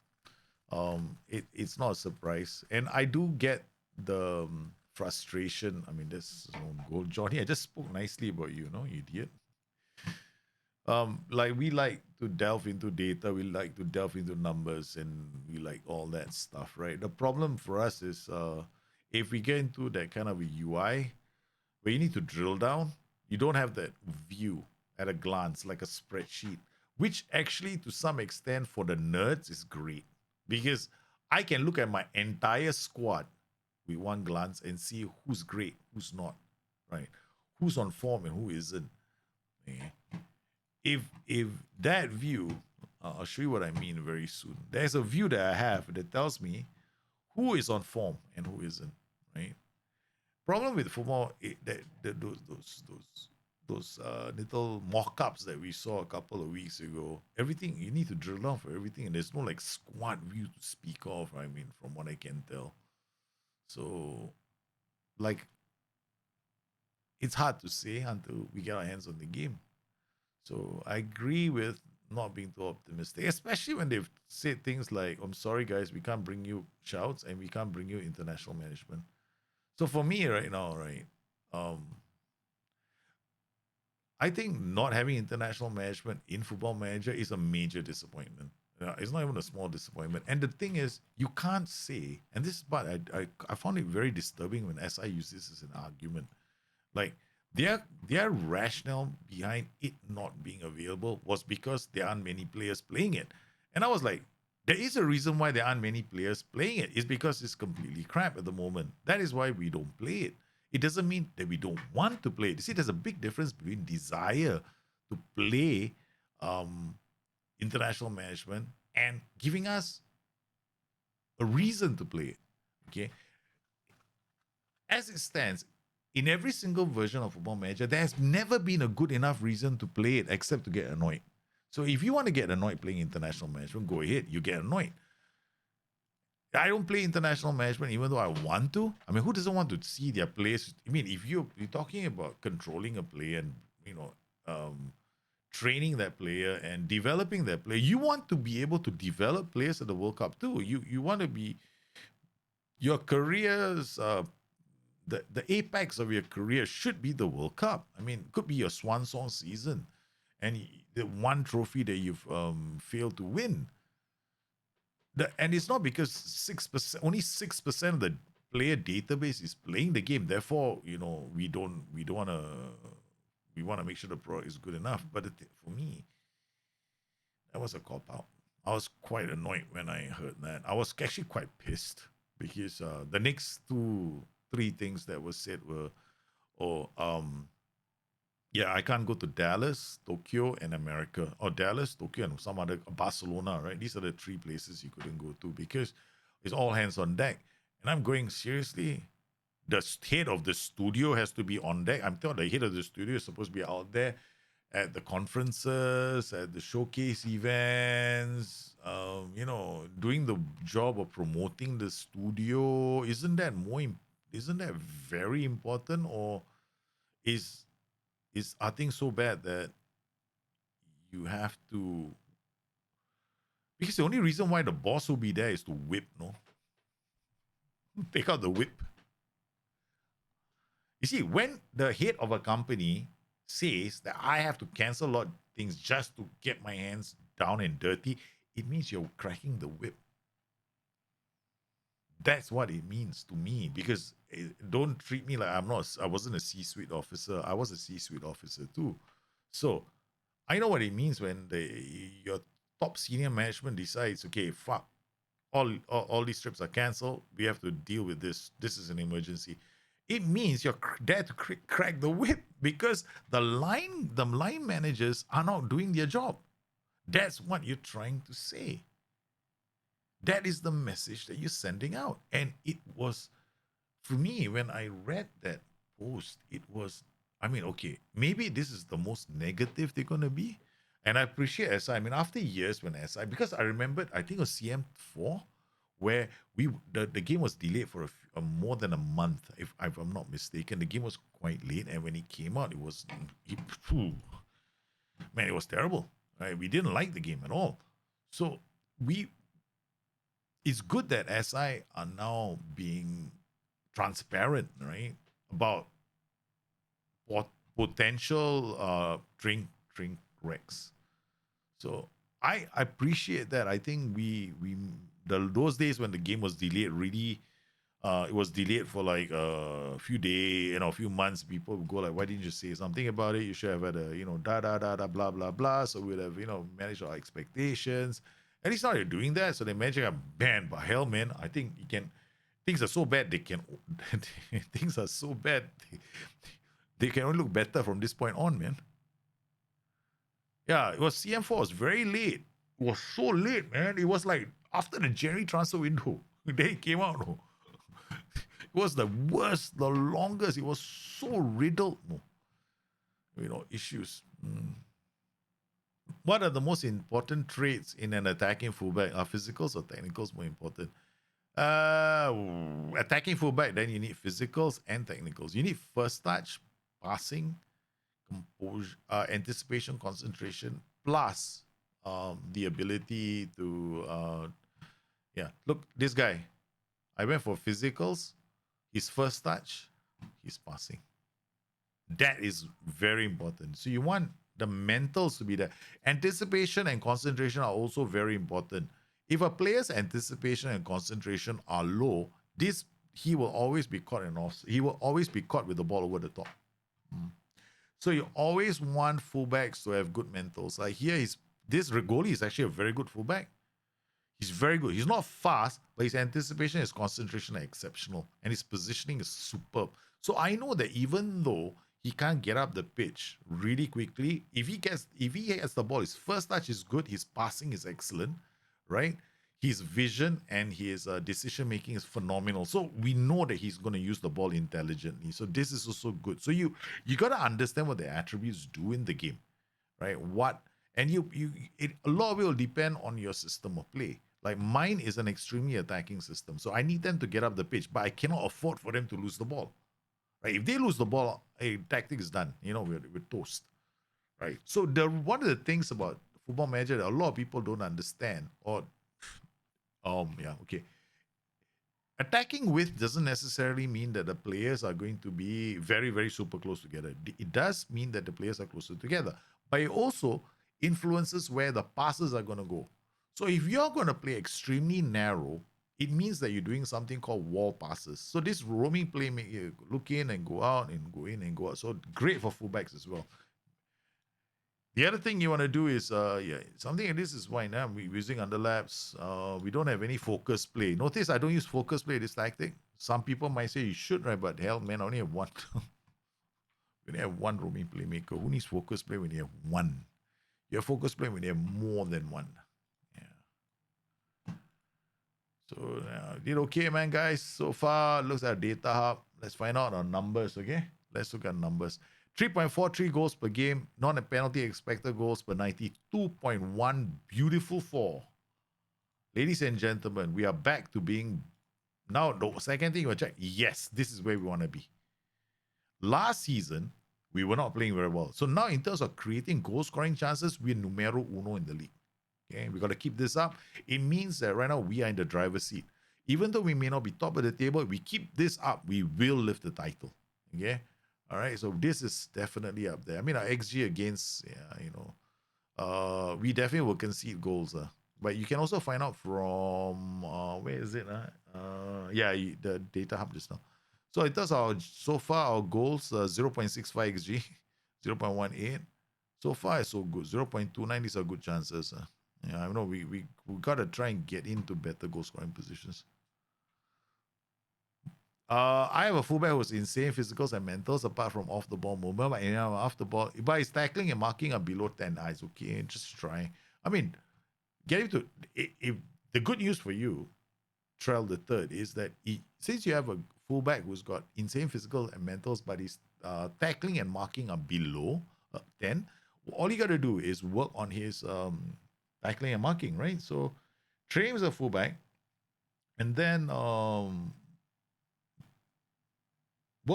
it's not a surprise, and I do get the frustration. I mean, this goal, Johnny. I just spoke nicely about you, no, you idiot. Like we like to delve into data, we like to delve into numbers, and we like all that stuff, right? The problem for us is, if we get into that kind of a UI where you need to drill down, you don't have that view at a glance like a spreadsheet, which actually, to some extent, for the nerds, is great because I can look at my entire squad with one glance and see who's great, who's not, right? Who's on form and who isn't. Okay? If that view, I'll show you what I mean very soon. There's a view that I have that tells me who is on form and who isn't, right? Problem with football, those little mock-ups that we saw a couple of weeks ago, everything you need to drill down for everything, and there's no like squad view to speak of. I mean, from what I can tell, so like it's hard to say until we get our hands on the game. So I agree with not being too optimistic, especially when they've said things like, "I'm sorry, guys, we can't bring you shouts and we can't bring you international management." So for me right now, right, um, I think not having international management in Football Manager is a major disappointment. It's not even a small disappointment. And the thing is, you can't say, and this is part I found it very disturbing when SI used this as an argument. Like their rationale behind it not being available was because there aren't many players playing it. And I was like, there is a reason why there aren't many players playing it. It's because it's completely crap at the moment. That is why we don't play it. It doesn't mean that we don't want to play it. You see, there's a big difference between desire to play um, international management and giving us a reason to play it. Okay. As it stands, in every single version of Football Manager, there has never been a good enough reason to play it except to get annoyed. So if you want to get annoyed playing international management, go ahead. You get annoyed. I don't play international management even though I want to. I mean, who doesn't want to see their players? I mean, if you're talking about controlling a player and training that player and developing that player, you want to be able to develop players at the World Cup too. You want to be your career's the apex of your career should be the World Cup. I mean, it could be your swan song season, and the one trophy that you've failed to win. And it's not because 6%, only 6% of the player database is playing the game. Therefore, we want to make sure the product is good enough. But for me, that was a cop out. I was quite annoyed when I heard that. I was actually quite pissed because the next 3 things that were said were, oh, yeah, I can't go to Dallas, Tokyo, and America, or Dallas, Tokyo, and some other Barcelona, right? These are the 3 places you couldn't go to because it's all hands on deck. And I'm going, seriously? The head of the studio has to be on deck. I'm telling you, the head of the studio is supposed to be out there at the conferences, at the showcase events, doing the job of promoting the studio. Isn't that very important, or is are things so bad that you have to? Because the only reason why the boss will be there is to whip, no? Take out the whip. You see, when the head of a company says that I have to cancel a lot of things just to get my hands down and dirty, it means you're cracking the whip. That's what it means to me. Because don't treat me like I wasn't a C-suite officer. I was a C-suite officer too. So I know what it means when your top senior management decides, okay, fuck, all these trips are canceled. We have to deal with this. This is an emergency. It means you're there to crack the whip because the line managers are not doing their job. That's what you're trying to say. That is the message that you're sending out. And it was, for me, when I read that post, it was, I mean, okay, maybe this is the most negative they're going to be. And I appreciate SI. I mean, after years when SI, because I remembered, I think it was CM4, where the game was delayed for more than a month, if I'm not mistaken. The game was quite late. And when it came out, phew, man, it was terrible. Right? We didn't like the game at all. So we it's good that SI are now being transparent, right, about potential drink wrecks. So I appreciate that. I think those days when the game was delayed, really, it was delayed for like a few days, a few months. People would go like, "Why didn't you say something about it? You should have had a, da da da da blah blah blah." So we'd have, managed our expectations. And it's not you're doing that, so they managed to ban. But hell, man, I think you can. Things are so bad they can. Things are so bad they can only look better from this point on, man. Yeah, it was CM4 was very late. It was so late, man. It was like after the Jerry transfer window. Then it came out. No. It was the worst, the longest. It was so riddled, issues. What are the most important traits in an attacking fullback? Are physicals or technicals more important? Attacking fullback, then you need physicals and technicals. You need first touch, passing, composure, anticipation, concentration, plus the ability to, Look, this guy, I went for physicals, his first touch, his passing. That is very important. So you want the mentals to be there. Anticipation and concentration are also very important. If a player's anticipation and concentration are low, he will always be caught he will always be caught with the ball over the top. So you always want fullbacks to have good mentals. Like here, this Rigoli is actually a very good fullback. He's very good. He's not fast, but his anticipation and his concentration are exceptional, and his positioning is superb. So I know that even though he can't get up the pitch really quickly, if he gets the ball, his first touch is good, his passing is excellent, right? His vision and his decision making is phenomenal. So we know that he's going to use the ball intelligently. So this is also good. So you got to understand what the attributes do in the game, right? A lot of it will depend on your system of play. Like mine is an extremely attacking system, so I need them to get up the pitch, but I cannot afford for them to lose the ball. Right? If they lose the ball, tactic is done. We're toast. Right? So one of the things about Football Manager that a lot of people don't understand, attacking width doesn't necessarily mean that the players are going to be very, very super close together. It does mean that the players are closer together, but it also influences where the passes are going to go. So if you're going to play extremely narrow, it means that you're doing something called wall passes. So this roaming play, make you look in and go out and go in and go out. So great for fullbacks as well. The other thing you want to do is, something like this is why now we're using underlaps. We don't have any focus play. Notice I don't use focus play, this tactic. Some people might say you should, right? But hell, man, I only have one. We only have one roaming playmaker. Who needs focus play when you have one? You have focus play when you have more than one. So did okay, man, guys. So far, looks at Data Hub. Let's find out our numbers, okay? Let's look at numbers. 3.43 goals per game, non-penalty expected goals per 92.1. Beautiful for. Ladies and gentlemen, we are back to being. Now, the second thing you check, yes, this is where we want to be. Last season, we were not playing very well. So now, in terms of creating goal-scoring chances, we're numero uno in the league. Okay, we got to keep this up. It means that right now we are in the driver's seat. Even though we may not be top of the table, if we keep this up, we will lift the title. Okay, all right. So this is definitely up there. I mean, our XG against, we definitely will concede goals. But you can also find out from where is it? The Data Hub just now. So it does so far our goals 0.65 XG, 0.18. So far it's so good. 0.29. These are good chances. Yeah, I know we gotta try and get into better goal scoring positions. I have a fullback who's insane physicals and mentals apart from off the ball movement, but off the ball, but his tackling and marking are below 10. It's okay, just try. I mean, getting to if the good news for you, Trell the third, is that since you have a fullback who's got insane physical and mentals, but his tackling and marking are below 10, all you got to do is work on his tackling and marking, right? So train him as a fullback, and then work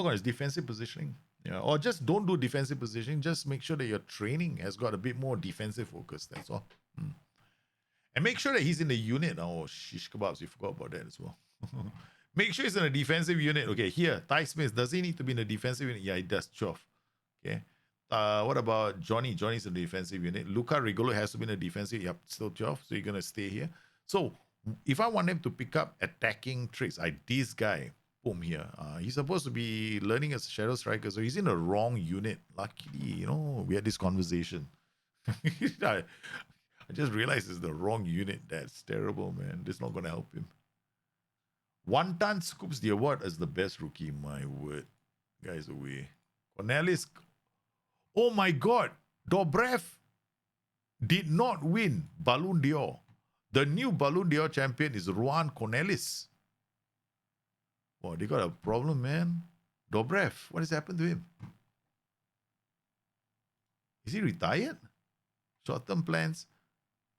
on his defensive positioning. Yeah, or just don't do defensive positioning. Just make sure that your training has got a bit more defensive focus. That's all. And make sure that he's in the unit. Oh, shish kebabs, you forgot about that as well. Make sure he's in a defensive unit. Okay, here, Ty Smith, does he need to be in a defensive unit? Yeah, he does. 12. Okay. What about Johnny? Johnny's in the defensive unit. Luca Rigolo has to be in a defensive. Yep, still 12. So you're going to stay here. So if I want him to pick up attacking traits, this guy, boom, here. He's supposed to be learning as a shadow striker. So he's in the wrong unit. Luckily, we had this conversation. I just realized it's the wrong unit. That's terrible, man. This is not going to help him. One-Tan scoops the award as the best rookie. My word. Guys away. Cornelis. Oh my God. Dobrev did not win Ballon d'Or. The new Ballon d'Or champion is Juan Cornelis. Oh, they got a problem, man. Dobrev, what has happened to him? Is he retired? Short-term plans.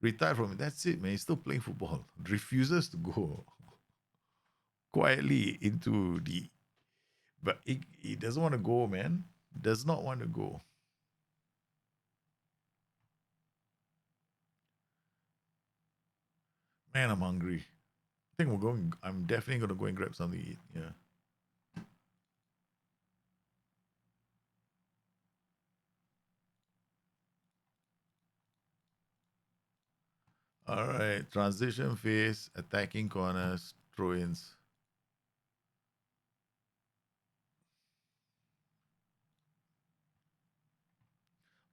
Retired from it. That's it, man. He's still playing football. Refuses to go quietly into the... But he doesn't want to go, man. Does not want to go. Man, I'm hungry. I'm definitely going to go and grab something to eat. Yeah. All right. Transition phase, attacking corners, throw-ins.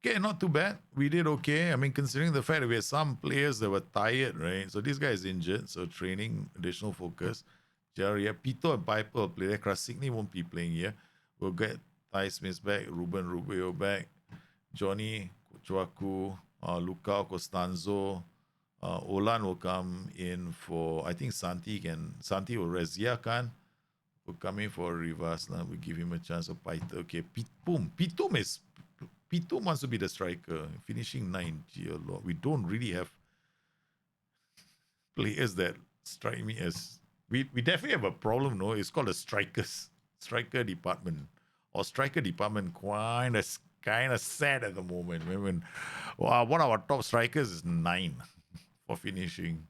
Okay, not too bad. We did okay. I mean, considering the fact that we had some players that were tired, right? So this guy is injured, so training, additional focus. Jerry, Pito and Piper will play there. Krasikny won't be playing here. We'll get Ty Smith back, Ruben Rubio back, Johnny Chuaku, Luca Costanzo. Olan will come in for, I think Santi will rest. Khan will come in for Rivas. We give him a chance of Paito. Okay, Pitum wants to be the striker, finishing 9. Dear Lord, we don't really have players that strike me as... We definitely have a problem, no? It's called a striker department. Or striker department kind of sad at the moment. When one of our top strikers is 9 for finishing.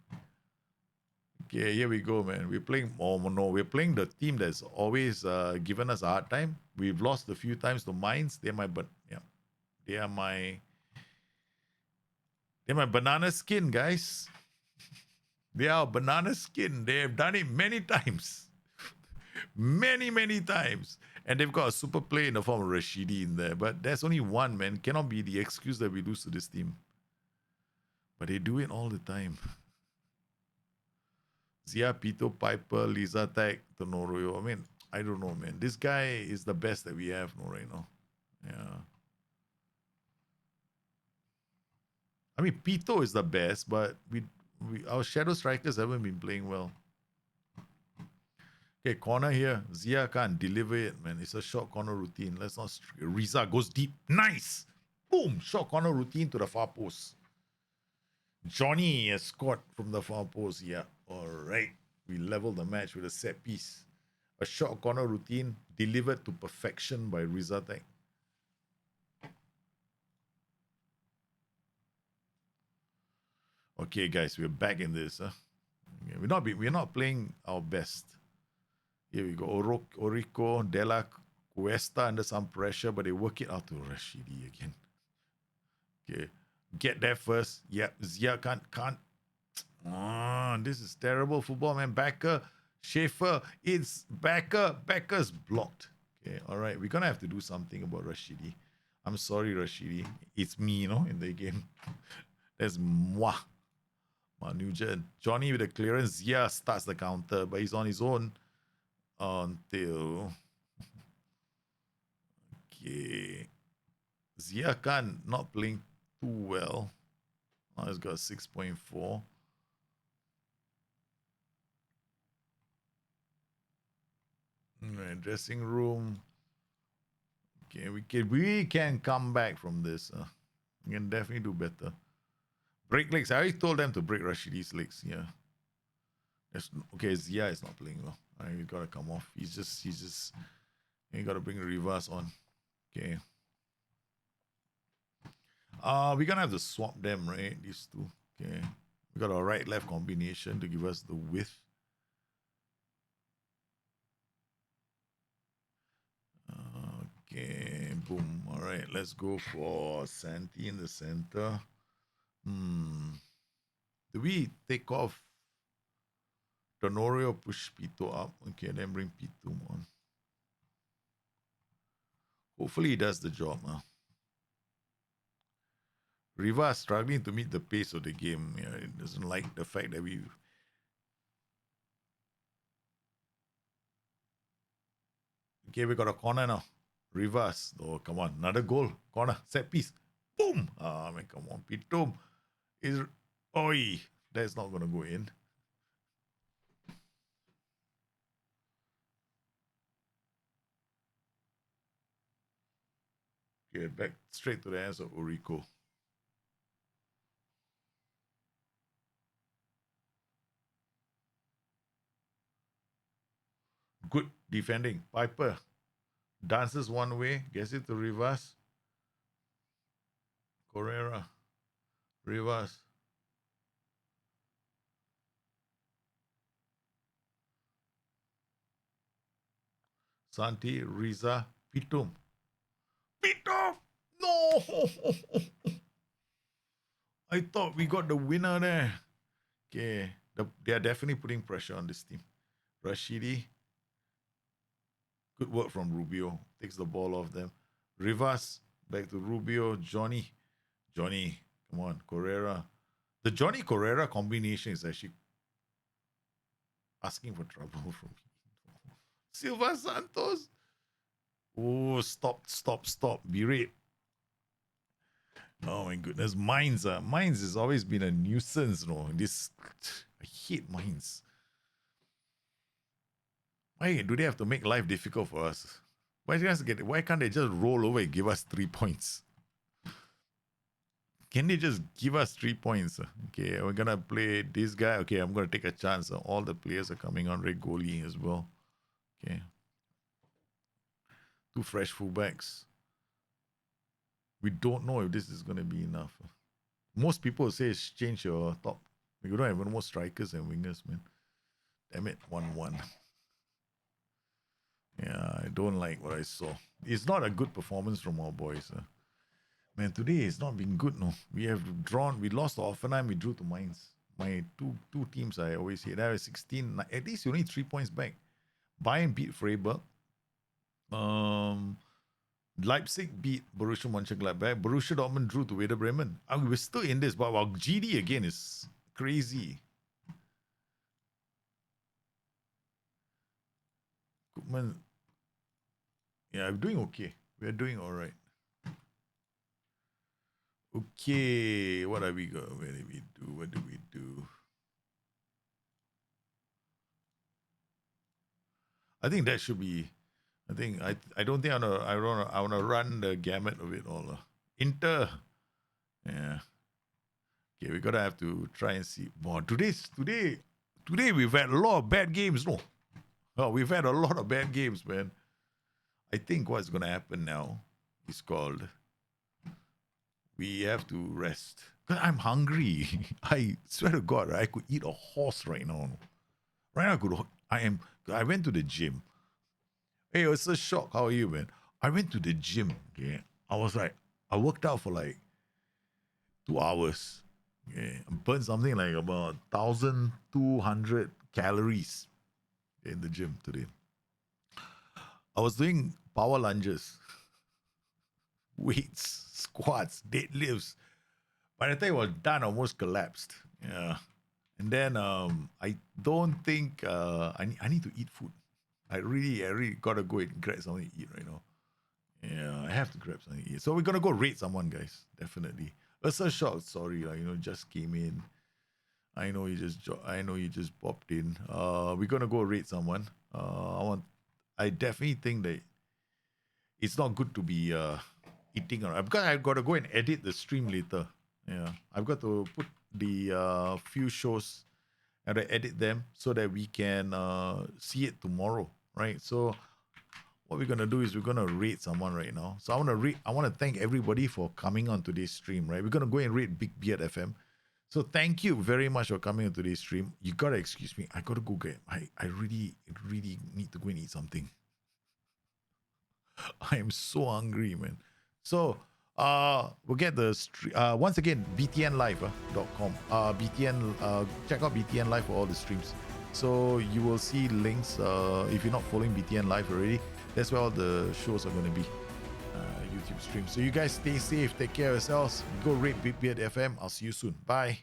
Okay, here we go, man. We're playing we're playing the team that's always given us a hard time. We've lost a few times to Mines. They are my banana skin, guys. They are banana skin. They have done it many times. many times. And they've got a super play in the form of Rashidi in there. But there's only one, man. Cannot be the excuse that we lose to this team. But they do it all the time. Zia, Pito, Piper, Lisa Tech, Tenoroyo. I mean, I don't know, man. This guy is the best that we have right now. Yeah. I mean, Pito is the best, but our shadow strikers haven't been playing well. Okay, corner here. Zia can't deliver it, man. It's a short corner routine. Let's not... Riza goes deep. Nice! Boom! Short corner routine to the far post. Johnny has scored from the far post. Yeah, all right. We level the match with a set piece. A short corner routine delivered to perfection by Riza Tech. Okay, guys, we're back in this. Okay, we're not playing our best. Here we go. Orico, Della Cuesta under some pressure, but they work it out to Rashidi again. Okay, get there first. Yep, Zia can't. This is terrible football, man. Becker, Schaefer, it's Becker. Becker's blocked. Okay, all right. We're gonna have to do something about Rashidi. I'm sorry, Rashidi. It's me, in the game. There's moi. Nugent. Johnny with a clearance. Zia starts the counter, but he's on his own until... Okay. Zia Khan not playing too well. Now it's got 6.4. Right, dressing room. Okay, we can come back from this. We can definitely do better. Break legs. I already told them to break Rashidi's legs. Yeah. Okay, Zia is not playing well. He gotta come off. He's just he gotta bring Rivas on. Okay. We're gonna have to swap them, right? These two. Okay. We got a right left combination to give us the width. Okay, boom. All right, let's go for Santi in the center. Do we take off Tenorio, push Pito up? Okay, then bring Pito on. Hopefully he does the job. Riva is struggling to meet the pace of the game. Yeah, it doesn't like the fact that we. Okay, we got a corner now. Rivas. Oh, come on. Another goal. Corner. Set piece. Boom. Ah, man, come on. Pitum is. Oi. That's not going to go in. Okay, back straight to the hands of Uriko. Good defending. Piper dances one way, gets it to Rivas. Correa. Rivas. Santi, Riza, Pitum. Pitum! No! I thought we got the winner there. Okay. They are definitely putting pressure on this team. Rashidi. Good work from Rubio. Takes the ball off them. Rivas. Back to Rubio. Johnny. Johnny. Come on. Correa. The Johnny Correa combination is actually asking for trouble from me. Silva Santos. Oh, stop. Berate. Oh my goodness. Mines. Mines has always been a nuisance, This I hate mines. Why do they have to make life difficult for us? Why can't they just roll over and give us 3 points? Can they just give us 3 points? Okay, we're gonna play this guy. Okay, I'm gonna take a chance. All the players are coming on red goalie as well. Okay. 2 fresh fullbacks. We don't know if this is gonna be enough. Most people say change your top. We don't have more strikers and wingers, man. Damn it, 1-1. Yeah, I don't like what I saw. It's not a good performance from our boys. Man, today it's not been good, no. We lost to Offenheim, we drew to Mainz. My two teams I always say that was 16. At least you're only 3 points back. Bayern beat Freiburg. Leipzig beat Borussia Mönchengladbach. Borussia Dortmund drew to Werder Bremen. We're still in this, but our GD again is crazy. Koopman, yeah, I'm doing okay. We're doing all right. Okay, what have we got? Where did we do? What do we do? I think that should be. I don't think I wanna run the gamut of it all. Inter, yeah. Okay, we're gonna have to try and see. Boy, today we've had a lot of bad games. No, we've had a lot of bad games, man. I think what's gonna happen now is called. We have to rest. Cause I'm hungry. I swear to God, I could eat a horse right now. Right now, I went to the gym. Hey, it's a shock. How are you, man? I went to the gym. Okay, I worked out for like 2 hours. Okay, burned something like about 1,200 calories in the gym today. I was doing power lunges, weights, squats, deadlifts. By the time I was done, I almost collapsed. Yeah. And then I don't think I need to eat food. I really gotta go and grab something to eat right now. Yeah, I have to grab something to eat. So we're gonna go raid someone, guys. Definitely. so shocked. Sorry, just came in. I know you just popped in. We're gonna go raid someone. I definitely think that it's not good to be eating around because I've got to go and edit the stream later. Yeah, I've got to put the few shows and edit them so that we can see it tomorrow, right? So what we're gonna do is we're gonna raid someone right now. So I want to thank everybody for coming on today's stream, right? We're gonna go and raid Big Beard FM. So thank you very much for coming on today's stream. You gotta excuse me. I gotta go get. I really need to go and eat something. I am so hungry, man. So we'll get the once again btnlive.com. BTN check out BTN Live for all the streams. So you will see links if you're not following BTN Live already. That's where all the shows are going to be. YouTube streams. So you guys stay safe, take care of yourselves. Go rate Big Beard FM. I'll see you soon. Bye.